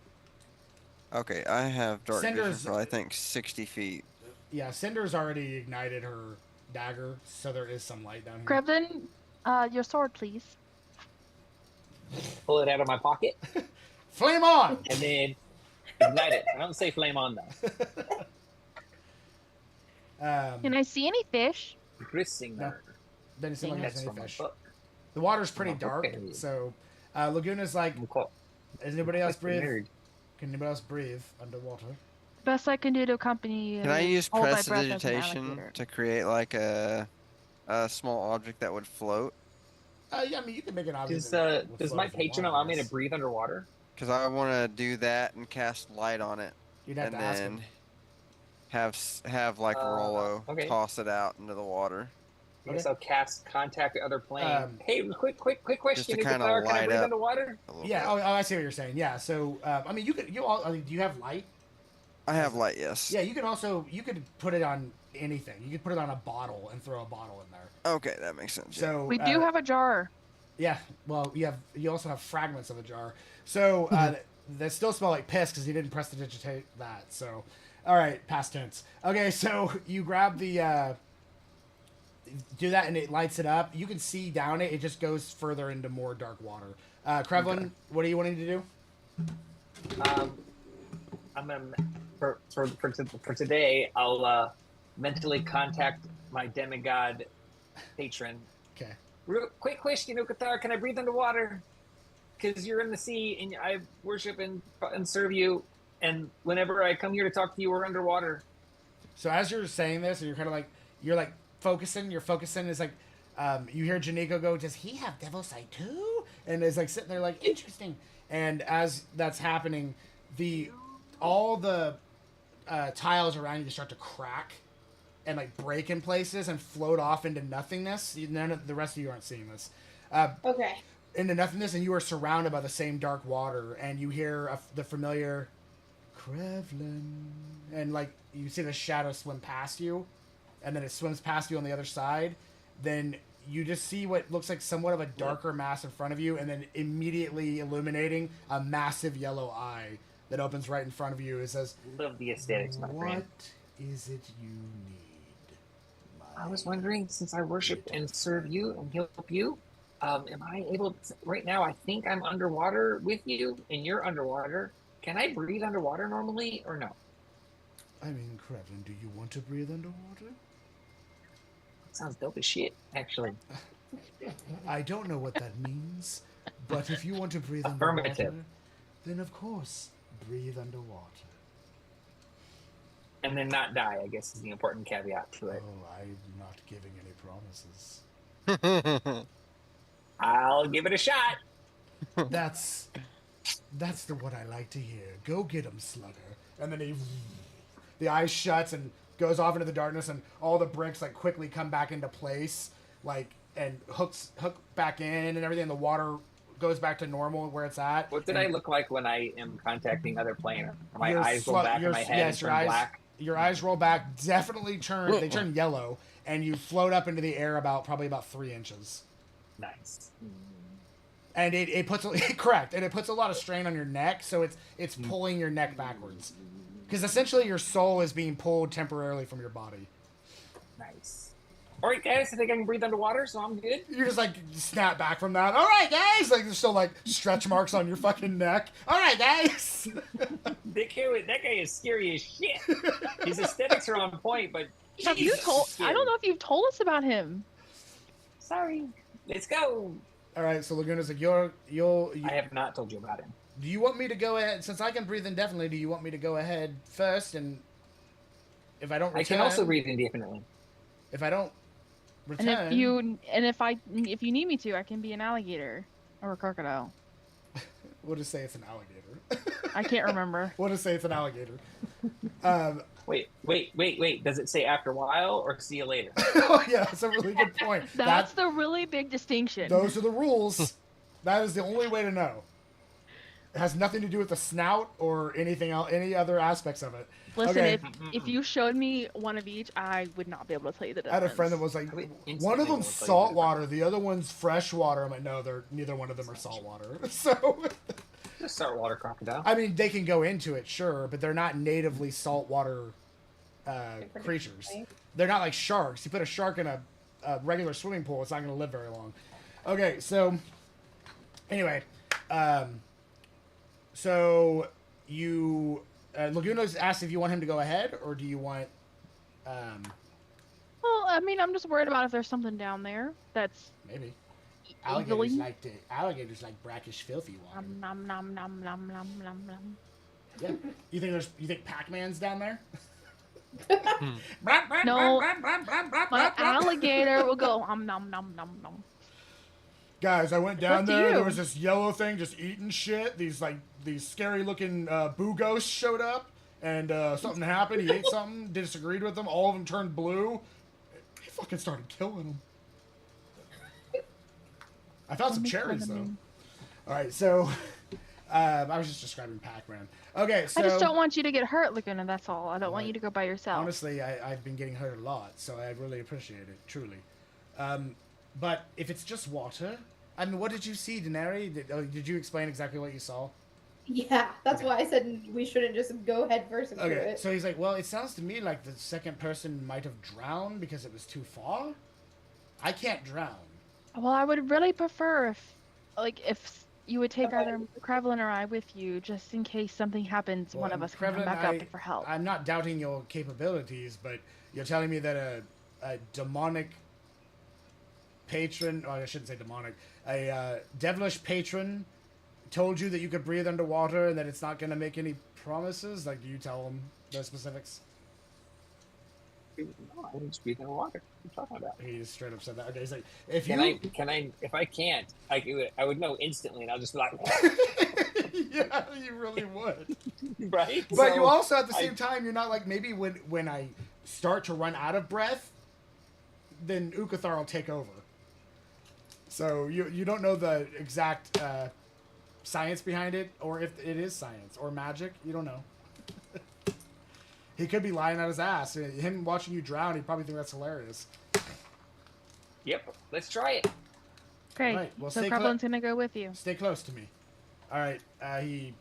Okay, I have dark Cinder's- vision for I think 60 feet. Yeah, Cinder's already ignited her dagger, so there is some light down here. Krevlin, your sword, please. Pull it out of my pocket Flame on! and then ignite it. I don't say flame on though. Can I see any fish? Grissing. No. Doesn't seem like That's there's any from my fish. book. The water's pretty My book, dark, I mean. so Laguna's like, I'm called- does anybody else like a breathe? nerd. Can anybody else breathe underwater? Best I can do to accompany you. Can I use hold my breath as an prestidigitation alligator. to create like a small object that would float? Yeah, I mean, you can make an object. Does my patron allow me to breathe underwater? Because I want to do that and cast light on it, You'd have and to ask him. then have like Rollo okay. toss it out into the water. I guess I'll cast contact the other plane. Hey, quick question! to Is kinda can I light breathe up. underwater? A little Yeah, bit. I see what you're saying. Yeah, so I mean, do you have light? I have light, yes. Yeah, you could put it on anything. You could put it on a bottle and throw a bottle in there. Okay, that makes sense. Yeah. So We do have a jar. Yeah, well, you also have fragments of a jar. So that still smell like piss because you didn't prestidigitate that. So, all right, past tense. Okay, so you grab the do that and it lights it up. You can see down it. It just goes further into more dark water. Krevlin, Okay. what are you wanting to do? I'm gonna for today. I'll mentally contact my demigod patron. Okay. Real quick question, Ukathar, can I breathe underwater? Because you're in the sea and I worship and serve you. And whenever I come here to talk to you, we're underwater. So as you're saying this, you're kind of like you're focusing. You're focusing is like you hear Janiko go, "Does he have devil sight too?" And it's like sitting there like interesting. And as that's happening, all the tiles around you start to crack and like break in places and float off into nothingness. None of the rest of you aren't seeing this. Okay. Into nothingness, and you are surrounded by the same dark water, and you hear the familiar Krevlin, and like you see the shadow swim past you, and then it swims past you on the other side. Then you just see what looks like somewhat of a darker mass in front of you, and then immediately illuminating a massive yellow eye that opens right in front of you. It says, Love the aesthetics, my friend. "What is it you need?" I was wondering, since I worship and serve you and help you, am I able to, right now, I think I'm underwater with you, and you're underwater. Can I breathe underwater normally, or no? I mean, Krevlin, do you want to breathe underwater? Sounds dope as shit, actually. I don't know what that means, but if you want to breathe Affirmative. underwater, then of course, breathe underwater. And then not die, I guess, is the important caveat to it. Oh, I'm not giving any promises. I'll give it a shot. That's the what I like to hear. Go get him, Slugger. And then the eye shuts and goes off into the darkness, and all the bricks like quickly come back into place, like, and hook back in and everything. And the water goes back to normal where it's at. What did I look like when I am contacting other planar? My Your eyes roll back in my head and turn black. Your eyes roll back. Definitely turn yellow, and you float up into the air probably about 3 inches. Nice. And it puts correct, and it puts a lot of strain on your neck, so it's pulling your neck backwards, because essentially your soul is being pulled temporarily from your body. Nice. All right, guys, I think I can breathe underwater, so I'm good. You just like snap back from that. All right, guys. Like there's still like stretch marks on your fucking neck. All right, guys. That guy is scary as shit. His aesthetics are on point, but Have you told? I don't know if you've told us about him. Sorry. Let's go. All right, so Laguna's like, I have not told you about him. do you want me to go ahead, since I can breathe indefinitely, do you want me to go ahead first, and if I don't return... I can also breathe indefinitely. If I don't return... And if you need me to, I can be an alligator or a crocodile. We'll just say it's an alligator. I can't remember. We'll just say it's an alligator. Wait. Does it say after a while or see you later? Oh, yeah, that's a really good point. That's the really big distinction. Those are the rules. That is the only way to know. It has nothing to do with the snout or anything else, any other aspects of it. Listen, Okay. if you showed me one of each, I would not be able to tell you the I difference. had a friend that was like, one of them's salt water, the other one's fresh water. I'm like, no, neither one of them are salt water. So, Just saltwater crocodile. I mean, they can go into it, sure, but they're not natively saltwater creatures. They're not like sharks. You put a shark in a regular swimming pool, it's not going to live very long. Okay, so anyway, so you Laguna's asked if you want him to go ahead, or do you want? Well, I mean, I'm just worried about if there's something down there that's Maybe evilly. alligators like brackish, filthy water. Nom nom nom nom nom nom nom. Yeah, you think Pac-Man's down there? No, my alligator will go nom nom nom nom. Guys, I went down Up to there. There you. was this yellow thing just eating shit. These scary looking boo ghosts showed up, and something happened. He ate something, disagreed with them. All of them turned blue. He fucking started killing them. I found some cherries though. All right, so I was just describing Pac-Man. Okay, so I just don't want you to get hurt, Laguna. That's all. I don't want you to go by yourself. honestly, I've been getting hurt a lot, so I really appreciate it, truly. But if it's just water, I mean, what did you see, Daenerys? Did you explain exactly what you saw? Yeah, that's Okay. why I said we shouldn't just go head first into Okay, it. so he's like, well, it sounds to me like the second person might have drowned because it was too far. I can't drown. Well, I would really prefer if you would take Okay. either Krevlin or I with you, just in case something happens. Well, One of and us can come Krevlin, back up for help. I'm not doubting your capabilities, but you're telling me that a demonic patron, or I shouldn't say demonic, a devilish patron told you that you could breathe underwater and that it's not going to make any promises? Like, do you tell him the specifics? No, I didn't just breathe in water. What are you talking about? He just straight up said that. Okay, he's like, if Can you... if I can't, I would know instantly, and I'll just be like, Yeah, you really would. right? But So, you also, at the same time, you're not like, maybe when I start to run out of breath, then Ukathar will take over. So you don't know the exact science behind it, or if it is science or magic. You don't know. He could be lying out his ass. Him watching you drown, he'd probably think that's hilarious. Yep, let's try it. Okay, Right, well, so stay Krevlin's gonna go with you. Stay close to me. All right. He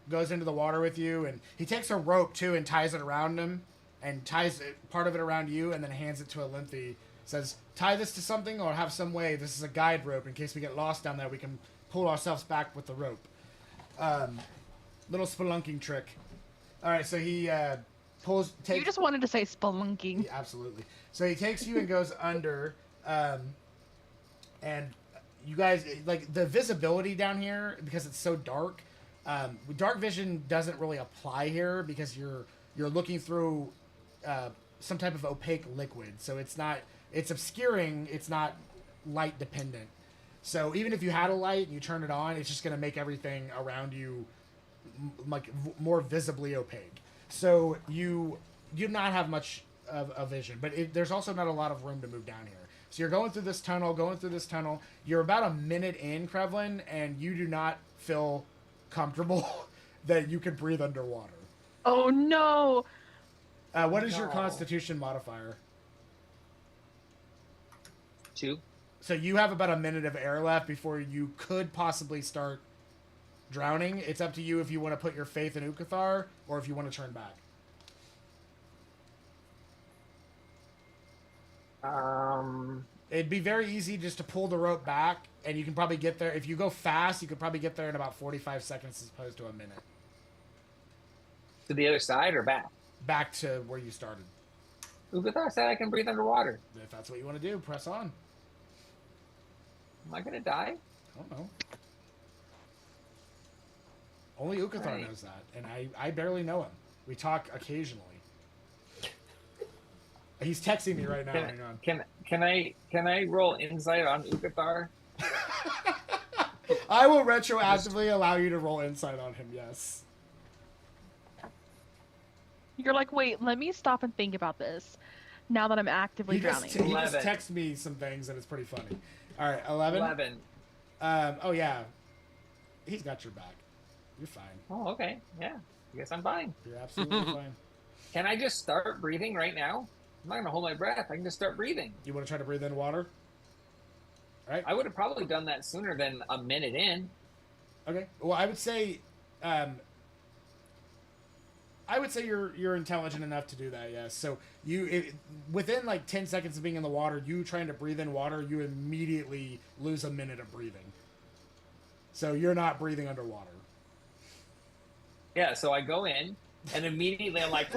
goes into the water with you, and he takes a rope too and ties it around him, and ties part of it around you, and then hands it to Olynthe. Says, "Tie this to something, or have some way. This is a guide rope. In case we get lost down there, we can pull ourselves back with the rope." Little spelunking trick. All right. So he pulls. You just wanted to say spelunking. Yeah, absolutely. So he takes you and goes under, and you guys, like, the visibility down here, because it's so dark, dark vision doesn't really apply here because you're looking through some type of opaque liquid. So it's obscuring, it's not light dependent. So even if you had a light and you turn it on, it's just going to make everything around you more visibly opaque. So you do not have much of a vision, but there's also not a lot of room to move down here. So you're going through this tunnel. You're about a minute in, Krevlin, and you do not feel comfortable that you can breathe underwater. Oh no! What is your Constitution modifier? 2. So you have about a minute of air left before you could possibly start drowning. It's up to you if you want to put your faith in Ukathar or if you want to turn back. It'd be very easy just to pull the rope back, and you can probably get there. If you go fast, you could probably get there in about 45 seconds as opposed to a minute. To the other side or back? Back to where you started. Ugathar said I can breathe underwater. If that's what you want to do, press on. Am I gonna die? I don't know. Only Ukathar Right. knows that, and I barely know him. We talk occasionally. He's texting me right now. Hang on. Can I roll insight on Ugathar? I will retroactively allow you to roll insight on him, yes. You're like, wait, let me stop and think about this. Now that I'm actively He drowning. just 11. texted me some things, and it's pretty funny. All right, 11? 11. Oh, yeah. He's got your back. You're fine. Oh, okay. Yeah. I guess I'm fine. You're absolutely fine. Can I just start breathing right now? I'm not gonna hold my breath. I can just start breathing. You want to try to breathe in water? All right. I would have probably done that sooner than a minute in. Okay. Well, I would say you're intelligent enough to do that. Yes. So within like 10 seconds of being in the water, you trying to breathe in water, you immediately lose a minute of breathing. So you're not breathing underwater. Yeah. So I go in, and immediately I'm like,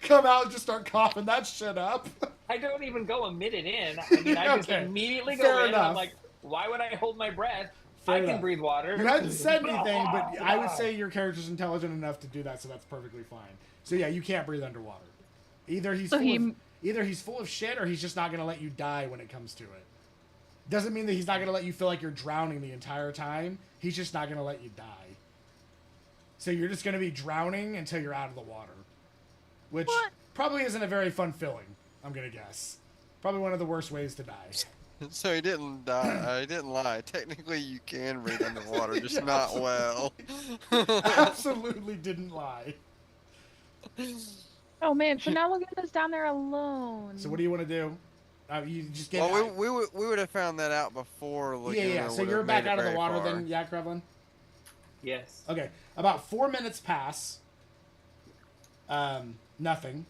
Come out and just start coughing that shit up. I don't even go a minute in. I mean, I just Okay. immediately go Fair in. And enough. I'm like, why would I hold my breath? Fair I can enough. breathe water. You hadn't said anything, but I would say your character's intelligent enough to do that, so that's perfectly fine. So yeah, you can't breathe underwater. Either he's full of shit, or he's just not gonna let you die when it comes to it. Doesn't mean that he's not gonna let you feel like you're drowning the entire time. He's just not gonna let you die. So you're just gonna be drowning until you're out of the water, which probably isn't a very fun feeling. I'm gonna guess. Probably one of the worst ways to die. So he didn't die. He didn't lie. Technically, you can breathe underwater, just Yeah, not well. Absolutely didn't lie. Oh man, so now look at us down there alone. So what do you want to do? You just get. Well, we would have found that out before. Yeah. So you're back out of the water then, yeah, Krevlin? Yes. Okay. About 4 minutes pass. Nothing.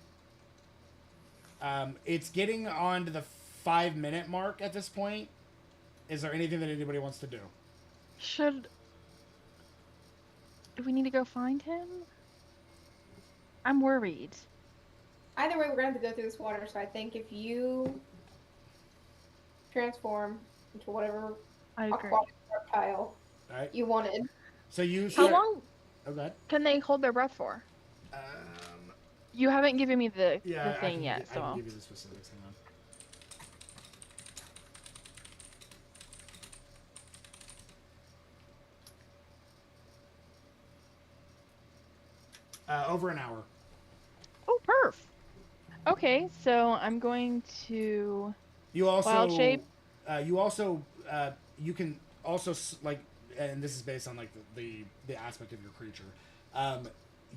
It's getting on to the 5-minute mark at this point. Is there anything that anybody wants to do? Do we need to go find him? I'm worried. Either way, we're gonna have to go through this water. So I think if you transform into whatever I agree. aquatic reptile All right. you wanted, So you. How Start... long Oh, go ahead. can they hold their breath for? You haven't given me the Yeah, thing yet, I so. can give you the specifics. Hang on. Over an hour. Oh, perf. Okay, so I'm going to You also Wild shape? you can also like, and this is based on like the aspect of your creature.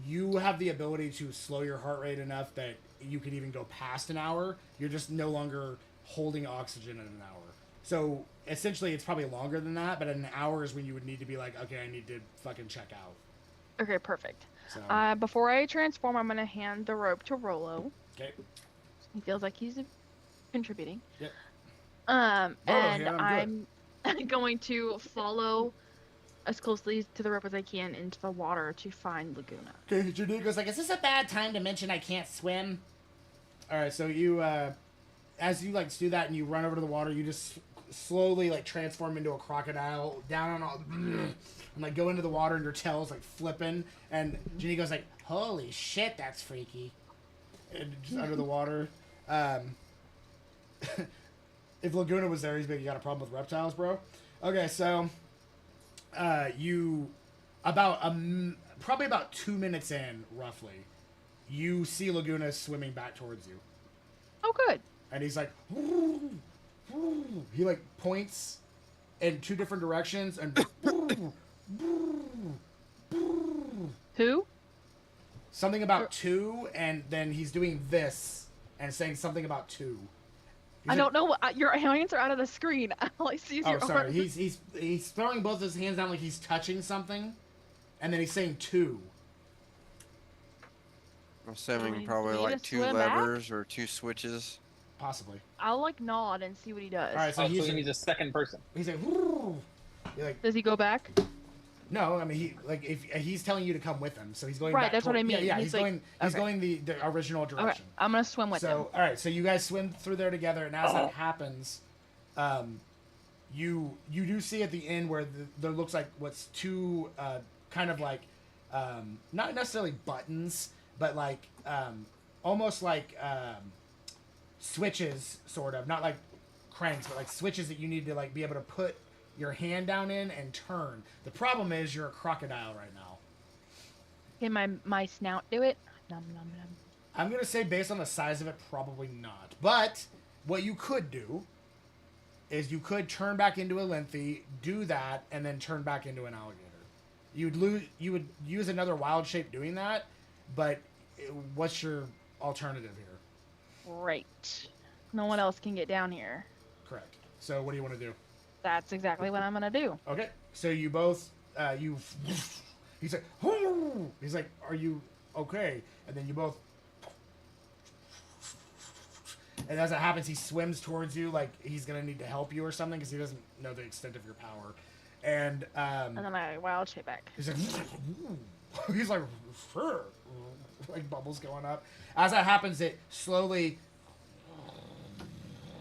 You have the ability to slow your heart rate enough that you could even go past an hour. You're just no longer holding oxygen in an hour. So essentially, it's probably longer than that. But an hour is when you would need to be like, okay, I need to fucking check out. Okay, perfect. So Before I transform, I'm gonna hand the rope to Rolo. okay, He feels like he's contributing. yep. And here, I'm going to follow as closely to the rope as I can into the water to find Laguna. Okay, Janico's like, is this a bad time to mention I can't swim? All right, so you, as you like do that and you run over to the water, you just slowly like transform into a crocodile down on all, and like go into the water and your tail's like flipping, and Janico's like, holy shit, that's freaky. And just under the water. If Laguna was there, he's like, you got a problem with reptiles, bro? Okay, so you probably about 2 minutes in, roughly, you see Laguna swimming back towards you, Oh, good. and he's like, "Woo, woo." He like points in 2 different directions, and Who? something about 2, and then he's doing this and saying something about 2. I don't know what your hands are out of the screen. All I see is Oh, your sorry. arms. He's throwing both his hands down like he's touching something, and then he's saying 2. I'm assuming you probably need like to 2 swim back? levers or 2 switches. Possibly. I'll like nod and see what he does. All right, so So he's he needs a second person. like, "Woo." You're like, Does he go back? no, I mean he like if he's telling you to come with him, so he's going Right, back that's what I mean. Yeah, He's he's like- going he's okay. going the original Okay, direction. I'm gonna swim with him. So all right, so you guys swim through there together, and as that happens, you do see at the end where there looks like what's 2 kind of like not necessarily buttons, but like almost like switches, sort of, not like cranks, but like switches that you need to like be able to put your hand down in and turn. The problem is you're a crocodile right now. Can my snout do it? Nom, nom, nom. I'm gonna say based on the size of it, probably not. But what you could do is you could turn back into a lengthy, do that, and then turn back into an alligator. You would use another wild shape doing that, but what's your alternative here? Great. No one else can get down here. Correct. So what do you want to do? That's exactly what I'm gonna do. Okay. So you both he's like, "Hoo!" He's like, are you okay? And then you both, and as it happens, he swims towards you like he's gonna need to help you or something because he doesn't know the extent of your power. And And then I wild shape back. he's like, he's like, "Sure." Like bubbles going up. As that happens, it slowly,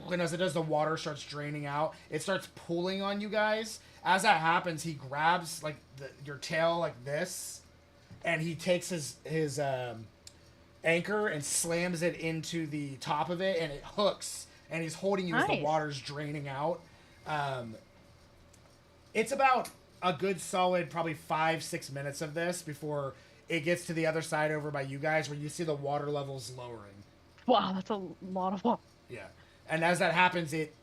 and as it does, the water starts draining out. It starts pulling on you guys. As that happens, he grabs like your tail like this, and he takes his anchor and slams it into the top of it, and it hooks. And he's holding you as the Nice. water's draining out. It's about a good solid probably 5-6 minutes of this before it gets to the other side over by you guys, where you see the water levels lowering. Wow, that's a lot of water. Yeah. And as that happens, it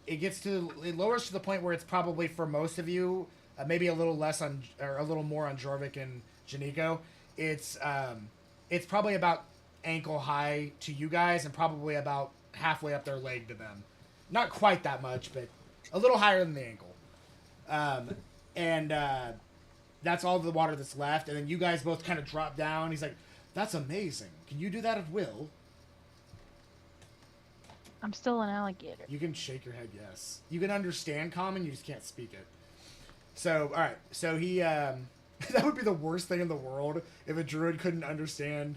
lowers to the point where it's probably for most of you, maybe a little less on, or a little more on Jorvik and Janiko. It's probably about ankle high to you guys, and probably about halfway up their leg to them. Not quite that much, but a little higher than the ankle. That's all the water that's left. And then you guys both kind of drop down. He's like, "That's amazing. Can you do that at will?" I'm still an alligator. You can shake your head yes. You can understand common, you just can't speak it. So, alright. So he, that would be the worst thing in the world if a druid couldn't understand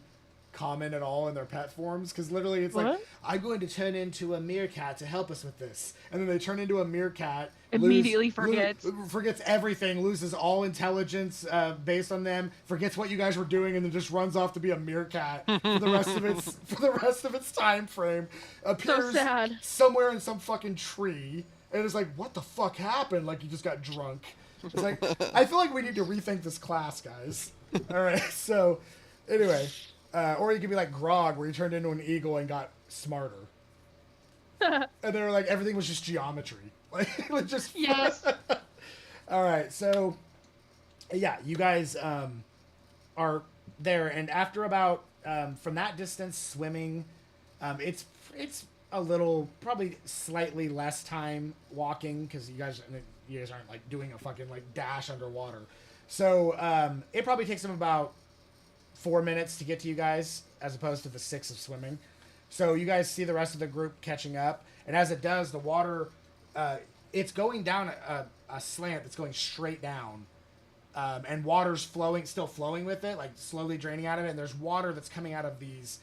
common at all in their pet forms. Because literally it's like, What? I'm going to turn into a meerkat to help us with this. And then they turn into a meerkat. Immediately forgets. Forgets everything, loses all intelligence based on them, forgets what you guys were doing, and then just runs off to be a meerkat for the rest of its time frame. Appears sad. somewhere in some fucking tree, and it's like, what the fuck happened? Like you just got drunk. It's like, I feel like we need to rethink this class, guys. All right, so anyway, or you could be like Grog, where he turned into an eagle and got smarter. And they were like, everything was just geometry. Like just Yes. All right, so yeah, you guys are there, and after about from that distance swimming, it's a little, probably slightly less time walking because you guys aren't like doing a fucking like dash underwater. So it probably takes them about 4 minutes to get to you guys, as opposed to the 6 of swimming. So you guys see the rest of the group catching up, and as it does, the water, it's going down a slant that's going straight down, and water's still flowing with it, like slowly draining out of it. And there's water that's coming out of these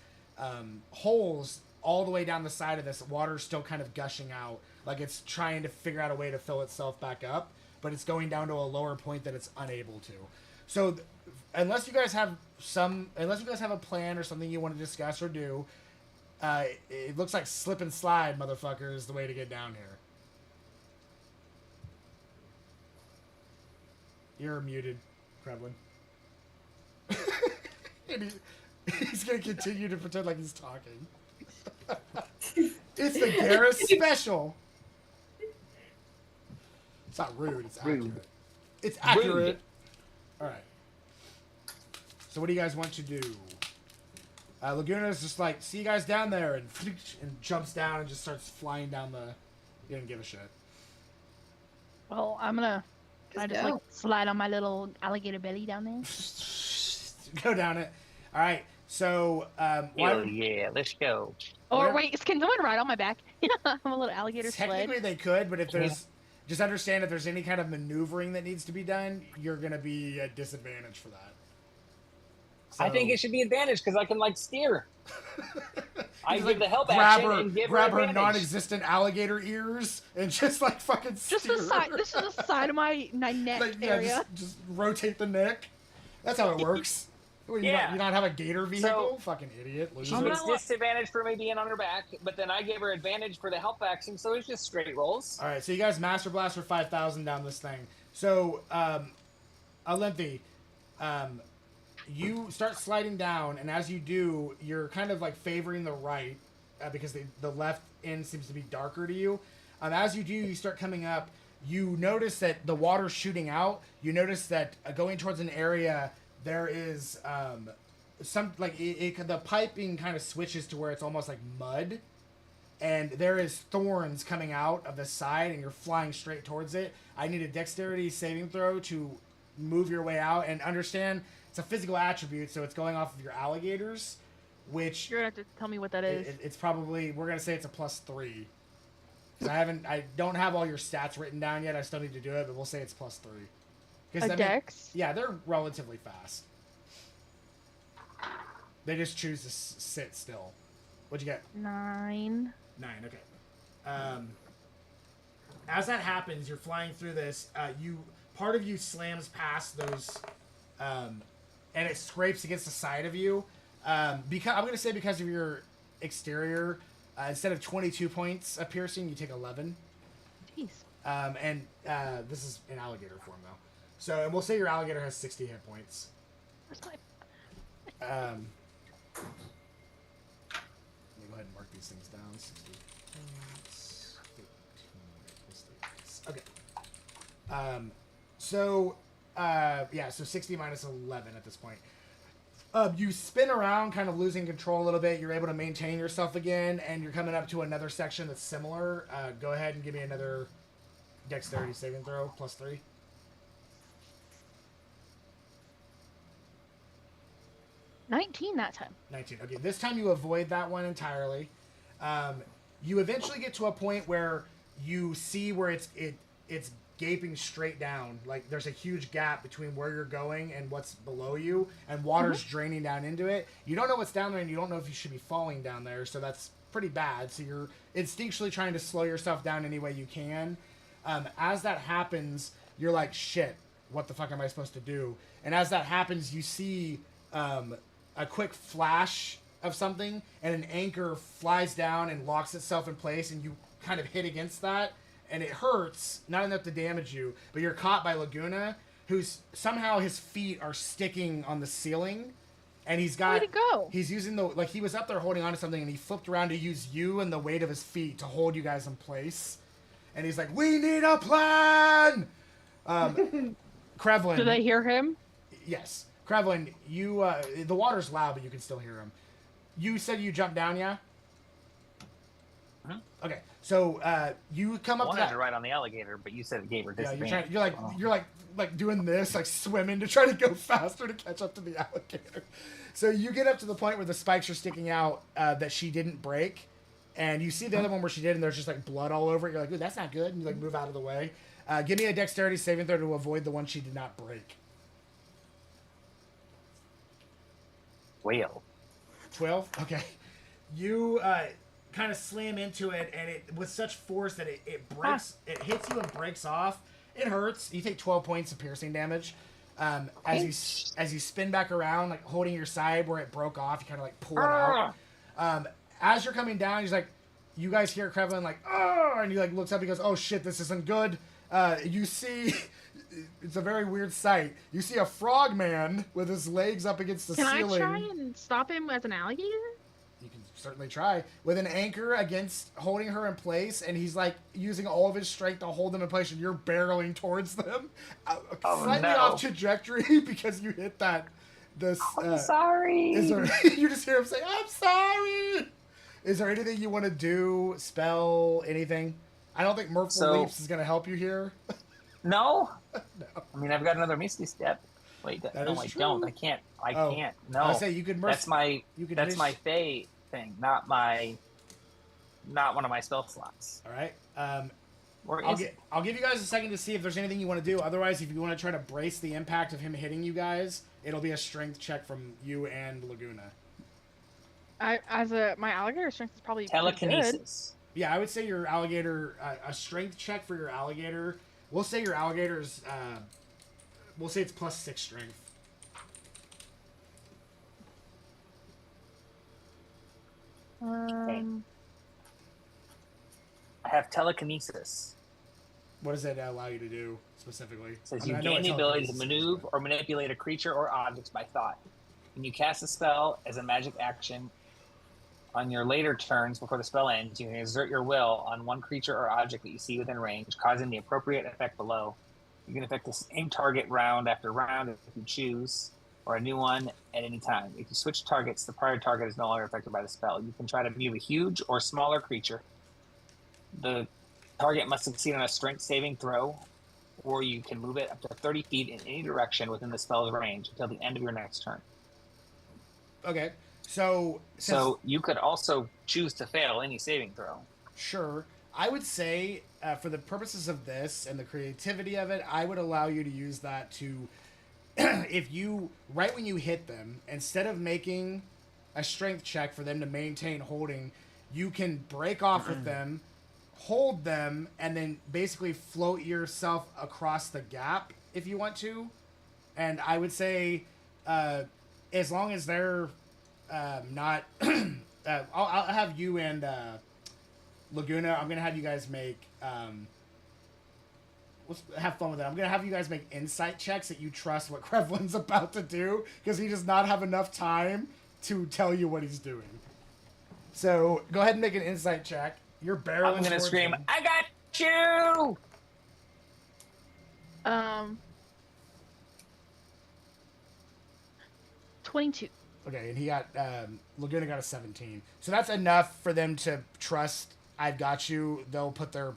holes all the way down the side of this. Water's still kind of gushing out, like it's trying to figure out a way to fill itself back up, but it's going down to a lower point that it's unable to. So unless you guys have a plan or something you want to discuss or do, it looks like slip and slide, motherfucker, is the way to get down here. You're muted, Krevlin. And he's gonna continue to pretend like he's talking. It's the Garrus special. It's not rude, it's Rude. accurate. It's accurate. Rude. Alright. So what do you guys want to do? Laguna's just like, see you guys down there, and jumps down and just starts flying down the... He didn't give a shit. Well, I'm gonna like slide on my little alligator belly down there. Go down it. Alright, so... Hell yeah, let's go. Or Whatever. wait, can someone ride on my back? I'm a little alligator Technically sled. they could, but if there's... Just understand, if there's any kind of maneuvering that needs to be done, you're going to be at disadvantage for that. So, I think it should be advantage because I can like steer. I just, give the help grab action her, and give grab her her advantage. non-existent alligator ears and just like fucking Just steer the side. her. This is the side of my neck Like, yeah, area. just rotate the neck. That's how it works. What, Yeah. you not have a gator vehicle? So- Fucking idiot. Loser. I'm It's gonna- disadvantage for me being on her back, but then I give her advantage for the help action, so it's just straight rolls. All right, so you guys Master Blast for 5,000 down this thing. So, Olymphi, you start sliding down, and as you do, you're kind of like favoring the right because the left end seems to be darker to you. As you do, you start coming up. You notice that the water's shooting out. You notice that going towards an area, there is some like the piping kind of switches to where it's almost like mud. And there is thorns coming out of the side, and you're flying straight towards it. I need a dexterity saving throw to move your way out, and understand it's a physical attribute, so it's going off of your alligators, which You're gonna have to tell me what that is. it's probably, we're gonna say it's a +3. 'Cause I don't have all your stats written down yet. I still need to do it, but we'll say it's +3. 'Cause, A dex? yeah, they're relatively fast. They just choose to sit still. What'd you get? 9. 9, okay. As that happens, you're flying through this. Part of you slams past those, and it scrapes against the side of you. Because I'm gonna say because of your exterior, instead of 22 points of piercing, you take 11. Jeez. And this is in alligator form though. So, and we'll say your alligator has 60 hit points. Where's my... Let me go ahead and mark these things down. 60 points, 13 plus 3. Okay. So 60 minus 11 at this point. You spin around, kind of losing control a little bit. You're able to maintain yourself again, and you're coming up to another section that's similar. Go ahead and give me another dexterity saving throw, +3. 19 that time. 19. Okay, this time you avoid that one entirely. You eventually get to a point where you see where it's gaping straight down. Like there's a huge gap between where you're going and what's below you, and water's draining down into it. You don't know what's down there, and you don't know if you should be falling down there, so that's pretty bad. So you're instinctually trying to slow yourself down any way you can. As that happens, you're like, shit, what the fuck am I supposed to do? And as that happens, you see a quick flash of something, and an anchor flies down and locks itself in place, and you kind of hit against that, and it hurts, not enough to damage you, but you're caught by Laguna, who's somehow his feet are sticking on the ceiling, And he's Way got to go. he's using the like he was up there holding on to something and he flipped around to use you and the weight of his feet to hold you guys in place. And he's like, "We need a plan." Krevlin. Do they hear him? Yes. Krevlin, you the water's loud but you can still hear him. You said you jumped down, yeah? Uh-huh. Okay. So you come I up to wanted that to ride on the alligator, but you said it gave her yeah, disadvantage. you're like doing this, like swimming to try to go faster to catch up to the alligator. So you get up to the point where the spikes are sticking out that she didn't break, and you see the other one where she did, and there's just like blood all over it. You're like, "Ooh, that's not good." And you like move out of the way. Give me a dexterity saving throw to avoid the one she did not break. Whale. 12? Okay. You kind of slam into it, and it with such force that it breaks, it hits you and breaks off. It hurts. You take 12 points of piercing damage. As you spin back around, like holding your side where it broke off, you kind of like pull it out. As you're coming down, he's like, you guys hear Krevlin like, "Oh!" and he like looks up. He goes, "Oh shit, this isn't good." You see, it's a very weird sight. You see a frog man with his legs up against the Can ceiling. I try and stop him as an alligator? You can certainly try with an anchor against holding her in place, and he's like using all of his strength to hold them in place, and you're barreling towards them, slightly no. off trajectory because you hit that. I'm sorry. Is there? You just hear him say, "I'm sorry." Is there anything you want to do? Spell anything? I don't think Mirthful Leaps is going to help you here. No? No. I mean, I've got another Misty Step. Wait, That no, is I true. don't. I can't. I Oh. can't. No. I say you could. That's my finish- my Fey thing, not one of my spell slots. All right. Where I'll is it? I'll give you guys a second to see if there's anything you want to do. Otherwise, if you want to try to brace the impact of him hitting you guys, it'll be a strength check from you and Laguna. My alligator strength is probably pretty good. Telekinesis. Yeah, I would say your alligator, a strength check for your alligator. We'll say your alligator's, we'll say it's +6 strength. I have telekinesis. What does that allow you to do specifically? It says I mean, you I know gain the what ability to telekinesis is, maneuver but- or manipulate a creature or object by thought. When you cast a spell as a magic action on your later turns before the spell ends, you can exert your will on one creature or object that you see within range, causing the appropriate effect below. You can affect the same target round after round if you choose, or a new one at any time. If you switch targets, the prior target is no longer affected by the spell. You can try to move a huge or smaller creature. The target must succeed on a strength saving throw, or you can move it up to 30 feet in any direction within the spell's range until the end of your next turn. Okay, so You could also choose to fail any saving throw. sure. I would say, for the purposes of this and the creativity of it, I would allow you to use that to, if you, right when you hit them, instead of making a strength check for them to maintain holding, you can break off with them, hold them, and then basically float yourself across the gap if you want to. And I would say, as long as they're not, I'll have you and Laguna. I'm gonna have you guys make. Let's have fun with it. I'm gonna have you guys make insight checks that you trust what Krevlin's about to do because he does not have enough time to tell you what he's doing. So go ahead and make an insight check. You're barreling. I'm gonna towards scream, him. "I got you!" 22. Okay, and he got Laguna got a 17. So that's enough for them to trust. I've got you. They'll put their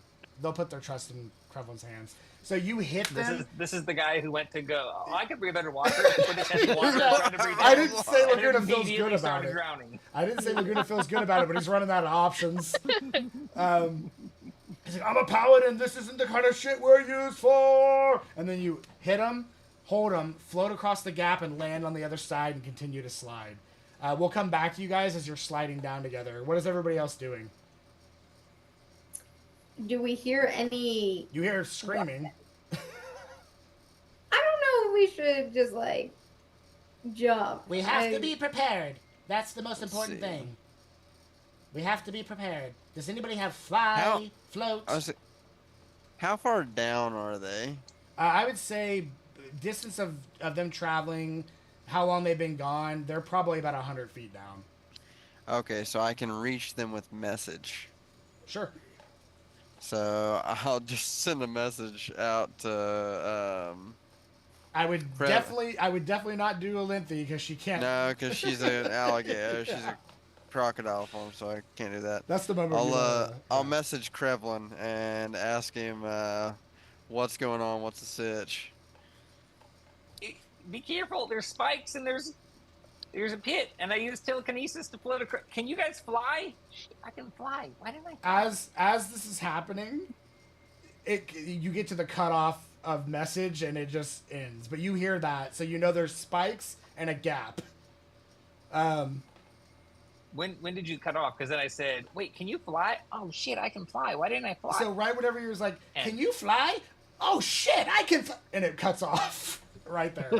trust in Krevlin's hands. So you hit them. This is the guy who went to go, "Oh, I could breathe underwater." Put his head in water, trying to breathe I out, didn't say and Laguna feels immediately good about started it. drowning. I didn't say Laguna feels good about it, but he's running out of options. He's like, "I'm a paladin. This isn't the kind of shit we're used for." And then you hit him, hold him, float across the gap, and land on the other side and continue to slide. We'll come back to you guys as you're sliding down together. What is everybody else doing? Do we hear any? You hear screaming. I don't know if we should just like jump. We have to be prepared. That's the most important see. thing. We have to be prepared. Does anybody have fly, float? How far down are they? I would say distance of them traveling how long they've been gone. They're probably about 100 feet down. Okay, so I can reach them with message. Sure. So I'll just send a message out to I would Crab- definitely not do Olynthe because she can't. no, because she's an alligator. She's a crocodile form, so I can't do that. That's the moment. I'll message Krevlin and ask him what's going on, what's the sitch. Be careful. There's spikes and there's a pit, and I use telekinesis to float across. Can you guys fly? Shit, I can fly. Why didn't I fly? As this is happening, you get to the cutoff of message and it just ends. But you hear that, so you know there's spikes and a gap. When did you cut off? Because then I said, wait, can you fly? Oh shit, I can fly. Why didn't I fly? So right whenever you're like, can you fly? Oh shit, I can fly. And it cuts off right there.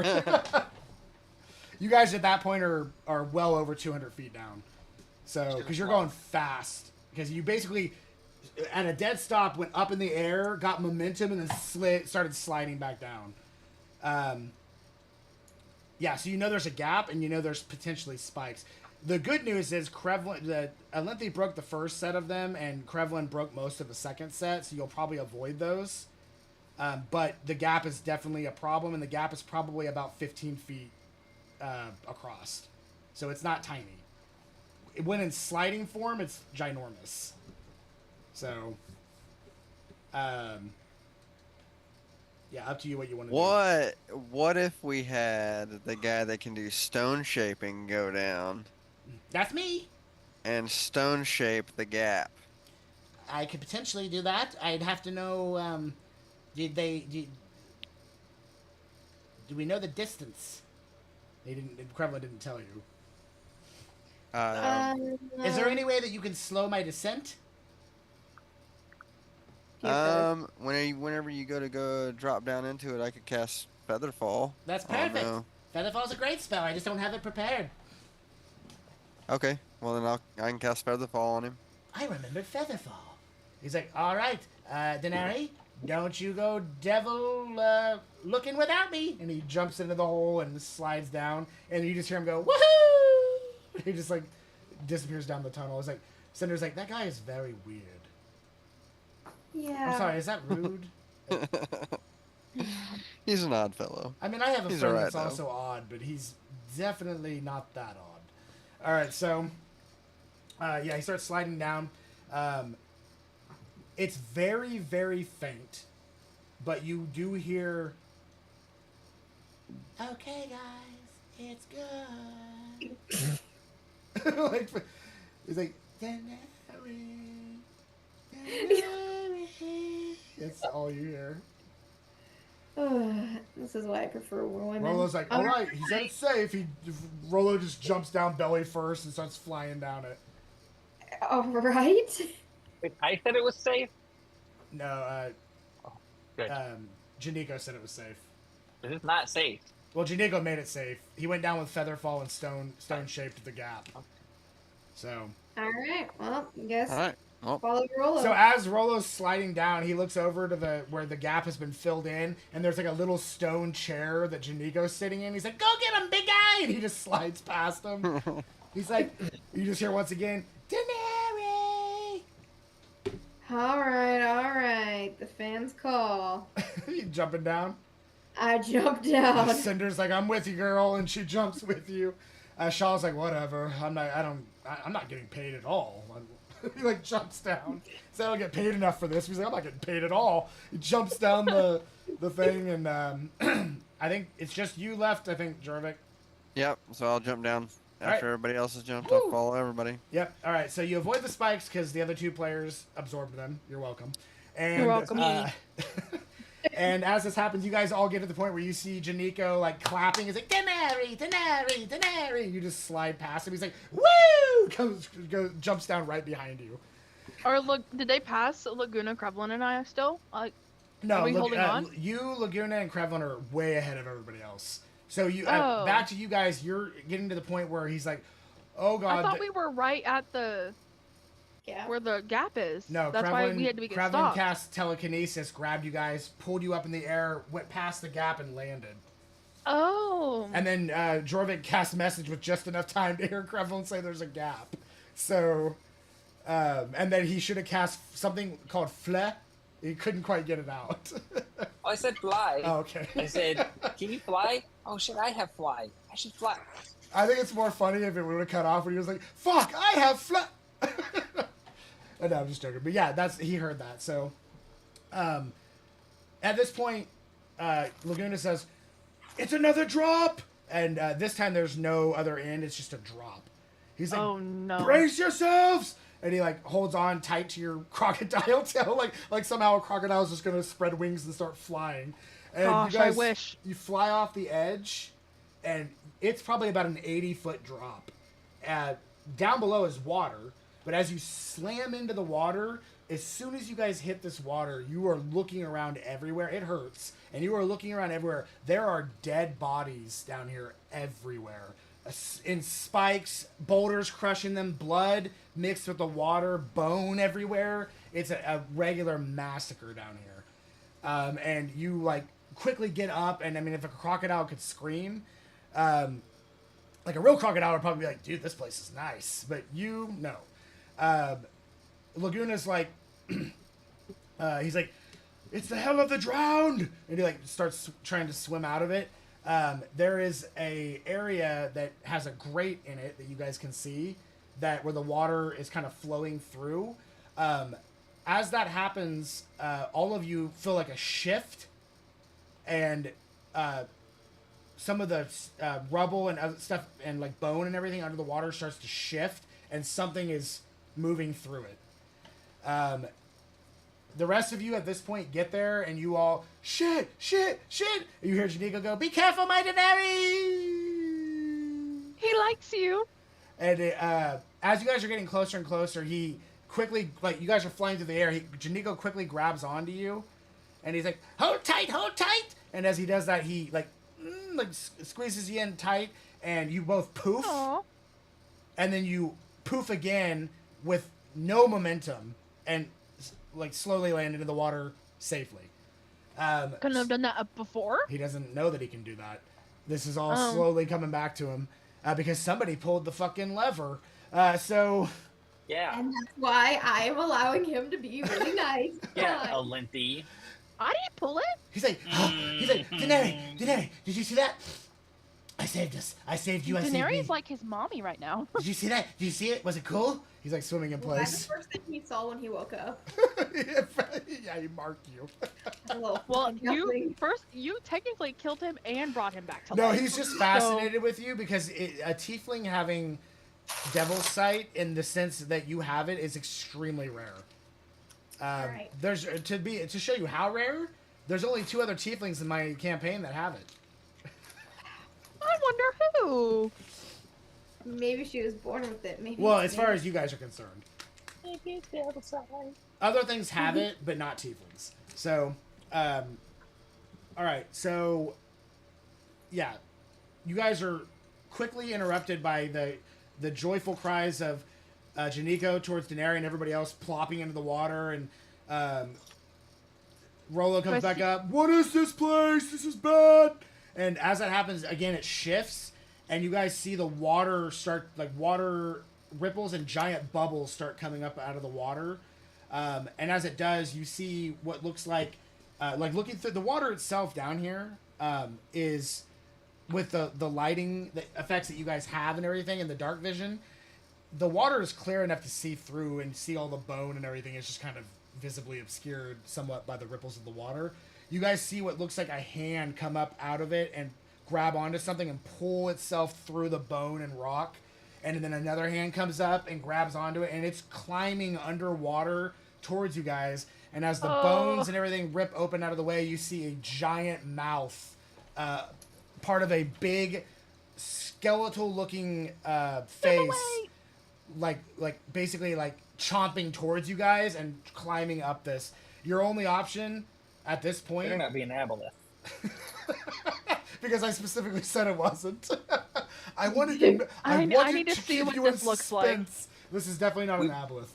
You guys at that point are well over 200 feet down. So, because you're going fast. Because you basically, at a dead stop, went up in the air, got momentum, and then started sliding back down. Yeah, so you know there's a gap, and you know there's potentially spikes. The good news is Olynthe broke the first set of them, and Krevlin broke most of the second set, so you'll probably avoid those. But the gap is definitely a problem, and the gap is probably about 15 feet across. So it's not tiny. When in sliding form, it's ginormous. So, yeah, up to you what you want to do. What if we had the guy that can do stone shaping go down? That's me. And stone shape the gap. I could potentially do that. I'd have to know, do we know the distance? Kremlin didn't tell you. Is there any way that you can slow my descent? Whenever you go drop down into it, I could cast Featherfall. That's perfect. Featherfall's a great spell. I just don't have it prepared. Okay, well then I can cast Featherfall on him. I remembered Featherfall. He's like, all right, Denari, don't you go devil looking without me. And he jumps into the hole and slides down, and you just hear him go, woohoo! He just like disappears down the tunnel. It's like Cinder's like, that guy is very weird. Yeah. I'm sorry, is that rude? He's an odd fellow. I mean, I have a He's friend alright, that's also odd, but he's definitely not that odd. All right, so yeah, he starts sliding down. It's very, very faint, but you do hear, okay, guys, it's good. Like, he's like, it's all you hear. This is why I prefer women. Rolo's like, all right, he said it's safe. Rolo just jumps down belly first and starts flying down it. All right. Wait, I said it was safe? No, Good. Janiko said it was safe. This is not safe. Well, Janiko made it safe. He went down with Featherfall and stone shaped the gap. So. All right. Well, I guess. All right. Well. Follow Rolo. So as Rolo's sliding down, he looks over to where the gap has been filled in, and there's like a little stone chair that Janiko's sitting in. He's like, "Go get him, big guy!" And he just slides past him. He's like, you just hear once again, Daenerys! All right. The fans call. You jumping down? I jumped down. Cinder's like, "I'm with you, girl," and she jumps with you. Shaw's like, "Whatever. I'm not getting paid at all." He like jumps down. So I don't get paid enough for this. He's like, "I'm not getting paid at all." He jumps down the thing, and I think it's just you left. I think, Jorvik. Yep. So I'll jump down after everybody else has jumped. Woo! I'll follow everybody. Yep. All right. So you avoid the spikes because the other two players absorbed them. You're welcome. And, You're welcome. And as this happens, you guys all get to the point where you see Janiko like clapping. He's like, Daenerys. You just slide past him. He's like, woo! Jumps down right behind you. Or look, did they pass Laguna, Krevlin, and I still? Like, No, are we holding on? You, Laguna, and Krevlin are way ahead of everybody else. So you Oh. back to you guys. You're getting to the point where he's like, oh god. I thought we were right at the Yeah. where the gap is. No, that's why we had to be Krevlin stopped. cast telekinesis, grabbed you guys, pulled you up in the air, went past the gap, and landed. Oh. And then Jorvik casts message with just enough time to hear Krevlin say there's a gap. So, and then he should have cast something called Fle. He couldn't quite get it out. Oh, I said fly. Oh, okay. I said, can you fly? Oh shit, I have fly. I should fly. I think it's more funny if it would have cut off when he was like, "Fuck, I have Fle." No, I'm just joking. But yeah, he heard that. So, at this point, Laguna says, "It's another drop," and this time there's no other end. It's just a drop. He's like, Oh no. "Brace yourselves!" And he like holds on tight to your crocodile tail, like somehow a crocodile's just gonna spread wings and start flying. And Gosh, you guys, I wish. you fly off the edge, and it's probably about an 80-foot drop. Down below is water, but as you slam into the water, as soon as you guys hit this water, you are looking around everywhere. It hurts, and you are looking around everywhere. There are dead bodies down here everywhere. In spikes, boulders crushing them, blood mixed with the water, bone everywhere. It's a regular massacre down here. And you like quickly get up, and I mean, if a crocodile could scream, like a real crocodile would probably be like, "Dude, this place is nice," but you no. Laguna's like, he's like, "It's the hell of the drowned," and he like starts trying to swim out of it. There is a area that has a grate in it that you guys can see where the water is kind of flowing through. As that happens, all of you feel like a shift, and some of the rubble and other stuff and like bone and everything under the water starts to shift, and something is moving through it. The rest of you at this point get there, and you all, shit! And you hear Janiko go, "Be careful, my Daenerys!" He likes you. And as you guys are getting closer and closer, he quickly, like, you guys are flying through the air, Janiko quickly grabs onto you, and he's like, hold tight! And as he does that, he, squeezes you in tight, and you both poof. Aww. And then you poof again with no momentum, and like slowly land into the water safely. Couldn't have done that before. He doesn't know that he can do that. This is all slowly coming back to him because somebody pulled the fucking lever. So Yeah. And that's why I am allowing him to be really nice. Yeah, Fine. Olympy. I didn't pull it. he's like, Daenerys, did you see that? I saved us. I saved you. I saved me. Daenerys like his mommy right now. Did you see that? Did you see it? Was it cool? He's like swimming in Well, that's place. the first thing he saw when he woke up. Yeah, he marked you. A little Well, fucking you technically killed him and brought him back to No, life. he's just fascinated with you because a tiefling having devil's sight in the sense that you have it is extremely rare. Right. There's to show you how rare. There's only 2 other tieflings in my campaign that have it. I wonder who. Maybe she was born with it. Maybe. Well, it's as far me. as you guys are concerned, other things have it, but not tieflings. So, all right. So, yeah, you guys are quickly interrupted by the joyful cries of Janiko towards Daenerys and everybody else plopping into the water, and Rollo comes back up. "What is this place? This is bad." And as that happens, again, it shifts, and you guys see the water start, like water ripples and giant bubbles start coming up out of the water. And as it does, you see what looks like looking through the water itself down here is with the lighting, the effects that you guys have and everything, and the dark vision. The water is clear enough to see through and see all the bone and everything. It's just kind of visibly obscured somewhat by the ripples of the water. You guys see what looks like a hand come up out of it and grab onto something and pull itself through the bone and rock. And then another hand comes up and grabs onto it, and it's climbing underwater towards you guys. And as the bones and everything rip open out of the way, you see a giant mouth, part of a big skeletal-looking face, like basically like chomping towards you guys and climbing up this. Your only option at this point, Better not be an aboleth. because I specifically said it wasn't. I wanted to. I need to see keep what you in this looks like. suspense. This is definitely not an aboleth.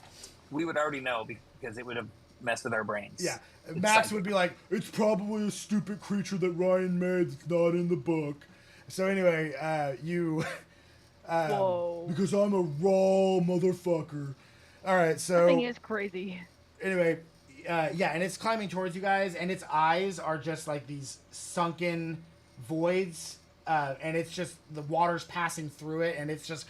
We would already know because it would have mess with our brains. Yeah, Max would be like, it's probably a stupid creature that Ryan made that's not in the book. So anyway, Whoa. because I'm a raw motherfucker. All right, so That thing is crazy. anyway, yeah, and it's climbing towards you guys, and its eyes are just like these sunken voids, and it's just the water's passing through it, and it's just.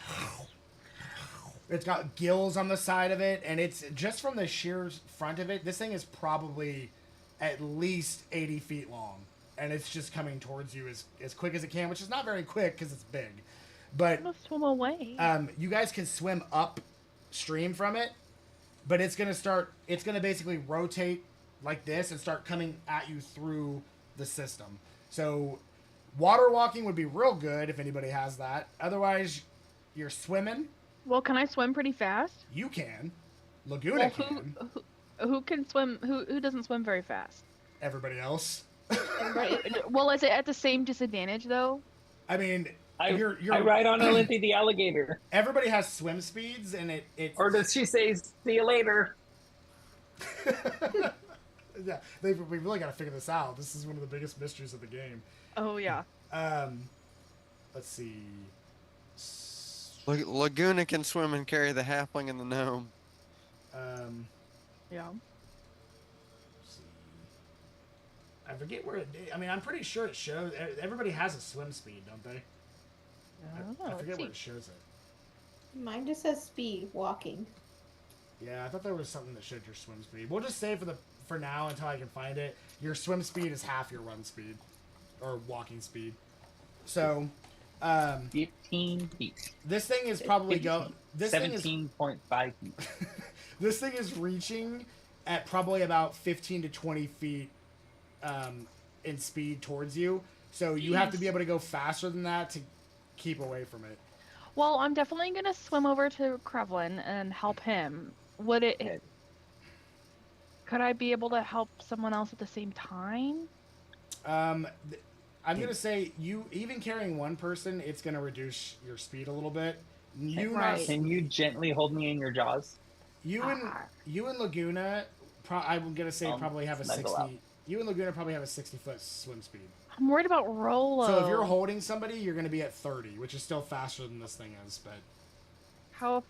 It's got gills on the side of it, and it's just from the sheer front of it. This thing is probably at least 80 feet long, and it's just coming towards you as quick as it can, which is not very quick because it's big. But I'm gonna swim away. you guys can swim upstream from it, but it's gonna basically rotate like this and start coming at you through the system. So water walking would be real good if anybody has that. Otherwise, you're swimming. Well, can I swim pretty fast? You can. Laguna Well, can. who can swim? Who doesn't swim very fast? Everybody else. Well, is it at the same disadvantage though? I mean, I you're ride on Olympia the alligator. everybody has swim speeds, and it Or does she say, see you later? yeah, we really got to figure this out. This is one of the biggest mysteries of the game. Oh yeah. Let's see. Laguna can swim and carry the halfling and the gnome. Yeah. Let's see. I forget where it. I mean, I'm pretty sure it shows. Everybody has a swim speed, don't they? I forget where it shows it. Mine just says speed, walking. Yeah, I thought there was something that showed your swim speed. We'll just say for now until I can find it. Your swim speed is half your run speed, or walking speed. So, 15 feet. this thing is probably go. This thing is 17.5 feet. this thing is reaching at probably about 15 to 20 feet in speed towards you. So you have to be able to go faster than that to keep away from it. Well, I'm definitely gonna swim over to Krevlin and help him. Would it? Okay. Could I be able to help someone else at the same time? I'm gonna say you even carrying one person, it's gonna reduce your speed a little bit. You Right. Can you gently hold me in your jaws? you and Laguna, I'm gonna say probably have a snuggle 60. out. You and Laguna probably have a 60-foot swim speed. I'm worried about Rolo. So if you're holding somebody, you're gonna be at 30, which is still faster than this thing is. But How?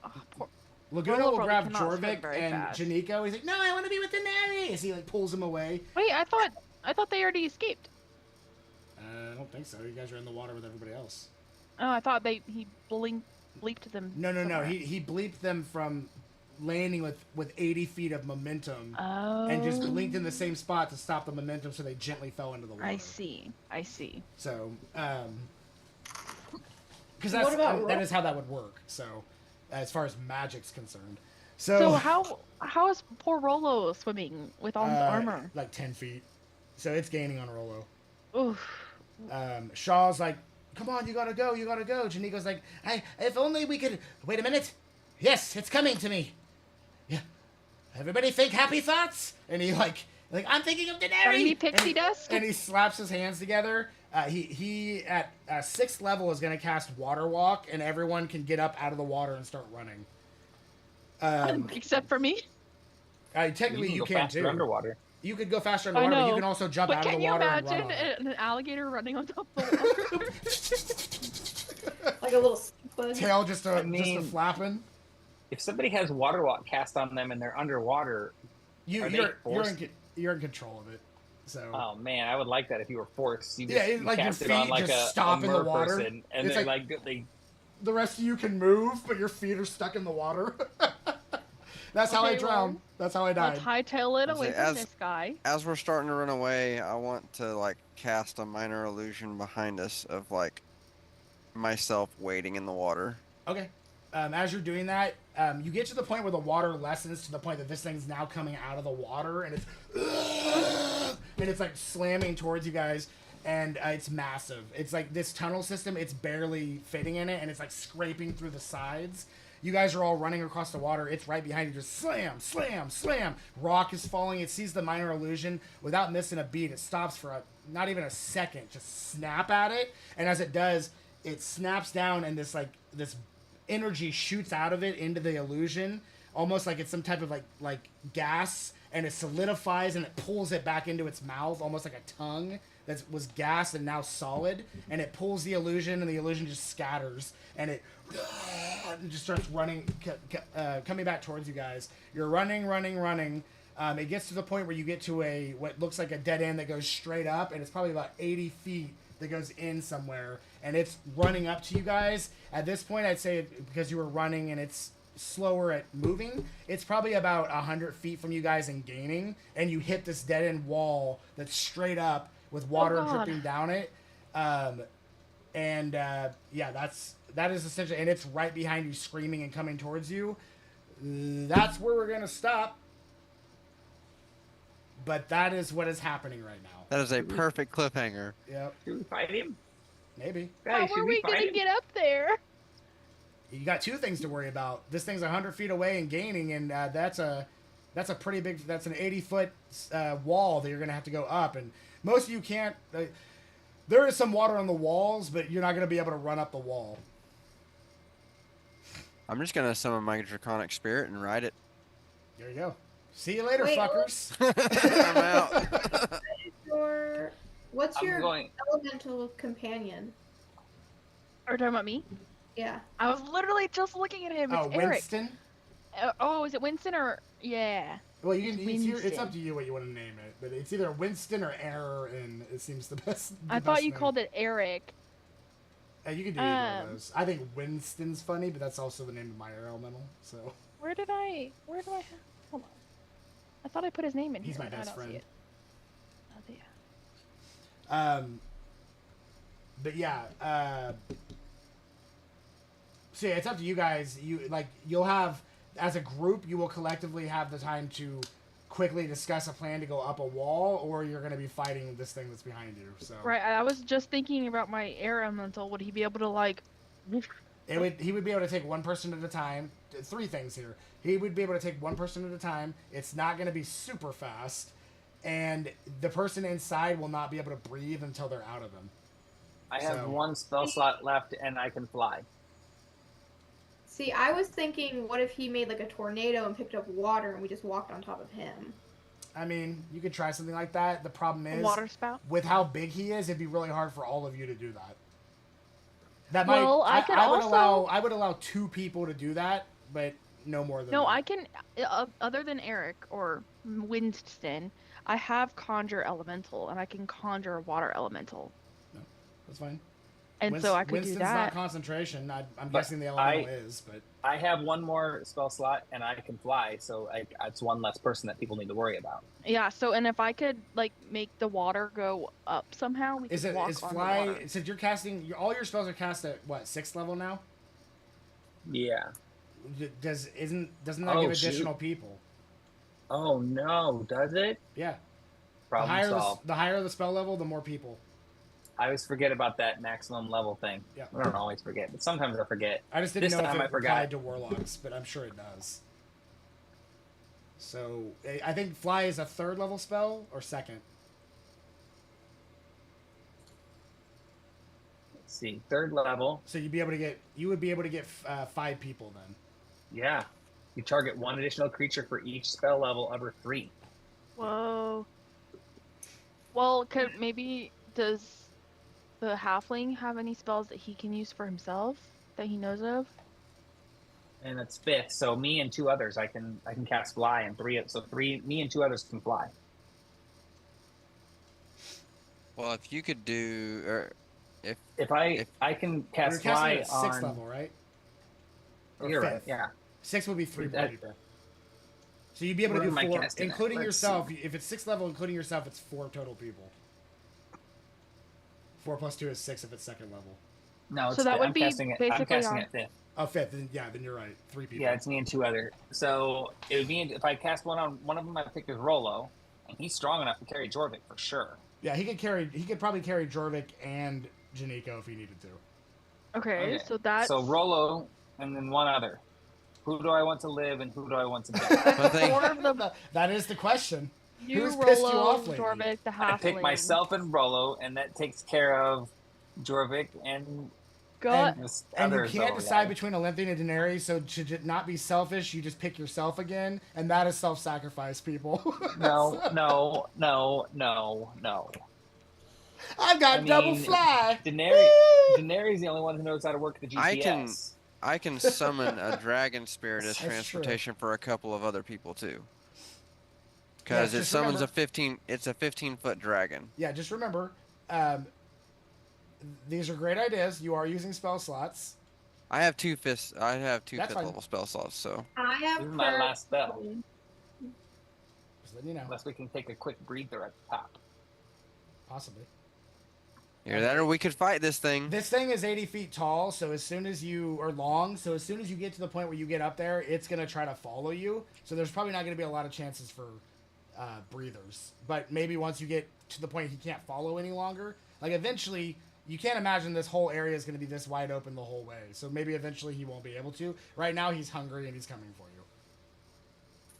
Oh, poor... Laguna Rolo will probably grab cannot swim Jorvik very and fast. Janiko. He's like, "No, I want to be with Daenerys." As he like pulls him away. Wait, I thought they already escaped. I don't think so. You guys are in the water with everybody else. Oh, I thought he bleeped them. No. somewhere. He bleeped them from landing with 80 feet of momentum. Oh. And just blinked in the same spot to stop the momentum, so they gently fell into the water. I see. So, because What about that Ro- is how that would work. So, as far as magic's concerned, So how is poor Rolo swimming with all his armor? like 10 feet. So it's gaining on Rolo. Oof. Shaw's like, "Come on, you gotta go. Janiko's like, if only we could. Wait a minute. Yes, it's coming to me. Yeah. Everybody think happy thoughts, and he like I'm thinking of Daenerys. Tiny pixie and, dust. And he slaps his hands together. He at 6th level is gonna cast Water Walk, and everyone can get up out of the water and start running. Except for me. Technically, you go can faster too. underwater. You could go faster I underwater, but you know. can also jump But out of can the you water and run imagine on it. an alligator running on top of the water? Like a little stink bug. Tail just a mean- flapping. If somebody has water walk cast on them and they're underwater, Are they You're forced? you're in control of it. So oh man, I would like that if you were forced. You Yeah, just, it's like your cast it on feet like just a stop in the mer water. person, and It's then like- they the rest of you can move, but your feet are stuck in the water. That's how I Okay, drowned. well, That's how I Let's died. hightail it I'll away say, from as- this guy. As we're starting to run away, I want to like cast a minor illusion behind us of like myself wading in the water. Okay. As you're doing that, you get to the point where the water lessens to the point that this thing's now coming out of the water, and it's like slamming towards you guys, and it's massive. It's like this tunnel system. It's barely fitting in it, and it's like scraping through the sides. You guys are all running across the water. It's right behind you. Just slam, slam, slam. Rock is falling. It sees the minor illusion without missing a beat. It stops for not even a second. Just snap at it. And as it does, it snaps down, and this energy shoots out of it into the illusion, almost like it's some type of like gas. and it solidifies and it pulls it back into its mouth, almost like a tongue that was gas and now solid, and it pulls the illusion, and the illusion just scatters, and it just starts running, coming back towards you guys. You're running. It gets to the point where you get to what looks like a dead end that goes straight up, and it's probably about 80 feet that goes in somewhere, and it's running up to you guys. At this point, I'd say, because you were running and it's slower at moving, it's probably about 100 feet from you guys and gaining, and you hit this dead end wall that's straight up with water dripping down it. Yeah, that is essentially, and it's right behind you, screaming and coming towards you. That's where we're gonna stop. But that is what is happening right now. That is a perfect cliffhanger. Yep. Should we fight him? Maybe. How are we gonna get up there? You got two things to worry about. This thing's 100 feet away and gaining, and that's a pretty big. That's an 80-foot wall that you're gonna have to go up, and most of you can't. There is some water on the walls, but you're not gonna be able to run up the wall. I'm just gonna summon my draconic spirit and ride it. There you go. See you later, Wait, fuckers. I'm out. What's your going. elemental companion? Are you talking about me? Yeah. I was literally just looking at him. It's Oh, Eric. Winston. Oh, is it Winston or yeah? Well, you can. It's Winston. up to you what you want to name it, but it's either Winston or Error, and it seems the best. I thought you called it Eric. You can do either of those. I think Winston's funny, but that's also the name of my air elemental. So Where do I have? Hold on. I thought I put his name in he's here. my but I best don't see friend. it. Oh, yeah. But yeah. So yeah, it's up to you guys. You'll have, as a group, you will collectively have the time to quickly discuss a plan to go up a wall, or you're going to be fighting this thing that's behind you. So Right. I was just thinking about my air elemental. Would he be able to like? he would be able to take one person at a time. Three things here. He would be able to take one person at a time. It's not going to be super fast, and the person inside will not be able to breathe until they're out of them. I have one spell slot left, and I can fly. See, I was thinking, what if he made like a tornado and picked up water and we just walked on top of him? I mean, you could try something like that. The problem A is, water spout? with how big he is, it'd be really hard for all of you to do that. Well, I could also- I would allow two people to do that, but no more than No, that. I can. Other than Eric or Winston, I have conjure elemental, and I can conjure a water elemental, That's fine. and so I could Winston's do not that. concentration. I'm But guessing the elemental is, but I have one more spell slot, and I can fly, so it's one less person that people need to worry about. Yeah. So, and if I could like make the water go up somehow, we is could walk is on fly? the water. Since you're casting, all your spells are cast at what, 6th level now? Yeah. Doesn't that Oh, give shoot. additional people? Oh no, does it? Yeah. Problem solved. The higher the spell level, the more people. I always forget about that maximum level thing. Yeah. I don't always forget, but sometimes I forget. I just didn't This know if time it I forgot. applied to warlocks, but I'm sure it does. So I think fly is a 3rd level spell or 2nd. Let's see, 3rd level. So you would be able to get 5 people then. Yeah. You target one additional creature for each spell level over 3. Whoa. Well, does the halfling have any spells that he can use for himself that he knows of? And it's 5th, so me and 2 others, I can cast fly, and me and 2 others can fly. Well, if you could do, or If I can You're cast casting fly it at 6th on. level, right? Or You're 5th? right. Yeah. 6 would be 3 That- people. So you'd be able to Where do am I 4, casting at? including Let's yourself. If it's 6th level, including yourself, it's 4 total people. 4 plus 2 is 6 if it's 2nd level. No, it's So that fifth. would I'm be casting it. I'm basically casting on- it 5th. Oh, 5th. Then you're right. 3 people. Yeah, it's me and 2 others. So it would be if I cast one on one of them. I pick is Rolo, and he's strong enough to carry Jorvik for sure. Yeah, he could probably carry Jorvik and Janiko if he needed to. Okay, so that's So Rolo, and then one other. Who do I want to live, and who do I want to die? I think 4 of the That is the question. you, Who's pissed you Rolo, off lately? Jorvik, the halfling. I pick myself and Rolo, and that takes care of Jorvik and Go. And- This And you other can't Zola decide guy. between Olympian and Daenerys, so to not be selfish, you just pick yourself again, and that is self-sacrifice, people. No, no, no, no, no. I got I double mean, fly. Daenerys, Whee! Daenerys the only one who knows how to work the GPS. I can summon a dragon spirit as That's true. transportation for a couple of other people too. Yes, Because it just summons remember- it's a 15-foot dragon. Yeah, just remember, these are great ideas. You are using spell slots. I have two fifth That's fifth fine. level spell slots, so I have This is my last spell. Just letting you know, Unless we can take a quick breather at the top. possibly. either that or we could fight this thing. This thing is 80 feet tall, so as soon as you are long, so as soon as you get to the point where you get up there, it's gonna try to follow you. So there's probably not gonna be a lot of chances for breathers. But maybe once you get to the point he can't follow any longer, like eventually, you can't imagine this whole area is gonna be this wide open the whole way. So maybe eventually he won't be able to. Right now he's hungry and he's coming for you.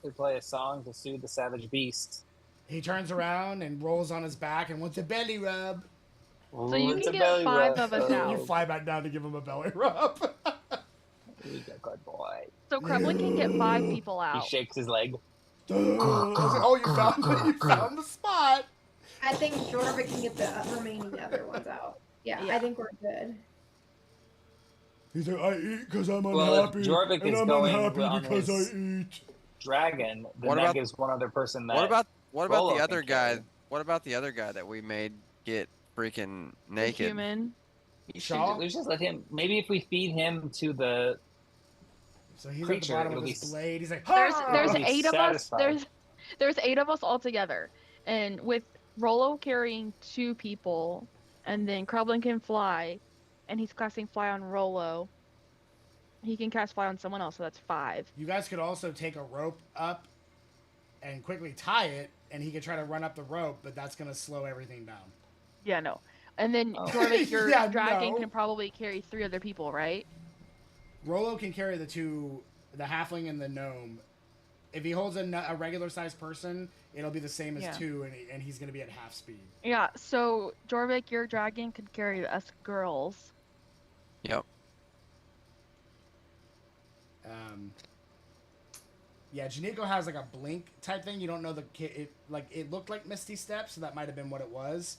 We play a song to soothe the savage beast. He turns around and rolls on his back and wants a belly rub. So you It's can a get belly 5 rub. of us out. You fly back down to give him a belly rub. He's a good boy. So Kremlin can get 5 people He out. shakes his leg. I was like, oh, you found the spot. I think Jorvik can get the remaining other ones out. Yeah, Yeah. I think we're good. He's like, I eat because I'm Well, if unhappy, Jorvik and is I'm going unhappy on because his- I eat. Dragon. Then What that about- gives one other person that. What about Rolo the can other guy? carry. What about the other guy that we made get freaking The naked? human. We Shaw? should just let him. Maybe if we feed him to the. So he's Creature, at the bottom it'll of be his blade. He's like, There's "Ah!" there's Be 8 of us. satisfied. There's 8 of us all together, and with Rolo carrying 2 people, and then Kremlin can fly, and he's casting fly on Rolo. He can cast fly on someone else, so that's 5. You guys could also take a rope up and quickly tie it, and he could try to run up the rope, but that's gonna slow everything down. Yeah, no. And then Oh. Jorvik, your Yeah, dragon no. can probably carry 3 other people, right? Rolo can carry the halfling and the gnome. If he holds a regular sized person, it'll be the same as Yeah. 2, and he's gonna be at half speed. Yeah. So Jorvik, your dragon could carry us girls. Yep. Yeah, Janiko has like a blink type thing. You don't know it looked like Misty Step, so that might have been what it was.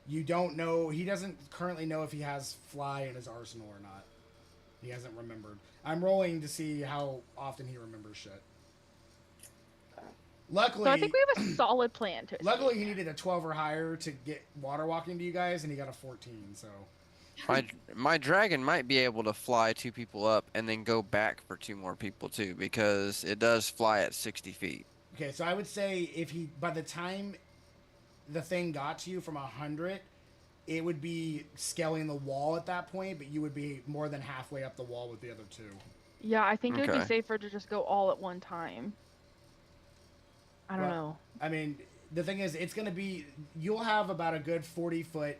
You don't know. He doesn't currently know if he has fly in his arsenal or not. He hasn't remembered. I'm rolling to see how often he remembers shit. Luckily, So I think we have a solid plan to escape. luckily he needed a 12 or higher to get water walking to you guys, and he got a 14. So My dragon might be able to fly 2 people up and then go back for 2 more people too, because it does fly at 60 feet. okay, so I would say if he by the time the thing got to you from 100, it would be scaling the wall at that point, but you would be more than halfway up the wall with the other 2. Yeah, I think it would be Okay. safer to just go all at one time. I don't Well, know. I mean, the thing is, it's going to be, you'll have about a good 40-foot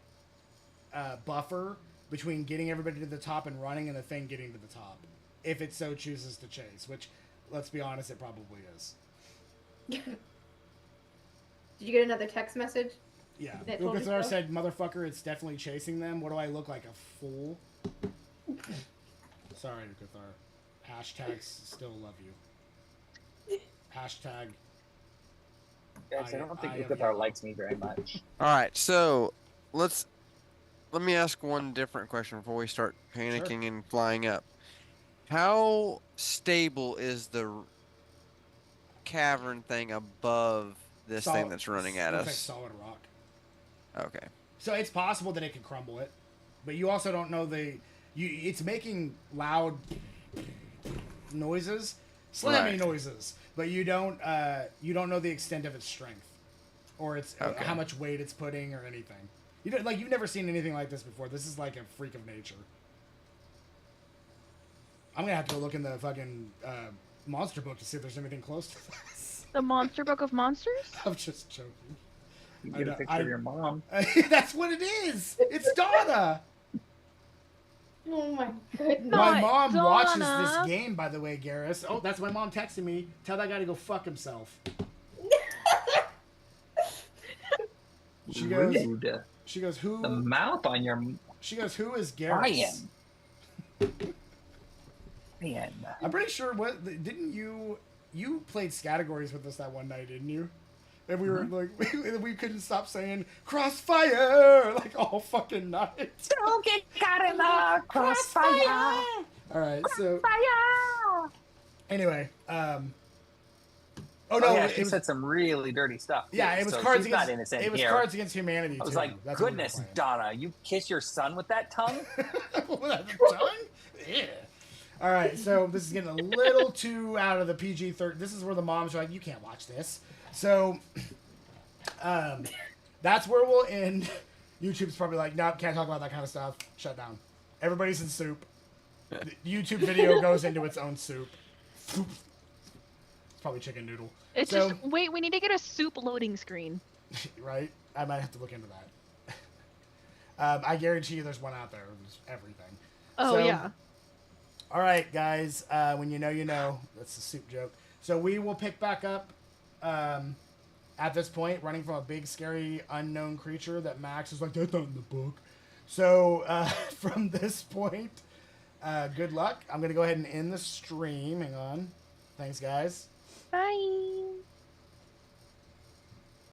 buffer between getting everybody to the top and running and the thing getting to the top, if it so chooses to chase, which, let's be honest, it probably is. Did you get another text message? Yeah. That told you Ukathar so? said, motherfucker, it's definitely chasing them. What do I look like, a fool? Sorry, Ukathar. Hashtags still love you. Hashtag. Guys, I don't think I have Ukathar yellow. likes me very much. All right, so let me ask one different question before we start panicking and flying up. How stable is the cavern thing above this thing that's running at looks like us? solid rock. Okay. So it's possible that it could crumble it, but you also don't know it's making loud noises, slammy Right. noises, but you don't know the extent of its strength, or its Okay. how much weight it's putting or anything. You've never seen anything like this before. This is like a freak of nature. I'm gonna have to go look in the fucking monster book to see if there's anything close to this. The Monster Book of Monsters? I'm just joking. You I get a know, picture of your mom. That's what it is. It's Donna. Oh my goodness. My Not mom watches Donna. this game, by the way, Garrus. Oh, that's my mom texting me. Tell that guy to go fuck himself. She goes, Rude. she goes, The who? mouth on your She goes, who is Garrus? Brian. Man. I'm pretty sure. Didn't you played categories with us that one night, didn't you? And we were like, we couldn't stop saying crossfire like all fucking night. Don't get caught in the crossfire. All right, so Fire. anyway, Oh yeah, she said some really dirty stuff. Too, yeah, it was so Cards she's not Against. innocent It was here. Cards Against Humanity. I was too. like, That's what we were goodness, playing. Donna, you kiss your son with that tongue? With that tongue? Yeah. All right, so this is getting a little too out of the PG-13. This is where the moms are like, you can't watch this. So, that's where we'll end. YouTube's probably like, nope, can't talk about that kind of stuff. Shut down. Everybody's in soup. The YouTube video goes into its own soup. It's probably chicken noodle. It's So- just wait. We need to get a soup loading screen. Right? I might have to look into that. I guarantee you there's one out there. There's everything. Oh So- yeah. All right, guys. When you know, you know. That's a soup joke. So we will pick back up at this point, running from a big, scary, unknown creature that Max is like, that's not in the book. So from this point, good luck. I'm going to go ahead and end the stream. Hang on. Thanks, guys. Bye.